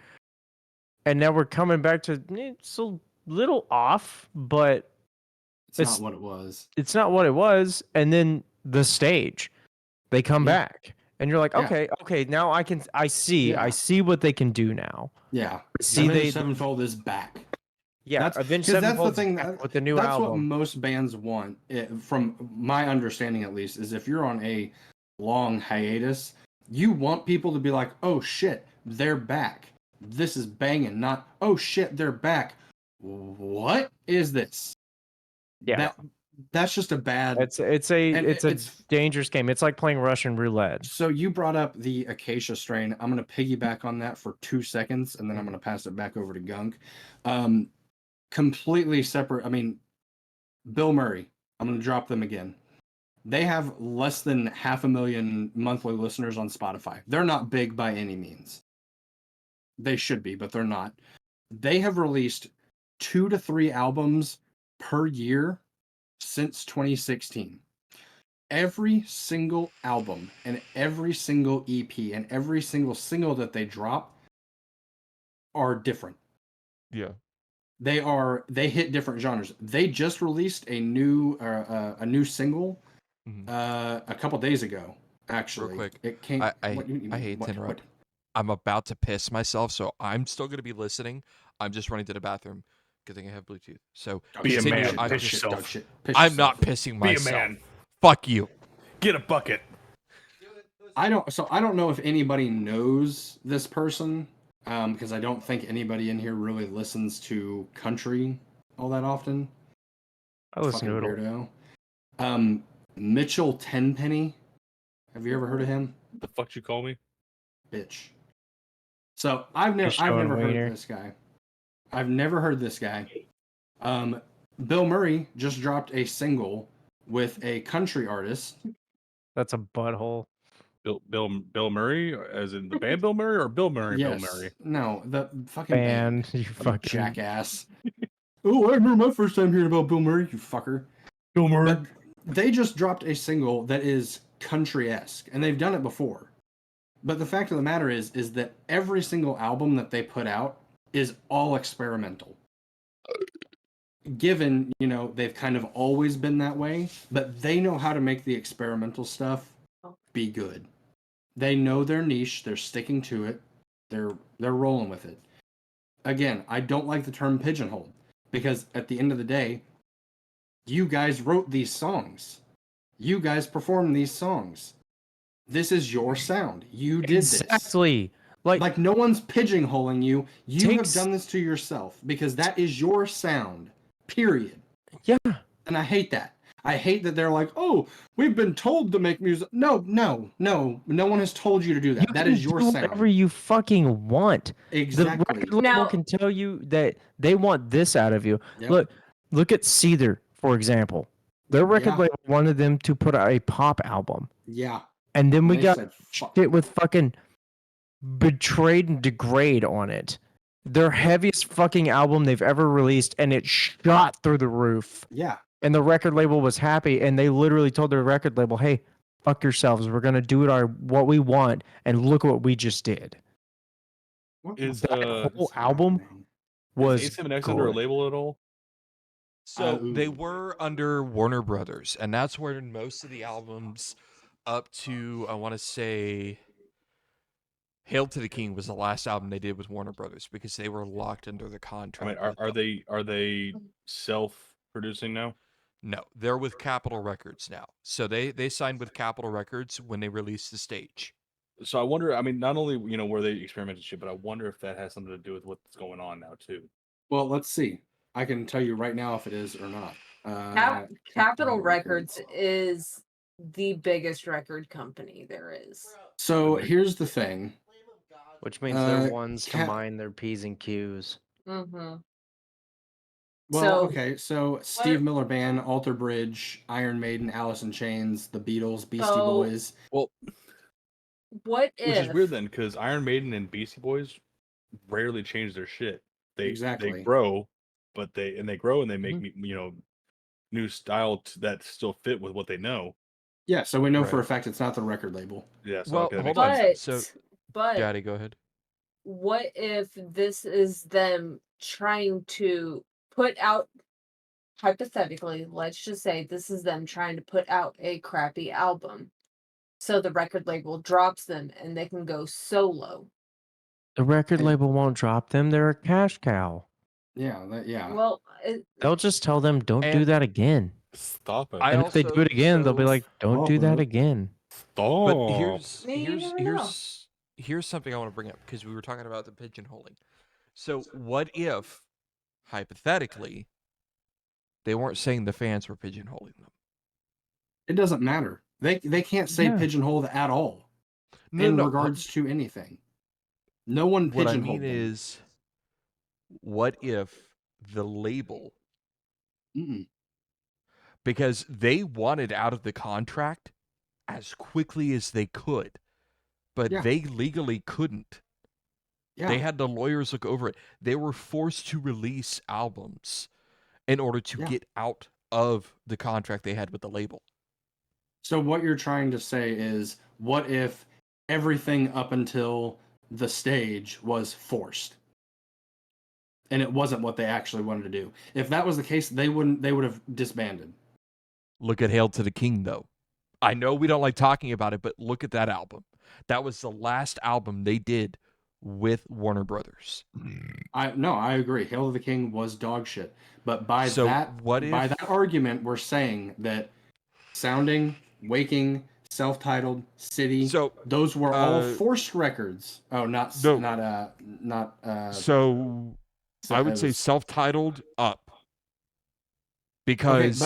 And now we're coming back to it's a little off, but It's not what it was. it's not what it was. And then the stage, they come Yeah. back. And you're like, Yeah. okay, now I see what they can do now. Yeah. See, Avenged Sevenfold is back. yeah, That's- Avenged 'cause that's the Sevenfold's thing back with the new That's album. what most bands want, from my understanding at least, is if you're on a long hiatus, you want people to be like, oh shit, they're back. This is banging, not, oh shit, they're back. what is this? Yeah. That's just a bad. It's a and it's a it's dangerous game. It's like playing Russian roulette. So you brought up the acacia strain. I'm going to piggyback on that for 2 seconds, and then I'm going to pass it back over to Gunk. Completely separate. I mean, Bill Murray. I'm going to drop them again. They have less than 500,000 monthly listeners on Spotify. They're not big by any means. They should be, but they're not. They have released 2 to 3 albums per year since 2016. Every single album and every single EP and every single single that they drop are different. Yeah. They hit different genres. They just released a new single a couple days ago. Actually, Real quick, it came. I hate to interrupt. I'm about to piss myself, so I'm still going to be listening. I'm just running to the bathroom. Good thing I have Bluetooth. So Be a continue. man. I'm, Piss just- yourself. I'm not pissing Be a myself. man. Fuck you. Get a bucket. I don't know if anybody knows this person, because I don't think anybody in here really listens to country all that often. I listen to it. Weirdo. Mitchell Tenpenny. Have you ever heard of him? The fuck you call me? Bitch. So I've never showing heard wiener. of this guy. I've never heard this guy. Bill Murray just dropped a single with a country artist. That's a butthole. Bill Murray, as in the band Bill Murray, or Bill Murray? Yes. Bill Murray. No, the fucking band. You fucking Jackass. Oh, I remember my first time hearing about Bill Murray, you fucker. Bill Murray. But they just dropped a single that is country-esque, and they've done it before. But the fact of the matter is that every single album that they put out is all experimental. Given, they've kind of always been that way, but they know how to make the experimental stuff be good. They know their niche, they're sticking to it, they're rolling with it. Again, I don't like the term pigeonhole, because at the end of the day, you guys wrote these songs. You guys performed these songs. This is your sound. You did this. Exactly. Like no one's pigeonholing you. You Takes- have done this to yourself because that is your sound. Period. Yeah. And I hate that. I hate that they're like, oh, we've been told to make music. No. No one has told you to do that. That is your sound. Whatever you fucking want. Exactly. The record label Now- can tell you that they want this out of you. Yep. Look at Seether, for example. Their record Yeah. label wanted them to put out a pop album. Yeah. And then we They got said, fuck. shit with fucking Betrayed and Degrade on it. Their heaviest fucking album they've ever released, and it shot through the roof. Yeah. And the record label was happy, and they literally told their record label, "Hey, fuck yourselves. We're gonna do what we want, and look at what we just did." What Is the fuck that whole is album happening? Was Is A7X under a good. label at all? So they Ooh. were under Warner Brothers, and that's where most of the albums up to, I want to say, Hail to the King was the last album they did with Warner Brothers because they were locked under the I contract. mean, with are them. they self-producing now? No, they're with Capitol Records now. So they signed with Capitol Records when they released The Stage. So I wonder. I mean, not only where they experimented shit, but I wonder if that has something to do with what's going on now too. Well, let's see. I can tell you right now if it is or not. Capitol Records is the biggest record company there is. So here's the thing. Which means they're Uh, ones to Cap- mine their P's and Q's. Mm-hmm. Well, So- okay. So Steve Miller Band, Alter Bridge, Iron Maiden, Alice in Chains, The Beatles, Beastie So- Boys. Well, What which if is weird then, because Iron Maiden and Beastie Boys rarely change their shit. They Exactly. grow, but they grow and they make Mm-hmm. new style that still fit with what they know. Yeah, so we know for a Right. fact it's not the record label. Yeah. So Well, okay, that hold makes on. sense. but So- but Daddy, go ahead. what if this is them trying to put out, hypothetically, let's just say this is them trying to put out a crappy album, so the record label drops them and they can go solo. The record And- label won't drop them. They're a cash cow. Yeah, yeah. Well, They'll just tell them, "Don't do And- that again." Stop it. I And if they also- do it again, they'll be so- like, "Don't do that Stop it. again." Stop. But here's Man, you never know. here's something I want to bring up because we were talking about the pigeonholing. So what if hypothetically, they weren't saying the fans were pigeonholing them. It doesn't matter. They can't say pigeonholed at all in regards to anything. No one What I pigeonholed mean them. is, what if the label, because they wanted out of the contract as quickly as they could, but they legally couldn't. They had the lawyers look over it. They were forced to release albums in order to get out of the contract they had with the label. So what you're trying to say is, what if everything up until the stage was forced? And it wasn't what they actually wanted to do. If that was the case, they would have disbanded. Look at Hail to the King, though. I know we don't like talking about it, but look at that album. That was the last album they did with Warner Brothers. I agree. Hail to the King was dog shit. But by that argument, we're saying that Sounding, Waking, Self-Titled, City, those were all forced records. Oh, not. So I would say Self-Titled up. Because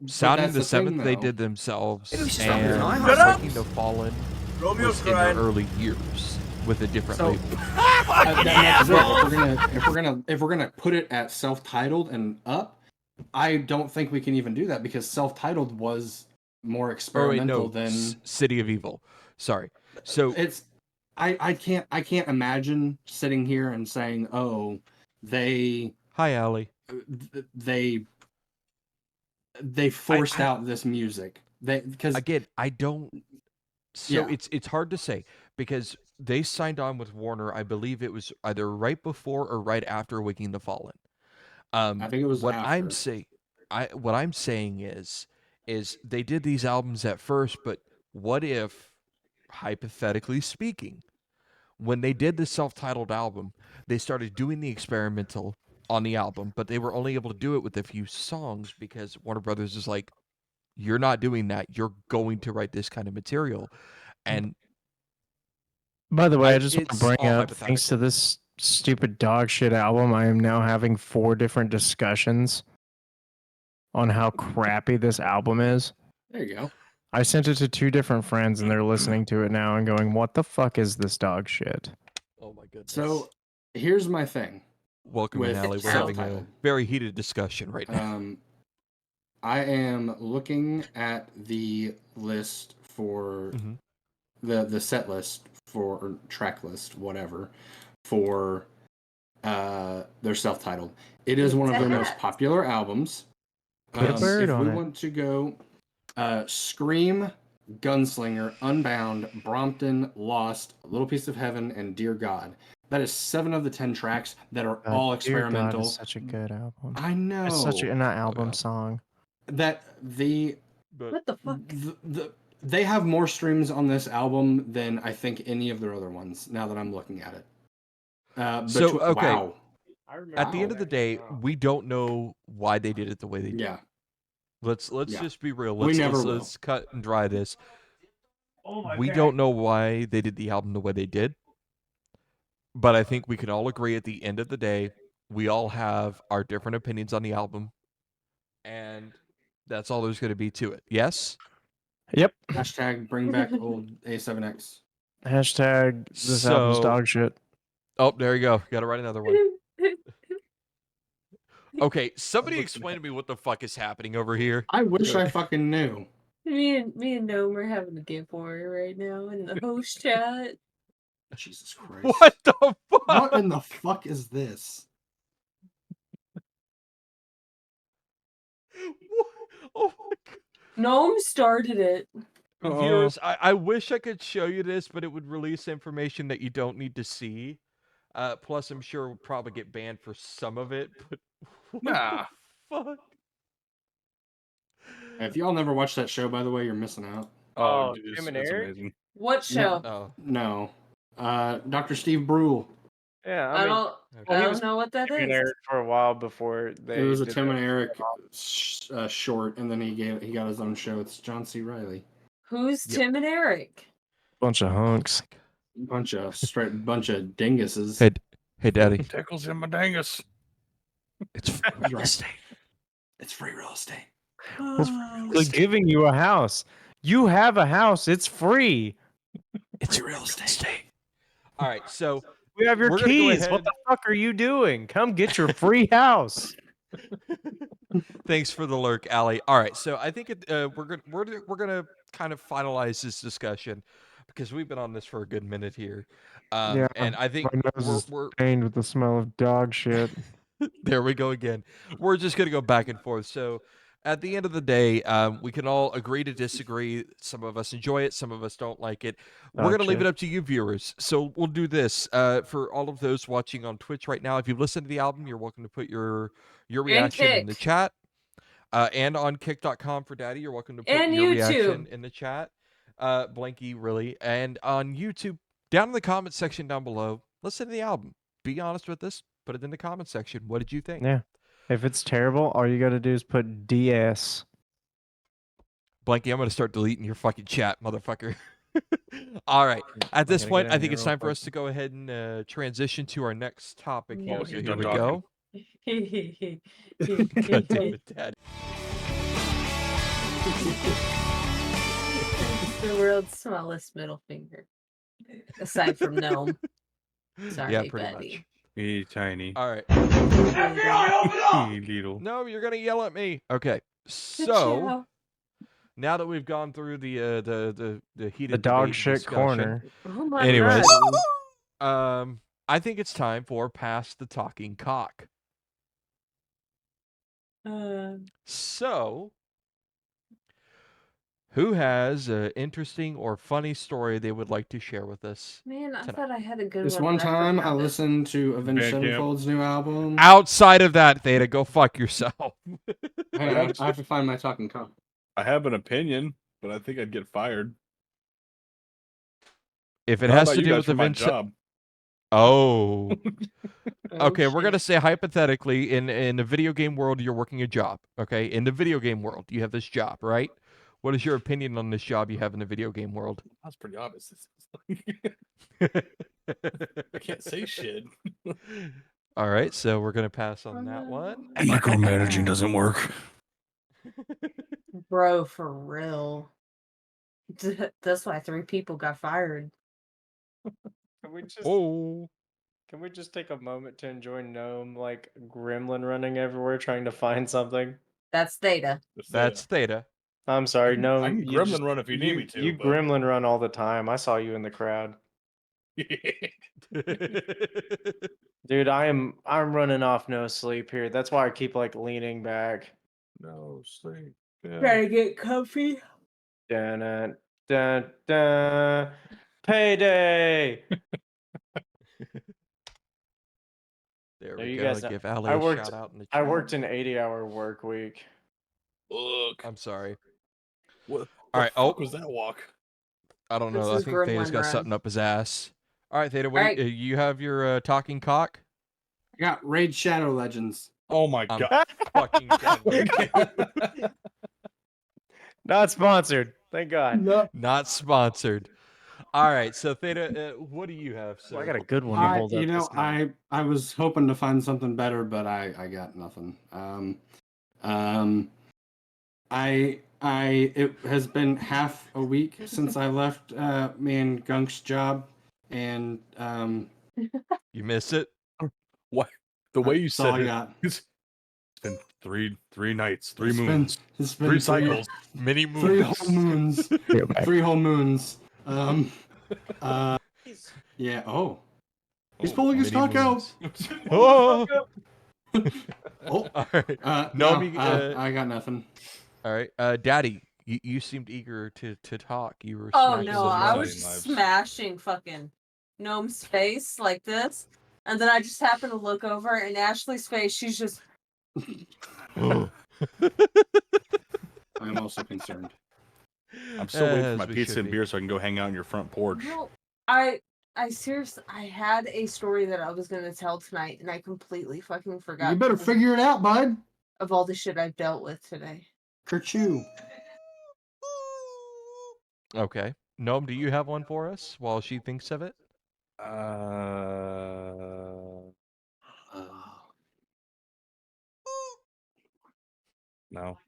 Sounding the Seventh they did themselves, and Waking the Fallen was in their early years with a different label. If we're gonna put it at Self-Titled and up, I don't think we can even do that because Self-Titled was more experimental than City of Evil. Sorry. So it's I can't imagine sitting here and saying, oh, Hi, Allie. They forced out this music. Because again, I don't. So it's hard to say because they signed on with Warner. I believe it was either right before or right after Waking the Fallen. I think it was what after. What I'm saying is they did these albums at first, but what if, hypothetically speaking, when they did the self-titled album, they started doing the experimental on the album, but they were only able to do it with a few songs because Warner Brothers is like, you're not doing that. You're going to write this kind of material. And by the way, I just want to bring up, thanks to this stupid dog shit album, I am now having 4 different discussions on how crappy this album is. There you go. I sent it to 2 different friends and they're listening to it now and going, what the fuck is this dog shit? Oh my goodness. So here's my thing. Welcome, Allie. We're having a very heated discussion right now. I am looking at the list for the set list or track list, whatever, for their self-titled. It is one of their most popular albums. If we want to go Scream, Gunslinger, Unbound, Brompton, Lost, A Little Piece of Heaven, and Dear God. That is 7 of the 10 tracks that are all experimental. Dear God is such a good album. I know. It's such an album song. That what the fuck? They have more streams on this album than I think any of their other ones. Now that I'm looking at it. Wow. At the end of the day, we don't know why they did it the way they did. Yeah. Let's just be real. Let's cut and dry this. We don't know why they did the album the way they did. But I think we can all agree at the end of the day, we all have our different opinions on the album. And that's all there's going to be to it. Yes? Yep. Hashtag bring back old A7X. Hashtag this album's dog shit. Oh, there you go. Got to write another one. Okay, somebody explain to me what the fuck is happening over here. I wish I fucking knew. Me and Gnome are having a game for it right now in the host chat. Jesus Christ. What the fuck? What in the fuck is this? Oh my God. Gnome started it. Viewers, I wish I could show you this, but it would release information that you don't need to see. Plus, I'm sure we'll probably get banned for some of it. But what the fuck? If y'all never watched that show, by the way, you're missing out. Oh, Tim and Eric? Amazing. What show? No. Dr. Steve Brule. Yeah, I don't know what that Tim and is. Eric for a while before they. It was a Tim and Eric short, and then he got his own show. It's John C. Reilly. Who's Tim and Eric? Bunch of hunks. Bunch of dinguses. Hey, Daddy. Tickles in my dangus. It's free real estate. It's free real estate. We're giving you a house. You have a house. It's free. It's Free real estate. All right, so We have your we're gonna go keys. What ahead- the fuck are you doing? Come get your free house. Thanks for the lurk, Allie. All right, so I think we're gonna kind of finalize this discussion because we've been on this for a good minute here, Yeah, and I think My nose is we're stained with the smell of dog shit. there we go again. We're just gonna go back and forth. So at the end of the day, we can all agree to disagree. Some of us enjoy it, some of us don't like it. We're Dog gonna leave shit. it up to you, viewers. So we'll do this for all of those watching on Twitch right now. If you've listened to the album, you're welcome to put your reaction in the Kick. chat. And on kick.com for Daddy, you're welcome to put And your reaction YouTube. in the chat. Blanky, really. And on YouTube, down in the comment section down below, listen to the album. Be honest with us. Put it in the comment section. What did you think? Yeah. If it's terrible, all you got to do is put DS. Blanky, I'm going to start deleting your fucking chat, motherfucker. All right. At this gonna point, get in I think here it's real time for quick. us to go ahead and transition to our next topic here. No. So You're here done we talking. go. God damn it, Dad. The world's smallest middle finger, aside from Gnome. Sorry, Yeah, pretty Betty. much. He's tiny. All right. He little. No, you're going to yell at me. Okay. Good So job. now that we've gone through the heated The dog debate and shit discussion, corner. Oh my Anyways. God. I think it's time for Pass the Talking Cock. So, who has an interesting or funny story they would like to share with us? Man, I tonight. thought I had a good This one. one but time I forgot it. listened to Avenged Bandcamp. Sevenfold's new album. Outside of that, Theta, go fuck yourself. Hang on, I have to find my talking cock. I have an opinion, but I think I'd get fired. If it How has about to you do guys with for my Avenged job? Oh. Oh, Okay, we're gonna shit. say hypothetically, in the video game world, you're working a job. Okay, in the video game world, you have this job, right? What is your opinion on this job you have in the video game world? That's pretty obvious. I can't say shit. All right, so we're gonna pass on that one. Micromanaging doesn't work. Bro, for real. That's why 3 people got fired. Oh, Can we just take a moment to enjoy Gnome like gremlin running everywhere trying to find something? That's Theta. that's Theta. I'm sorry, Gnome. I can you gremlin just- run if you need me to. You but- gremlin run all the time. I saw you in the crowd. Dude, I'm running off no sleep here. That's why I keep like leaning back. No sleep. Yeah. Trying to get comfy. Dun dun dun. Payday. There There we you go. guys know- Give Ali I a worked- shout out in the chat. I worked an 80-hour work week. Look. I'm sorry. What All right, fuck oh. was that walk? I don't This know. I is think Theta's Gremlin got Run. something up his ass. All right, Theta. What All right. you have your talking cock? I got Raid Shadow Legends. Oh my I'm god. fucking done with you. Not sponsored. Thank God. No. Not sponsored. All right, so Theta, what do you have? Well, I Sir? got a good one to hold up. You know, this time. I was hoping to find something better, but I got nothing. It has been half a week since I left me and Gunk's job, and You miss it? What? The way you that's all said I it. got. It's been three nights, three It's been- moons, it's been three cycles. Many three moons. whole moons, 3 whole moons. Yeah. Oh, he's pulling his Many cock out. moons. Oh. Oh, All right. no, me- I got nothing. All right. Daddy, you seemed eager to talk. You were. Oh smacking no, the I mic. was Million lives. smashing fucking Gnome's face like this. And then I just happened to look over and Ashley's face, she's just I'm also concerned. I'm still waiting As for my we pizza should and be. beer so I can go hang out on your front porch. no, I seriously I had a story that I was gonna tell tonight and I completely fucking forgot. You better because figure it out, bud. of all the shit I've dealt with today. Kerchoo. Okay. Gnome, do you have one for us while she thinks of it? No.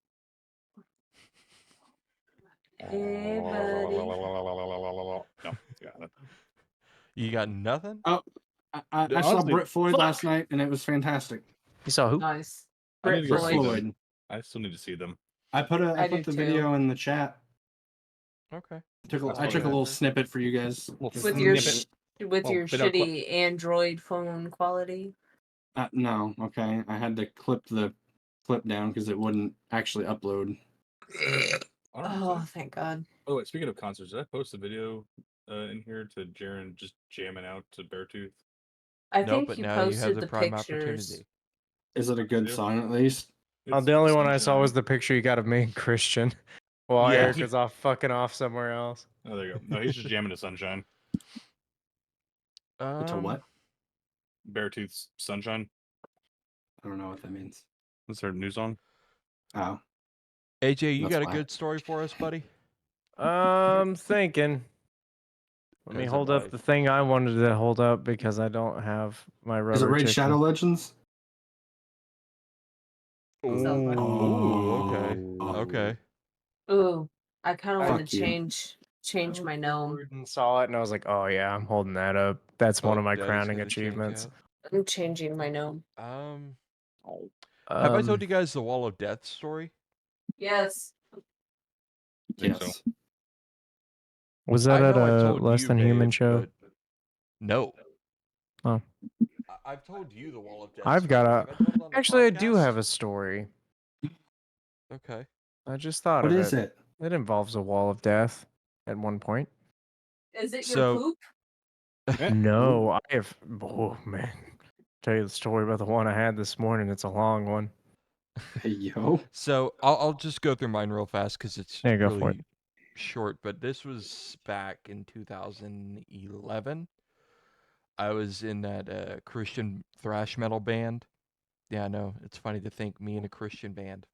Hey, buddy. No, got it. You got nothing? Oh, I saw Honestly, Brit Floyd fuck. last night, and it was fantastic. You saw who? Nice. I need Brit to go Brit see Floyd. them. Floyd. I still need to see them. I put I do the too. video in the chat. Okay. I took That's a fine. little snippet for you guys. With your Snippet. with Well, your they don't shitty Android phone quality. No, okay. I had to clip the clip down because it wouldn't actually upload. Oh, thank God. Oh, wait, speaking of concerts, did I post a video in here to Jaren just jamming out to Beartooth? I No, think but you now you have posted the the prime pictures. opportunity. Is it a good Yeah. song at least? It's The only one I saw Sunshine. was the picture you got of me and Christian while Yeah. Eric was off fucking off somewhere else. Oh, there you go. No, he's just jamming to Sunshine. To what? Beartooth's Sunshine. I don't know what that means. That's their new song. Oh, AJ, you That's got a why. good story for us, buddy? Thinking. Let me As hold am up I. the thing I wanted to hold up because I don't have my rubber is it Raid chicken. Shadow Legends? Sounds like- Okay. Oh. Okay. Ooh, I kind of Fuck want to you. change my gnome. And saw it and I was like, oh yeah, I'm holding that up. That's one Oh, of my Daddy's crowning gonna change achievements. I'm changing my gnome. out. Have I told Um, you guys the Wall of Death story? Yes. Think so. Yes. was that I at know I've a told Less you, Than Human babe, show? but no. Oh. I've told you the Wall of Death. I've got story. a. Have I told it on the Actually, I do podcast? have a story. Okay. I just thought What of is it. it? It involves a wall of death at one point. Is it So- your poop? No, I have. Oh man, tell you the story about the one I had this morning. It's a long one. Hey, yo. So I'll just go through mine real fast because it's Yeah, go really for it. short. But this was back in 2011. I was in that Christian thrash metal band. Yeah, I know. It's funny to think me in a Christian band.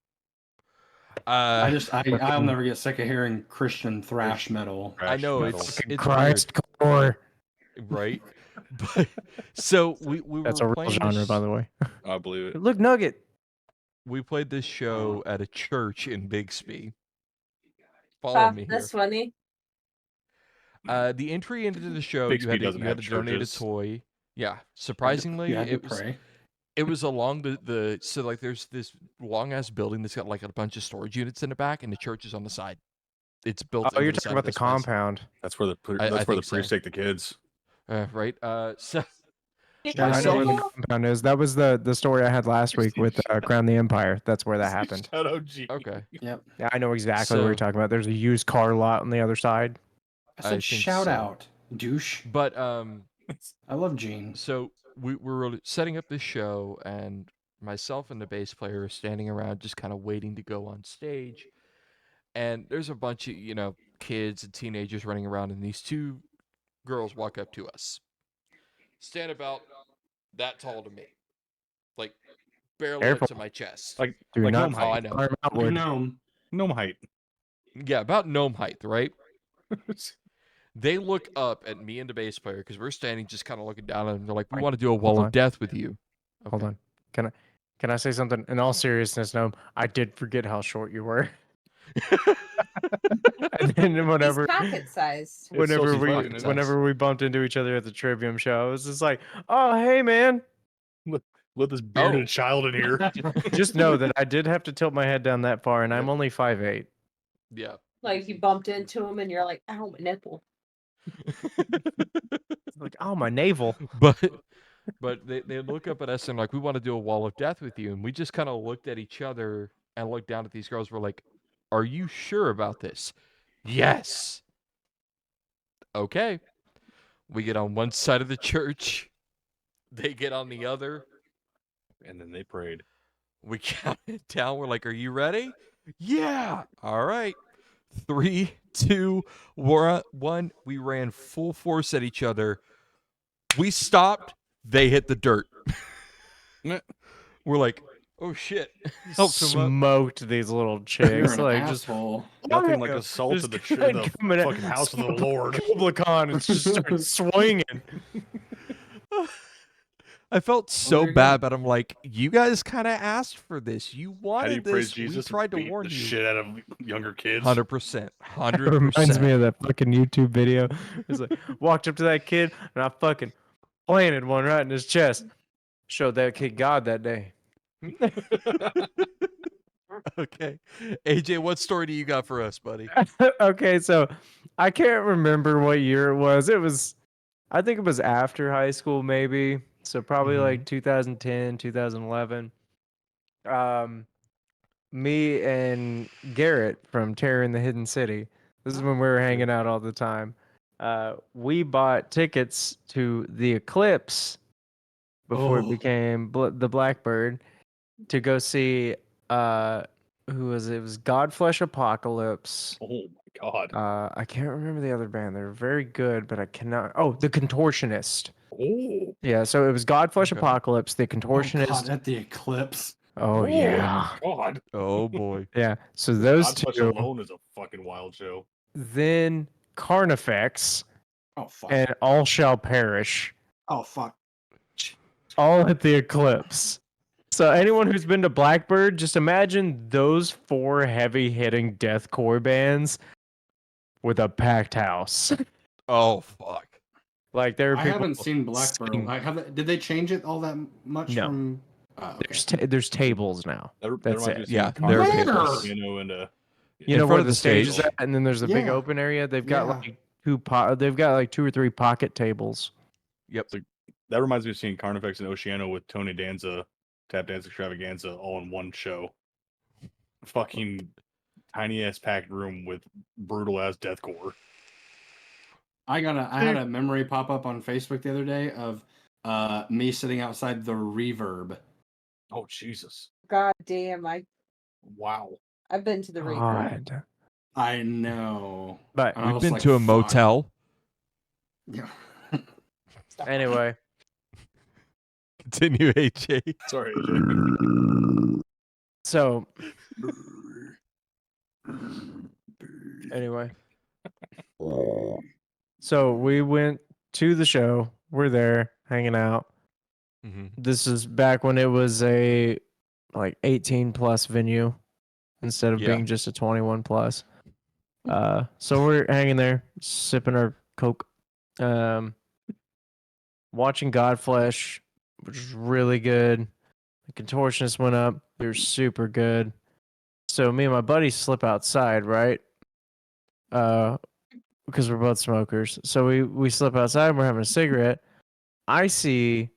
I'll never get sick of hearing Christian thrash metal. I know metal. it's Fucking weird, Christ core. right? But so we That's were a real playing genre, this, by the way. I believe it. Look, Nugget. we played this show at a church in Bixby. Follow me here. That's funny. The entry into the show, Bixby you had doesn't to have donate a churches. toy. Yeah, surprisingly, You had to it was pray. it was along the so like there's this long ass building that's got like a bunch of storage units in the back, and the church is on the side. It's built. Oh, into you're the talking side about of the this place. compound. That's where the I that's where the think so. priests take the kids. Right. So I know where the myself. compound is. That was the story I had last week with Crown the Empire. That's where that happened. Shadow G. Okay. Yep. Yeah, I know exactly what you're So- talking about. There's a used car lot on the other side. I I said think shout so. out, douche. But I love Gene. so we were setting up this show, and myself and the bass player are standing around just kind of waiting to go on stage. And there's a bunch of, kids and teenagers running around, and these two girls walk up to us. Stand about that tall to me. Like barely Careful. up to my chest. Like Do like not gnome Oh, I height. know. climb outward. Gnome. Gnome height. Yeah, about gnome height, right? They look up at me and the bass player because we're standing just kind of looking down at them. They're like, we Right, want to do a wall on. of death with you. Hold Okay. on. Can I say something? In all seriousness, no, I did forget how short you were. And then whenever He's pocket sized. whenever It's we pocket size. whenever we bumped into each other at the Trivium show, it was just like, oh hey man. Let this bearded Oh. child in here. Just know that I did have to tilt my head down that far, and I'm only 5'8". Yeah. Like you bumped into him and you're like, ow, my nipple. Like, oh my navel. But they look up at us and like, we want to do a wall of death with you. And we just kind of looked at each other and looked down at these girls. We're like, are you sure about this? Yes. Okay. We get on one side of the church. They get on the other. And then they prayed. We counted down. We're like, are you ready? Yeah. All right. 3, 2, 1. We ran full force at each other. We stopped. They hit the dirt. We're like, oh shit. Help them up. Smoked these little You're chicks. an Like just asshole. Nothing like yeah, assault just to the coming at- fucking house of the Lord. Publicon and just start swinging. I felt there so you go. bad, but I'm like, you guys kind of asked for this. You How do you wanted praise this. Jesus? We tried to beat warn the you. shit out of younger kids. 100%. It reminds me 100%. of that fucking YouTube video. It's like walked up to that kid and I fucking planted one right in his chest. Showed that kid God that day. Okay. AJ, what story do you got for us, buddy? Okay, so I can't remember what year it was. I think it was after high school, maybe. So probably like 2010, 2011. Me and Garrett from Terror in the Hidden City. This is when we were hanging out all the time. We bought tickets to the Eclipse before it Oh. became the Blackbird to go see who was it? It was Godflesh Apocalypse. Oh my god. I can't remember the other band. They were very good, but I cannot. Oh, The Contortionist. Oh. Yeah, so it was Godflesh Okay. Apocalypse, The Oh, Contortionist. God, at the Eclipse. Oh, yeah. God. Oh, boy. Yeah. So those Godflesh two. alone is a fucking wild show. Then Carnifex Oh, fuck. and All Shall Perish, Oh, fuck. all at the Eclipse. So anyone who's been to Blackbird, just imagine those 4 heavy-hitting deathcore bands with a packed house. Oh, fuck. Like there are I people haven't seen Blackbird. sing- Did they change it all that much No. from... Oh, okay. there's tables now. That That's reminds it. me of Yeah, seeing there are Carnage, tables. You know, and You In know front where of the the stage is stage. at, and then there's a big Yeah. open area. They've got Yeah. like they've got like 2 or 3 pocket tables. Yep. that reminds me of seeing Carnifex and Oceano with Tony Danza, Tap Dance Extravaganza, all in one show. Fucking tiny ass packed room with brutal ass deathcore. I had a memory pop up on Facebook the other day of me sitting outside the Reverb. Oh Jesus! God damn, Wow. I've been to the Reaper. God. I know. But And I We've was been like, to a fuck. motel. Yeah. anyway, Continue, AJ. Sorry, AJ. so anyway, so we went to the show. We're there hanging out. Mm-hmm. This is back when it was a like 18 plus venue instead of Yeah. being just a 21 plus. So we're hanging there sipping our Coke, watching Godflesh, which was really good. The Contortionist went up. They were super good. So me and my buddy slip outside, right? Because we're both smokers. So we slip outside and we're having a cigarette. I see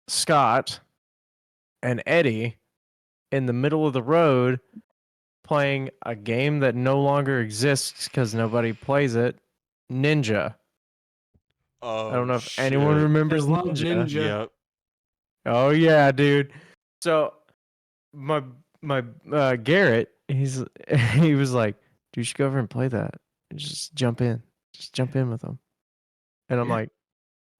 Scott and Eddie in the middle of the road playing a game that no longer exists because nobody plays it, Ninja. Oh, I don't know if anyone remembers I love Ninja. Ninja. Yep. Oh yeah, dude. So my Garrett, he was like, dude, you should go over and play that. And just jump in. Just jump in with them. And I'm Yeah. like,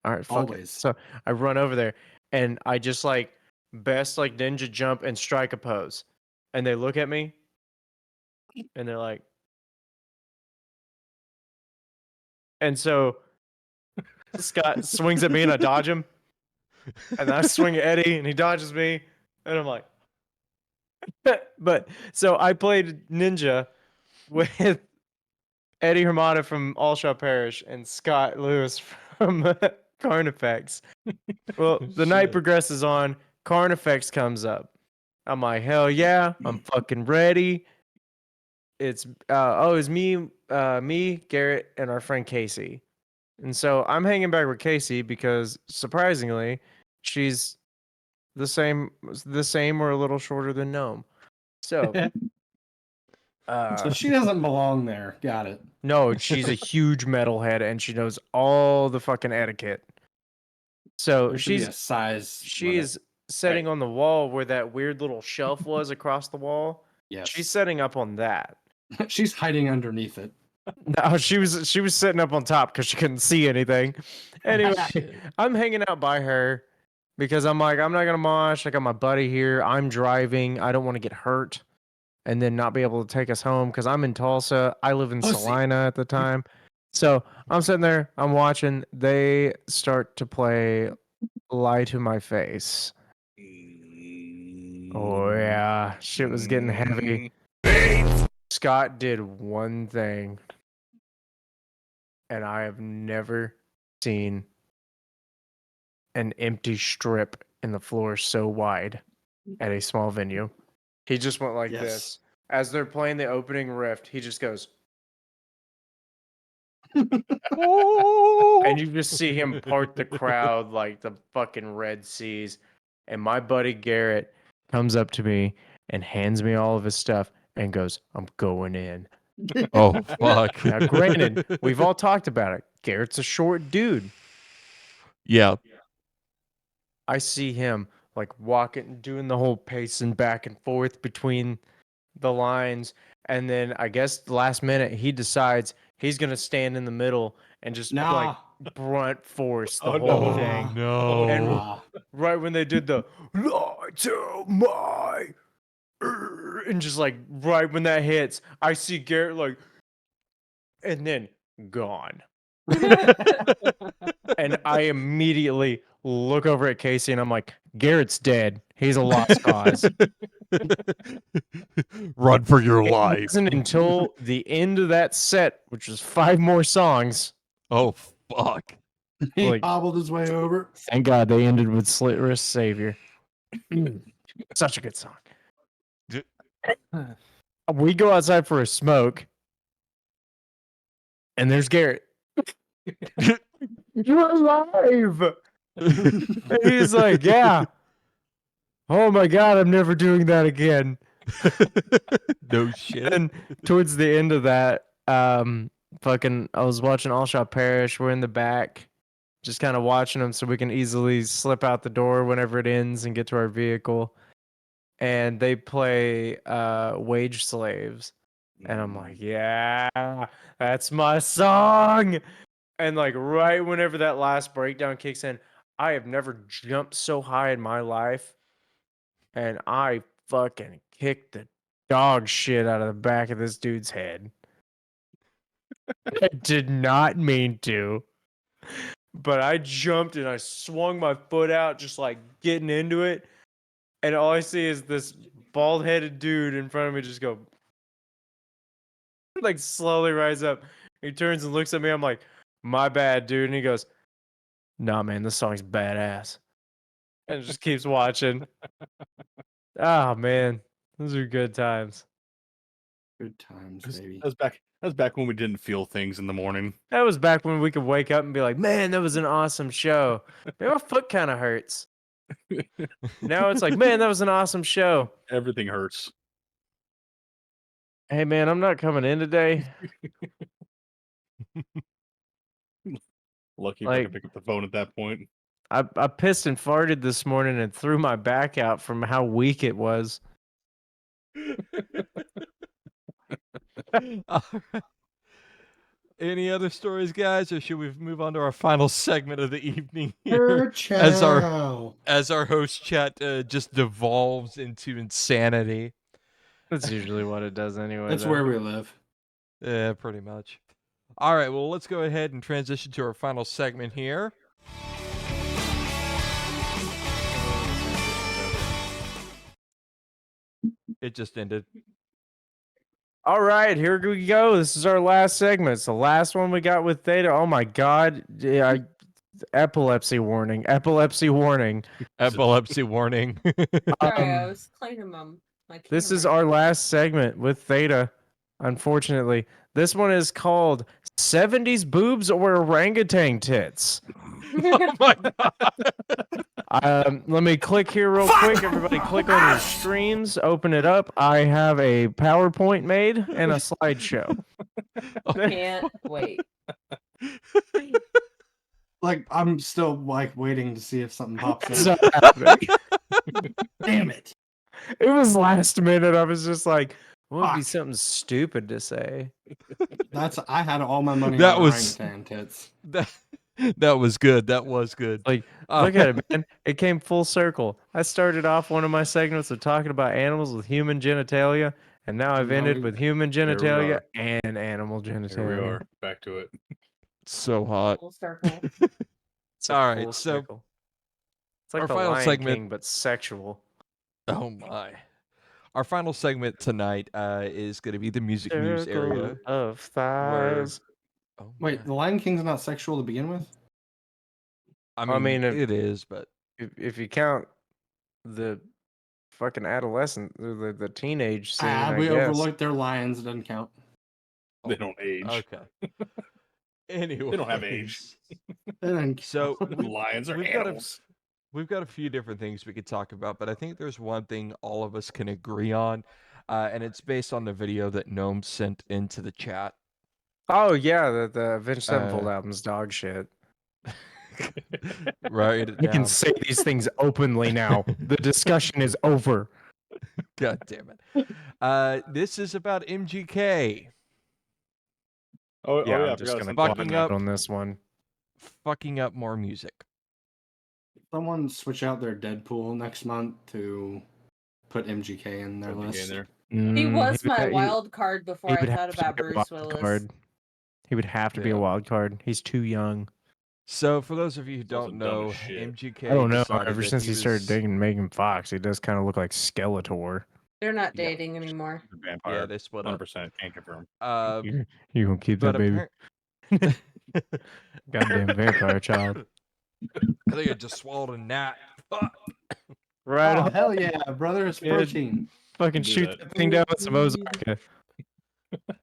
all right, fuck it. Always. So I run over there and I just like best like ninja jump and strike a pose. And they look at me and they're like, and so Scott swings at me and I dodge him. And I swing at Eddie and he dodges me. And I'm like, but so I played Ninja with Eddie Hermata from All Shall Perish and Scott Lewis from Carnifex. Well, the night progresses on. Carnifex comes up. I'm like, hell yeah, I'm fucking ready. It's me, Garrett, and our friend Casey. And so I'm hanging back with Casey because surprisingly, she's the same or a little shorter than Gnome. So So she doesn't belong there. Got it. no, she's a huge metalhead and she knows all the fucking etiquette. So There should be she's a size. she's setting on the wall where that weird little shelf was across the wall. Yes. She's setting up on that. She's hiding underneath it. No, she was sitting up on top because she couldn't see anything. Anyway, I'm hanging out by her because I'm like, I'm not gonna mosh. I got my buddy here. I'm driving. I don't want to get hurt and then not be able to take us home because I'm in Tulsa. I live in Salina at the time. So I'm sitting there. I'm watching. They start to play lie to my face. Oh yeah, shit was getting heavy. Scott did one thing, and I have never seen an empty strip in the floor so wide at a small venue. He just went like this. As they're playing the opening riff, he just goes. And you just see him part the crowd like the fucking Red Seas. And my buddy Garrett comes up to me and hands me all of his stuff and goes, I'm going in. Oh, fuck. Now, granted, we've all talked about it. Garrett's a short dude. Yeah. I see him like walking, doing the whole pacing back and forth between the lines. And then I guess the last minute he decides he's going to stand in the middle and just like brunt force the whole thing. No. And right when they did the lie to my and just like right when that hits, I see Garrett like and then gone. And I immediately look over at Casey and I'm like, Garrett's dead. He's a lost cause. Run for your It life. wasn't until the end of that set, which was 5 more songs. Oh, fuck. He Like- hobbled his way over. Thank God they ended with Slit Wrist Savior. Such a good song. We go outside for a smoke, and there's Garrett. You're alive! And he's like, yeah. Oh my God, I'm never doing that again. No shit. And towards the end of that, fucking, I was watching All Shall Perish. We're in the back, just kind of watching them so we can easily slip out the door whenever it ends and get to our vehicle. And they play Wage Slaves. And I'm like, yeah, that's my song. And like right whenever that last breakdown kicks in, I have never jumped so high in my life. And I fucking kicked the dog shit out of the back of this dude's head. I did not mean to. But I jumped and I swung my foot out, just like getting into it. And all I see is this bald headed dude in front of me just go, like slowly rise up. He turns and looks at me. I'm like, my bad, dude. And he goes, nah, man, this song's badass. And just keeps watching. Oh, man. Those are good times. Good times, baby. That was back when we didn't feel things in the morning. That was back when we could wake up and be like, man, that was an awesome show. Man, my foot kind of hurts. Now it's like, man, that was an awesome show. Everything hurts. Hey, man, I'm not coming in today. Lucky if I Like- could pick up the phone at that point. I pissed and farted this morning and threw my back out from how weak it was. All right. Any other stories, guys, or should we move on to our final segment of the evening here? As our host chat just devolves into insanity. That's usually what it does anyway. That's though. where we live. Yeah, pretty much. All right, well, let's go ahead and transition to our final segment here. It just ended. All right, here we go. This is our last segment. It's the last one we got with Theta. Oh my God. Yeah, epilepsy warning. Epilepsy warning. Epilepsy warning. Sorry, I was cleaning my This is camera. our last segment with Theta, unfortunately. This one is called 70s Boobs or Orangutan Tits. Oh my God. Let me click here real quick. Everybody click on your streams. Open it up. I have a PowerPoint made and a slideshow. Can't wait. Like, I'm still like waiting to see if something pops It's up. not happening. Damn it! It was last minute. I was just like, what would be Fuck. something stupid to say? I had all my money That on was- orangutan tits. That was good. That was good. Like, look at it, man. It came full circle. I started off one of my segments of talking about animals with human genitalia, and now I've Now ended we- with human we genitalia are. and animal Here we genitalia. are. Back to it. So hot. Full circle. It's a All right, full so- circle. It's like Our the final Lion segment- King, but sexual. Oh my. Our final segment tonight is going to be the music news area. Of where- thighs. Oh Wait, my. the Lion King's not sexual to begin with? I mean, if- it is, but If you count the fucking adolescent, the teenage scene, I we guess. overlooked their lions. It doesn't count. They don't age. okay. Anyway, They don't have age. It doesn't So count. Lions are we've got animals. We've got a few different things we could talk about, but I think there's one thing all of us can agree on, and it's based on the video that Gnome sent into the chat. Oh yeah, the Avenged Sevenfold Uh, album's dog shit. Write it You can down. say these things openly now. The discussion is over. God damn it. This is about MGK Oh, Yeah, oh yeah, I I'm just forgot gonna fucking fucking up up. on this one. fucking up more music. Someone switch out their Deadpool next month to put MGK in their MGK list. in there. He was my he- wild card before he I would thought have to about be a Bruce wild Willis. card. He would have to be a Yeah. wild card. He's too young. So for those of you who also don't dumb know, as shit. MGK I don't know. decided Ever that since he started was- dating Megan Fox, he does kind of look like Skeletor. They're not Yeah. dating anymore. The vampire. Yeah, they split up. 100% can't confirm. You gonna keep that But baby? Goddamn vampire child. I think I just swallowed a gnat. Fuck. Right. Oh on. hell yeah, brother! It's Yeah. protein. Fucking Do shoot that. that thing down with some Ozarka.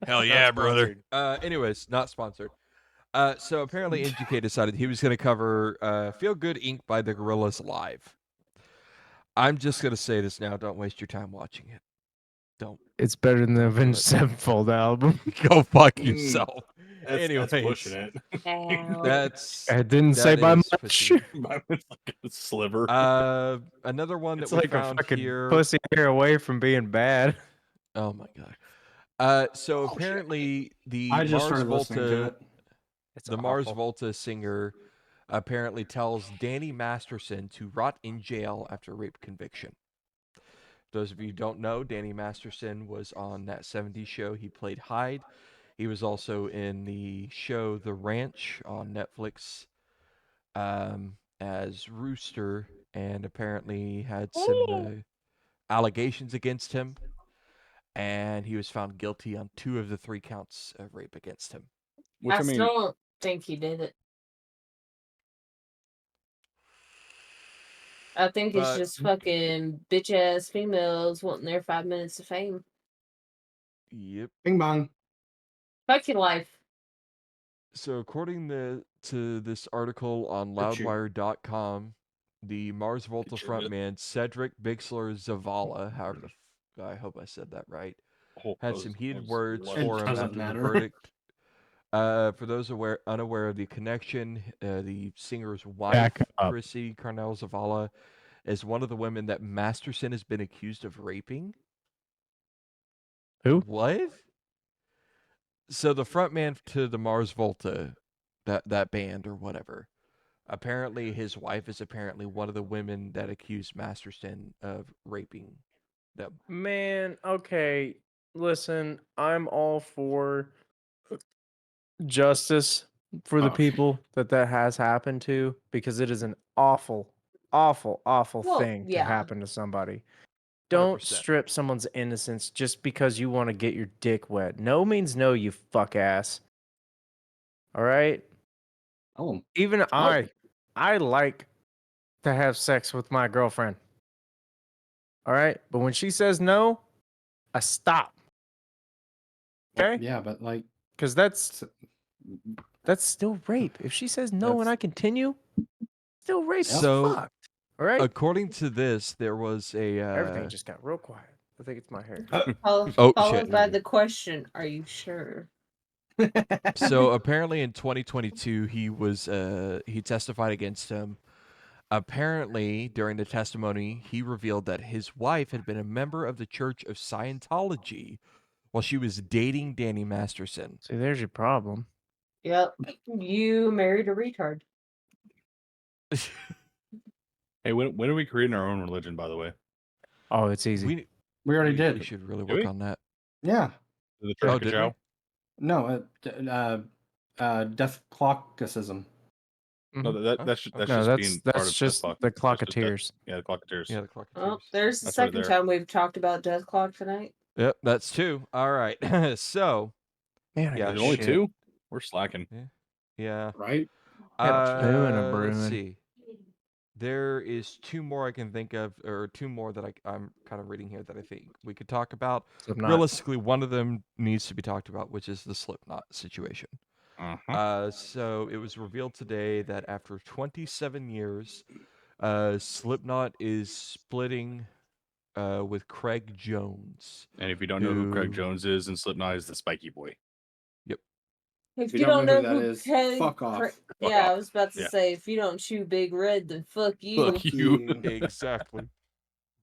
Hell Not yeah, brother. sponsored. Anyways, not sponsored. So apparently MGK decided he was going to cover Feel Good Inc. by the Gorillaz live. I'm just going to say this now. Don't waste your time watching it. Don't. It's better than the Don't do Avenged it. Sevenfold album. Go fuck Mm. yourself. That's Anyways, pushing it. that's I didn't say that by is much. pushing. It's like a sliver. Another one It's that we like a found fucking here. pussy hair away from being bad. Oh my god. So shit. apparently the I just Mars started listening to Volta, it. It's the Mars awful. Volta singer, apparently tells Danny Masterson to rot in jail after rape conviction. Those of you who don't know, Danny Masterson was on that 70s show. He played Hyde. He was also in the show The Ranch on Netflix as Rooster, and apparently had some allegations against him. And he was found guilty on 2 of the 3 counts of rape against him. Which I I mean, still don't think he did it. I think it's But- just fucking bitch ass females wanting their 5 minutes of fame. Yep. Bing bong. Fuck your life. So according to this article on Good shit. loudwire.com, the Mars Volta Good shit. frontman Cedric Bixler Zavala, however I hope I said that right, oh, had those- some heated those words levels. for It him doesn't after the matter. verdict. For those unaware of the connection, the singer's wife, Back up. Chrissy Carnell Zavala, is one of the women that Masterson has been accused of raping. Who? What? So the frontman to the Mars Volta, that band or whatever, apparently his wife is apparently one of the women that accused Masterson of raping them. Man, okay. Listen, I'm all for justice for the Oh. people that has happened to, because it is an awful, awful, awful Well, thing to yeah. happen to somebody. Don't 100%. strip someone's innocence just because you want to get your dick wet. No means no, you fuck ass. All right? Oh, Even I like to have sex with my girlfriend. All right? But when she says no, I stop. Okay? yeah, but like, Because that's still rape. If she says no and That's- I continue, still rape. It's So, fucked. All right? According to this, there was a Everything just got real quiet. I think it's my hair. Oh, Followed shit. by the question, are you sure? so apparently in 2022 he testified against him. Apparently during the testimony he revealed that his wife had been a member of the Church of Scientology while she was dating Danny Masterson. See, there's your problem. Yep. You married a retard. Hey, when are we creating our own religion? By the way, Oh, it's easy. we already we did. should really Did work we? on that. Yeah. the Oh, Church did of we? Joe. No, death clockicism. No, that's okay. just No, being part that's of just Death the Clock. That's just Clocketeers. Yeah, the Clocketeers. Yeah, the clock. Oh, there's the That's right second there. time we've talked about Death Clock tonight. Yep, that's 2. All right. So, Man, I Yeah, got There's only shit. 2. We're slacking. yeah. Right? Got a two and a Let's brewing. see. There is 2 more I can think of, or 2 more that I'm kind of reading here that I think we could talk about. Slipknot. Realistically, one of them needs to be talked about, which is the Slipknot situation. So it was revealed today that after 27 years, Slipknot is splitting with Craig Jones. And if you don't know who Craig Who- Jones is, and Slipknot is the Spiky Boy. If you you don't don't know know who that who is, Craig- fuck off. Cra- Fuck yeah, I off. was about to Yeah. say, if you don't chew Big Red, then fuck you. Fuck you. Exactly.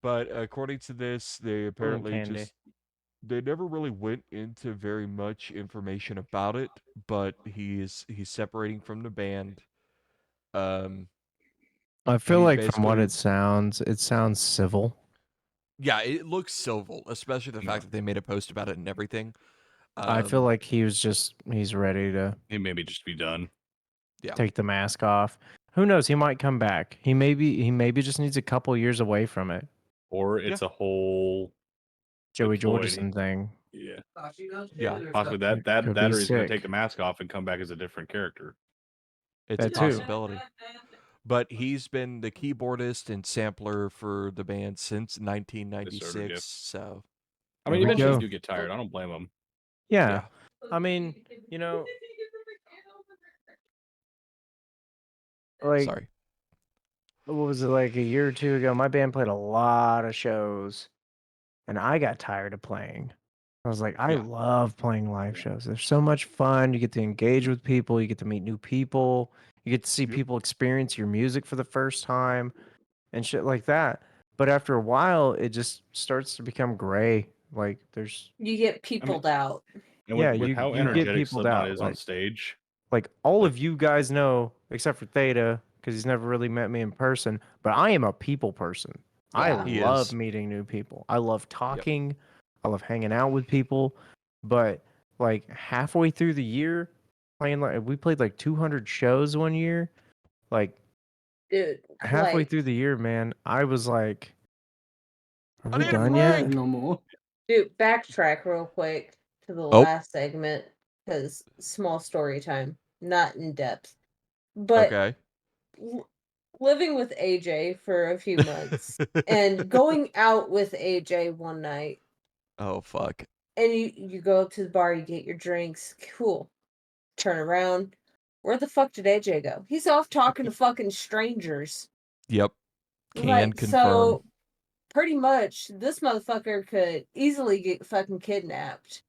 But according to this, they apparently candy. they never really went into very much information about it, but he's separating from the band. I feel he's like from what basically- it sounds civil. Yeah, it looks civil, especially the fact that they made a post about it and everything. I feel like he's ready to He maybe just be done. take the mask off. Who knows? He might come back. He maybe just needs a couple years away from it. Or it's a whole Joey Deployed. Jordison thing. yeah. Yeah, Possibly that Could or be he's gonna sick. take the mask off and come back as a different character. it's that a too. possibility. But he's been the keyboardist and sampler for the band since 1996. yep. So I mean, There we eventually go. you do get tired. I don't blame him. Yeah. I mean, you know, like sorry. what was it, like a year or 2 ago? My band played a lot of shows, and I got tired of playing. I was like, I Yeah. love playing live shows. They're so much fun. You get to engage with people. You get to meet new people. You get to see Yep. people experience your music for the first time and shit like that. But after a while, it just starts to become gray. Like there's You get peopled out. And Yeah, with you- how you get energetic peopled Slipknot out, is on like- stage, like all of you guys know, except for Theta, because he's never really met me in person. But I am a people person. Yeah. I He love is. meeting new people. I love talking. I love hanging out with people. But like halfway through the year, we played like 200 shows one year. Like Dude, halfway like, through the year, man, I was like, "Are I we need a done break." yet?" No more. dude, backtrack real quick to the Oh. last segment because small story time, not in depth. But Okay. living with AJ for a few months and going out with AJ one night, Oh fuck. and you go up to the bar, you get your drinks, cool. Turn around. Where the fuck did AJ go? He's off talking to fucking strangers. Yep. Can Like, confirm. so pretty much this motherfucker could easily get fucking kidnapped.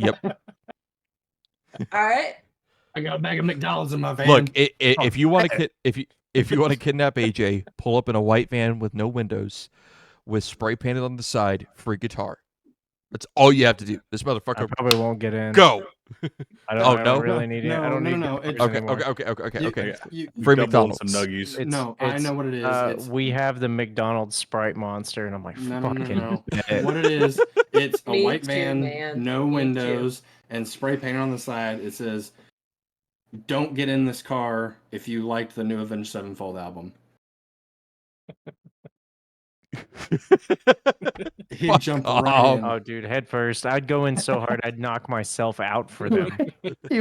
Yep. Alright? I got a bag of McDonald's in my van. Look, if you want to if you want to kidnap AJ, pull up in a white van with no windows, with spray painted on the side, free guitar. That's all you have to do. This I motherfucker, probably won't get in. go. I don't, Oh, I no? don't really need it. I don't need No. guitars It's, Okay, anymore. okay. you- Free double and McDonald's. some nuggies. It's- No, I know what it is. It's we have the McDonald's Sprite Monster, and I'm like, no. fucking bet. What it is, it's a Me white too, van, man. no Me too. windows, and spray paint on the side. It says, "Don't get in this car if you liked the new Avenged Sevenfold album." He'd Fuck jump off. right in. Oh, dude, head first. I'd go in so hard, I'd knock myself out for them. He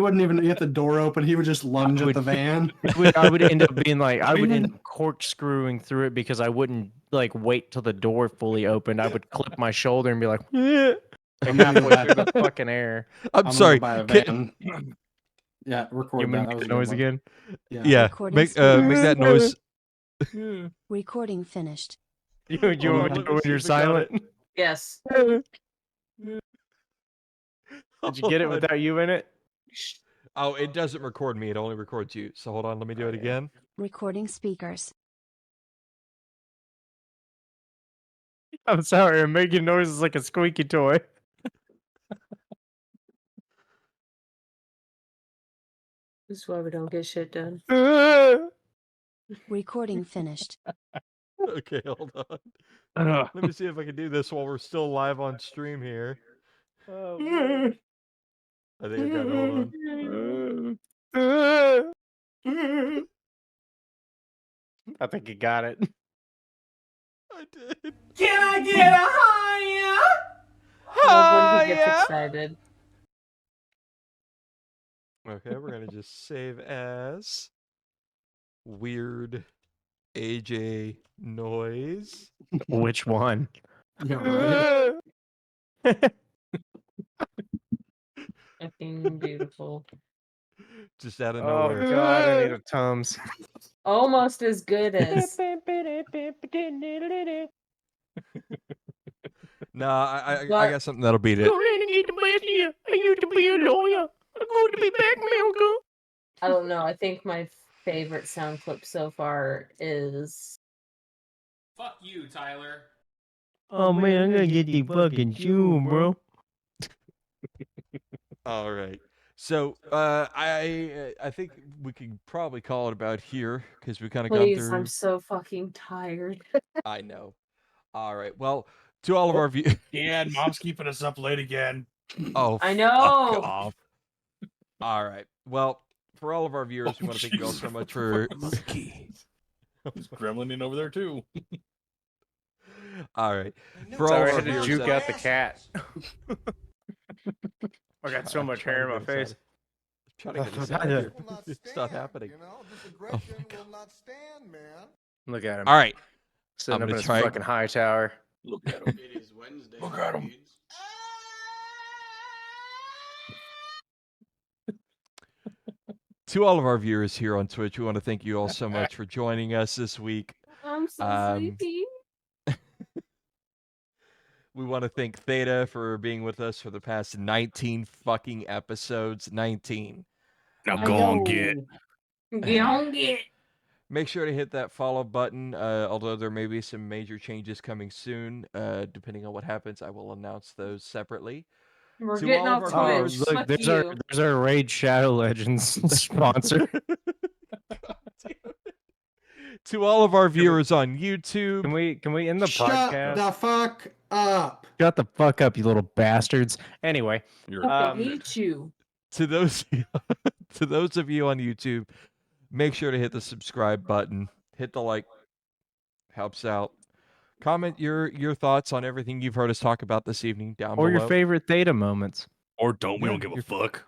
wouldn't even get the door open. He would just lunge at would- the van. I would end up being like, I would end up corkscrewing through it because I wouldn't like wait till the door fully opened. I would clip my shoulder and be like, like I'm gonna go halfway through buy- the fucking air. I'm I'm sorry. gonna buy a van. Yeah, record You that. make That was the a good noise one. again? Yeah, Recording make that noise. Recording finished. You Hold want on. me to do it when you're silent? Yes. Did you get it without you in it? Oh, it doesn't record me. It only records you. So hold on. Let me do it again. Recording speakers. I'm sorry, I'm making noises like a squeaky toy. This is why we don't get shit done. Recording finished. Okay, hold on. Let me see if I can do this while we're still live on stream here. I think I got it. Hold on. I think you got it. I did. Can I get a higher? Love when he gets excited. Okay, we're gonna just save as weird AJ noise. Which one? Yeah, right. Fucking beautiful. Just out of Oh nowhere. god, I need a Tums. Almost as good as. No, I But- got something that'll beat it. I don't know. I think my favorite sound clip so far is. Fuck you, Tyler. Oh man, I'm gonna get the fucking shoe, bro. All right. So I think we could probably call it about here because we kind of gone Please, through. I'm so fucking tired. I know. All right. Well, to all of our viewers. Yeah, mom's keeping us up late again. Oh, I fuck know. off. All right. Well, for all of our viewers, we want to thank you all so much for. There's gremlin in over there too. All right. For all Sorry, of I our had to viewers, juke that- out the cat. I got so I'm much trying hair to in my get face. trying to get us out of here. It's not happening. Oh my God. Look at him. All right. Sitting I'm up in gonna his try- fucking high tower. Look at him. It is Wednesday. Look at 'em. kids. To all of our viewers here on Twitch, we want to thank you all so much for joining us this week. I'm so Um, sleepy. We want to thank Theta for being with us for the past 19 fucking episodes. 19. Now I go on, know. get. Get on, get. Make sure to hit that follow button. Although there may be some major changes coming soon, depending on what happens, I will announce those separately. We're To getting all of off our Twitch. viewers- look, Fuck there's you. our Raid Shadow Legends sponsor. To all of our viewers on YouTube, Can we end the Shut podcast? the fuck up. Shut the fuck up, you little bastards. Anyway, You're I hate you. to those to those of you on YouTube, make sure to hit the subscribe button, hit the like, helps out. Comment your thoughts on everything you've heard us talk about this evening down or below. your favorite Theta moments. or don't. We Yeah, don't give a you're- fuck.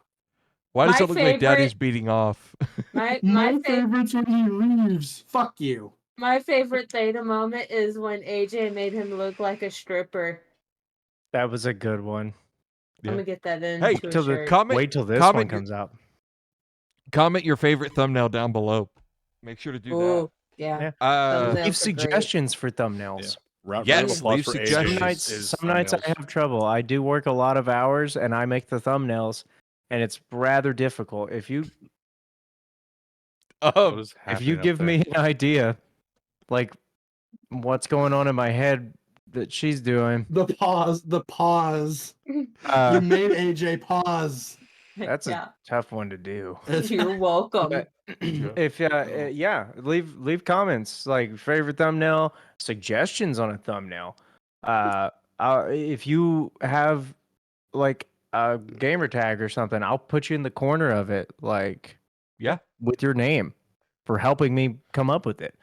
Why does My it look like Daddy's favorite- beating off? My My favorite's when he leaves. Fuck you. my favorite Theta moment is when AJ made him look like a stripper. That was a good one. Yeah. I'm gonna get that in. Hey, to a till the shirt. Wait till this comment one your- comes out. Comment your favorite thumbnail down below. Make sure to do Ooh, yeah. Yeah. that. Uh, Thumbnails Leave are great. suggestions for thumbnails. Round Yes, of applause leave for AJ. suggestions. Some nights I have trouble. I do work a lot of hours and I make the thumbnails, and it's rather difficult. If you give me an idea, like what's going on in my head that she's doing, The pause. You uh, made AJ pause. that's yeah. a tough one to do. You're welcome. But if yeah, leave comments like favorite thumbnail, suggestions on a thumbnail. If you have like a gamer tag or something, I'll put you in the corner of it, like Yeah. with your name for helping me come up with it.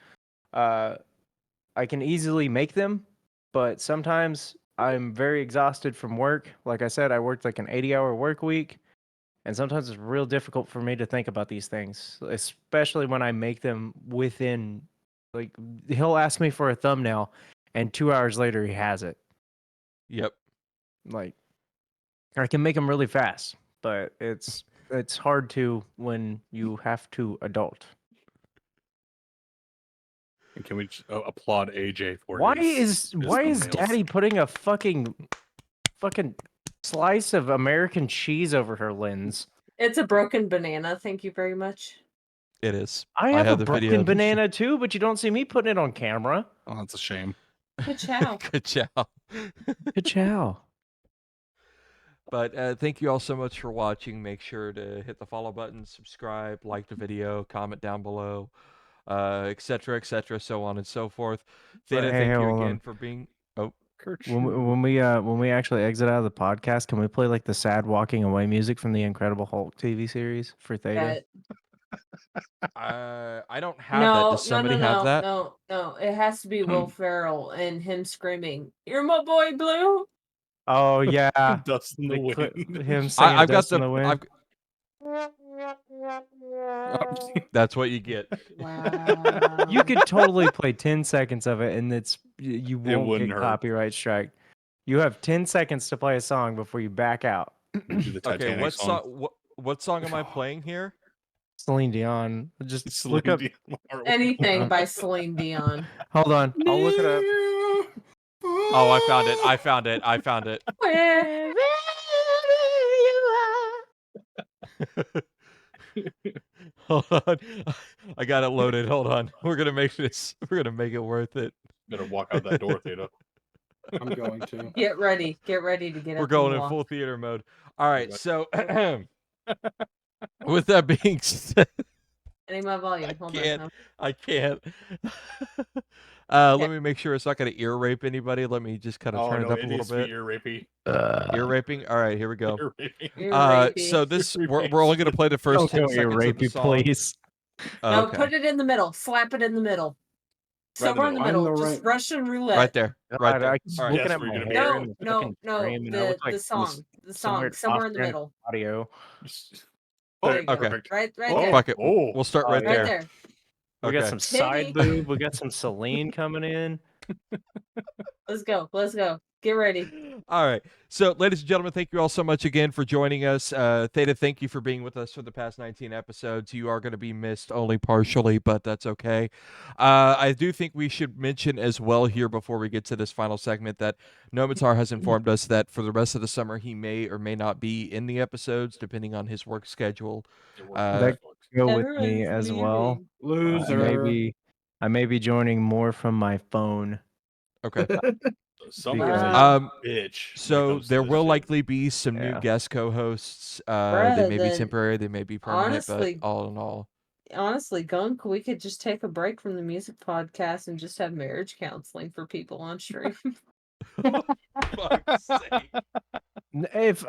I can easily make them, but sometimes I'm very exhausted from work. Like I said, I worked like an 80-hour work week. And sometimes it's real difficult for me to think about these things, especially when I make them within, like, he'll ask me for a thumbnail, and 2 hours later he has it. Yep. Like, I can make them really fast, but it's hard to when you have to adult. And can we just, applaud AJ for Why his is thumbnails? Daddy putting a fucking slice of American cheese over her lens? It's a broken banana. Thank you very much. It is. I have a the video broken to show- banana too, but you don't see me putting it on camera. Oh, that's a shame. Good chow. Good job. Good chow. But thank you all so much for watching. Make sure to hit the follow button, subscribe, like the video, comment down below, etc., so on and so forth. Theta, Hey, thank you hold again on. for being. When we actually exit out of the podcast, can we play like the sad walking away music from the Incredible Hulk TV series for Theta? That I don't have that. Does somebody have that? No. It has to be Will Ferrell and him screaming, "You're my boy, Blue." Oh yeah, Dust in the wind. him singing I've got Dust in the Wind. That's what you get. Wow. You could totally play 10 seconds of it, and you won't wouldn't get hurt. copyright strike. You have 10 seconds to play a song before you back out. Do the Okay, Titanic what song. song? What song am I playing here? Celine Dion. Just Celine look up. Dion. Anything by Celine Dion. Hold on, I'll look it up. Oh, I found it. I found it. I found it. Wherever you Hold on. I got it loaded. Hold on. We're gonna make this. We're gonna make it worth it. Better walk out that door, Theta. I'm going to. are. Get ready to get We're up going and in walk. full theater mode. All right. Right. So, with that being said, I need my volume. Hold can't. on. I can't. Let me make sure it's not going to ear rape anybody. Let me just kind of Oh turn no, it up it a needs little to be bit. ear rapey. Ear raping. All right, here we go. Ear rapey. You're rapey. So this Ear we're rapey. only going to play the first Don't 10 go seconds of the rapey, song. please. No, Okay. put it in the middle. Slap it in the middle. Right in the Somewhere in the middle. middle. Find the Just right- Russian roulette. Right there. Right God, there. I keep All right. looking Yes, at we're my gonna hair No, and the no, fucking no. frame, and I look like The song. The some song. weird Somewhere in the Austrian middle. audio. There you go. Okay. Perfect. Right Oh, there. Fuck it. Oh. We'll start Oh, right yeah. Right there. there. We got Okay. some side Titty. boob. We got some Celine coming in. Let's go. Let's go. Get ready. All right. So, ladies and gentlemen, thank you all so much again for joining us. Theta, thank you for being with us for the past 19 episodes. You are going to be missed only partially, but that's okay. I do think we should mention as well here before we get to this final segment that Nomitar has informed us that for the rest of the summer, he may or may not be in the episodes, depending on his work schedule. That go with me Everyone's as well. leaving. Loser. I may be joining more from my phone. Okay. Summer is Wow. a bitch. So there will likely be some new Yeah. guest co-hosts. They Bruh, may be then temporary, they may be permanent, honestly- but all in all. Honestly, Gunk, we could just take a break from the music podcast and just have marriage counseling for people on stream. Fuck's sake.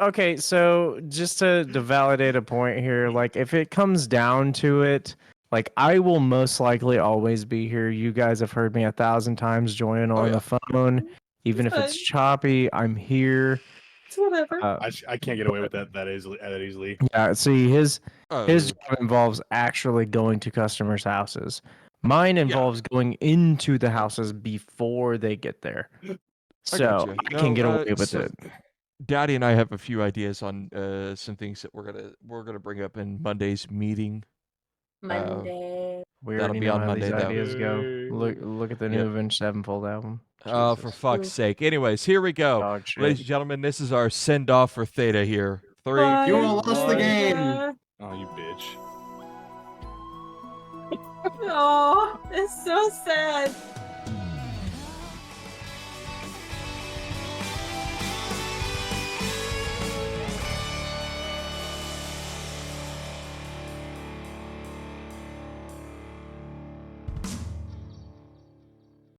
Okay, so just to validate a point here, like if it comes down to it, like I will most likely always be here. You guys have heard me 1,000 times join on yeah. the phone, even if it's fine. choppy. I'm here. It's whatever. I can't get away with that easily. Yeah, see, his Oh, job involves actually going to customers' houses. Mine involves going into the houses before they get there. So gotcha. I can get No, away with so it. Daddy and I have a few ideas on some things that we're gonna bring up in Monday's meeting. Monday. We that'll already be know on how Monday, these though. ideas go. Look at the new Yep. Avenged Sevenfold album. Oh, for Jesus. fuck's sake. Anyways, here we go. Dog shit. Ladies and gentlemen, this is our send-off for Theta here. 3, Bye. You all lost the Bye. game. Oh, you bitch. Oh, it's so sad.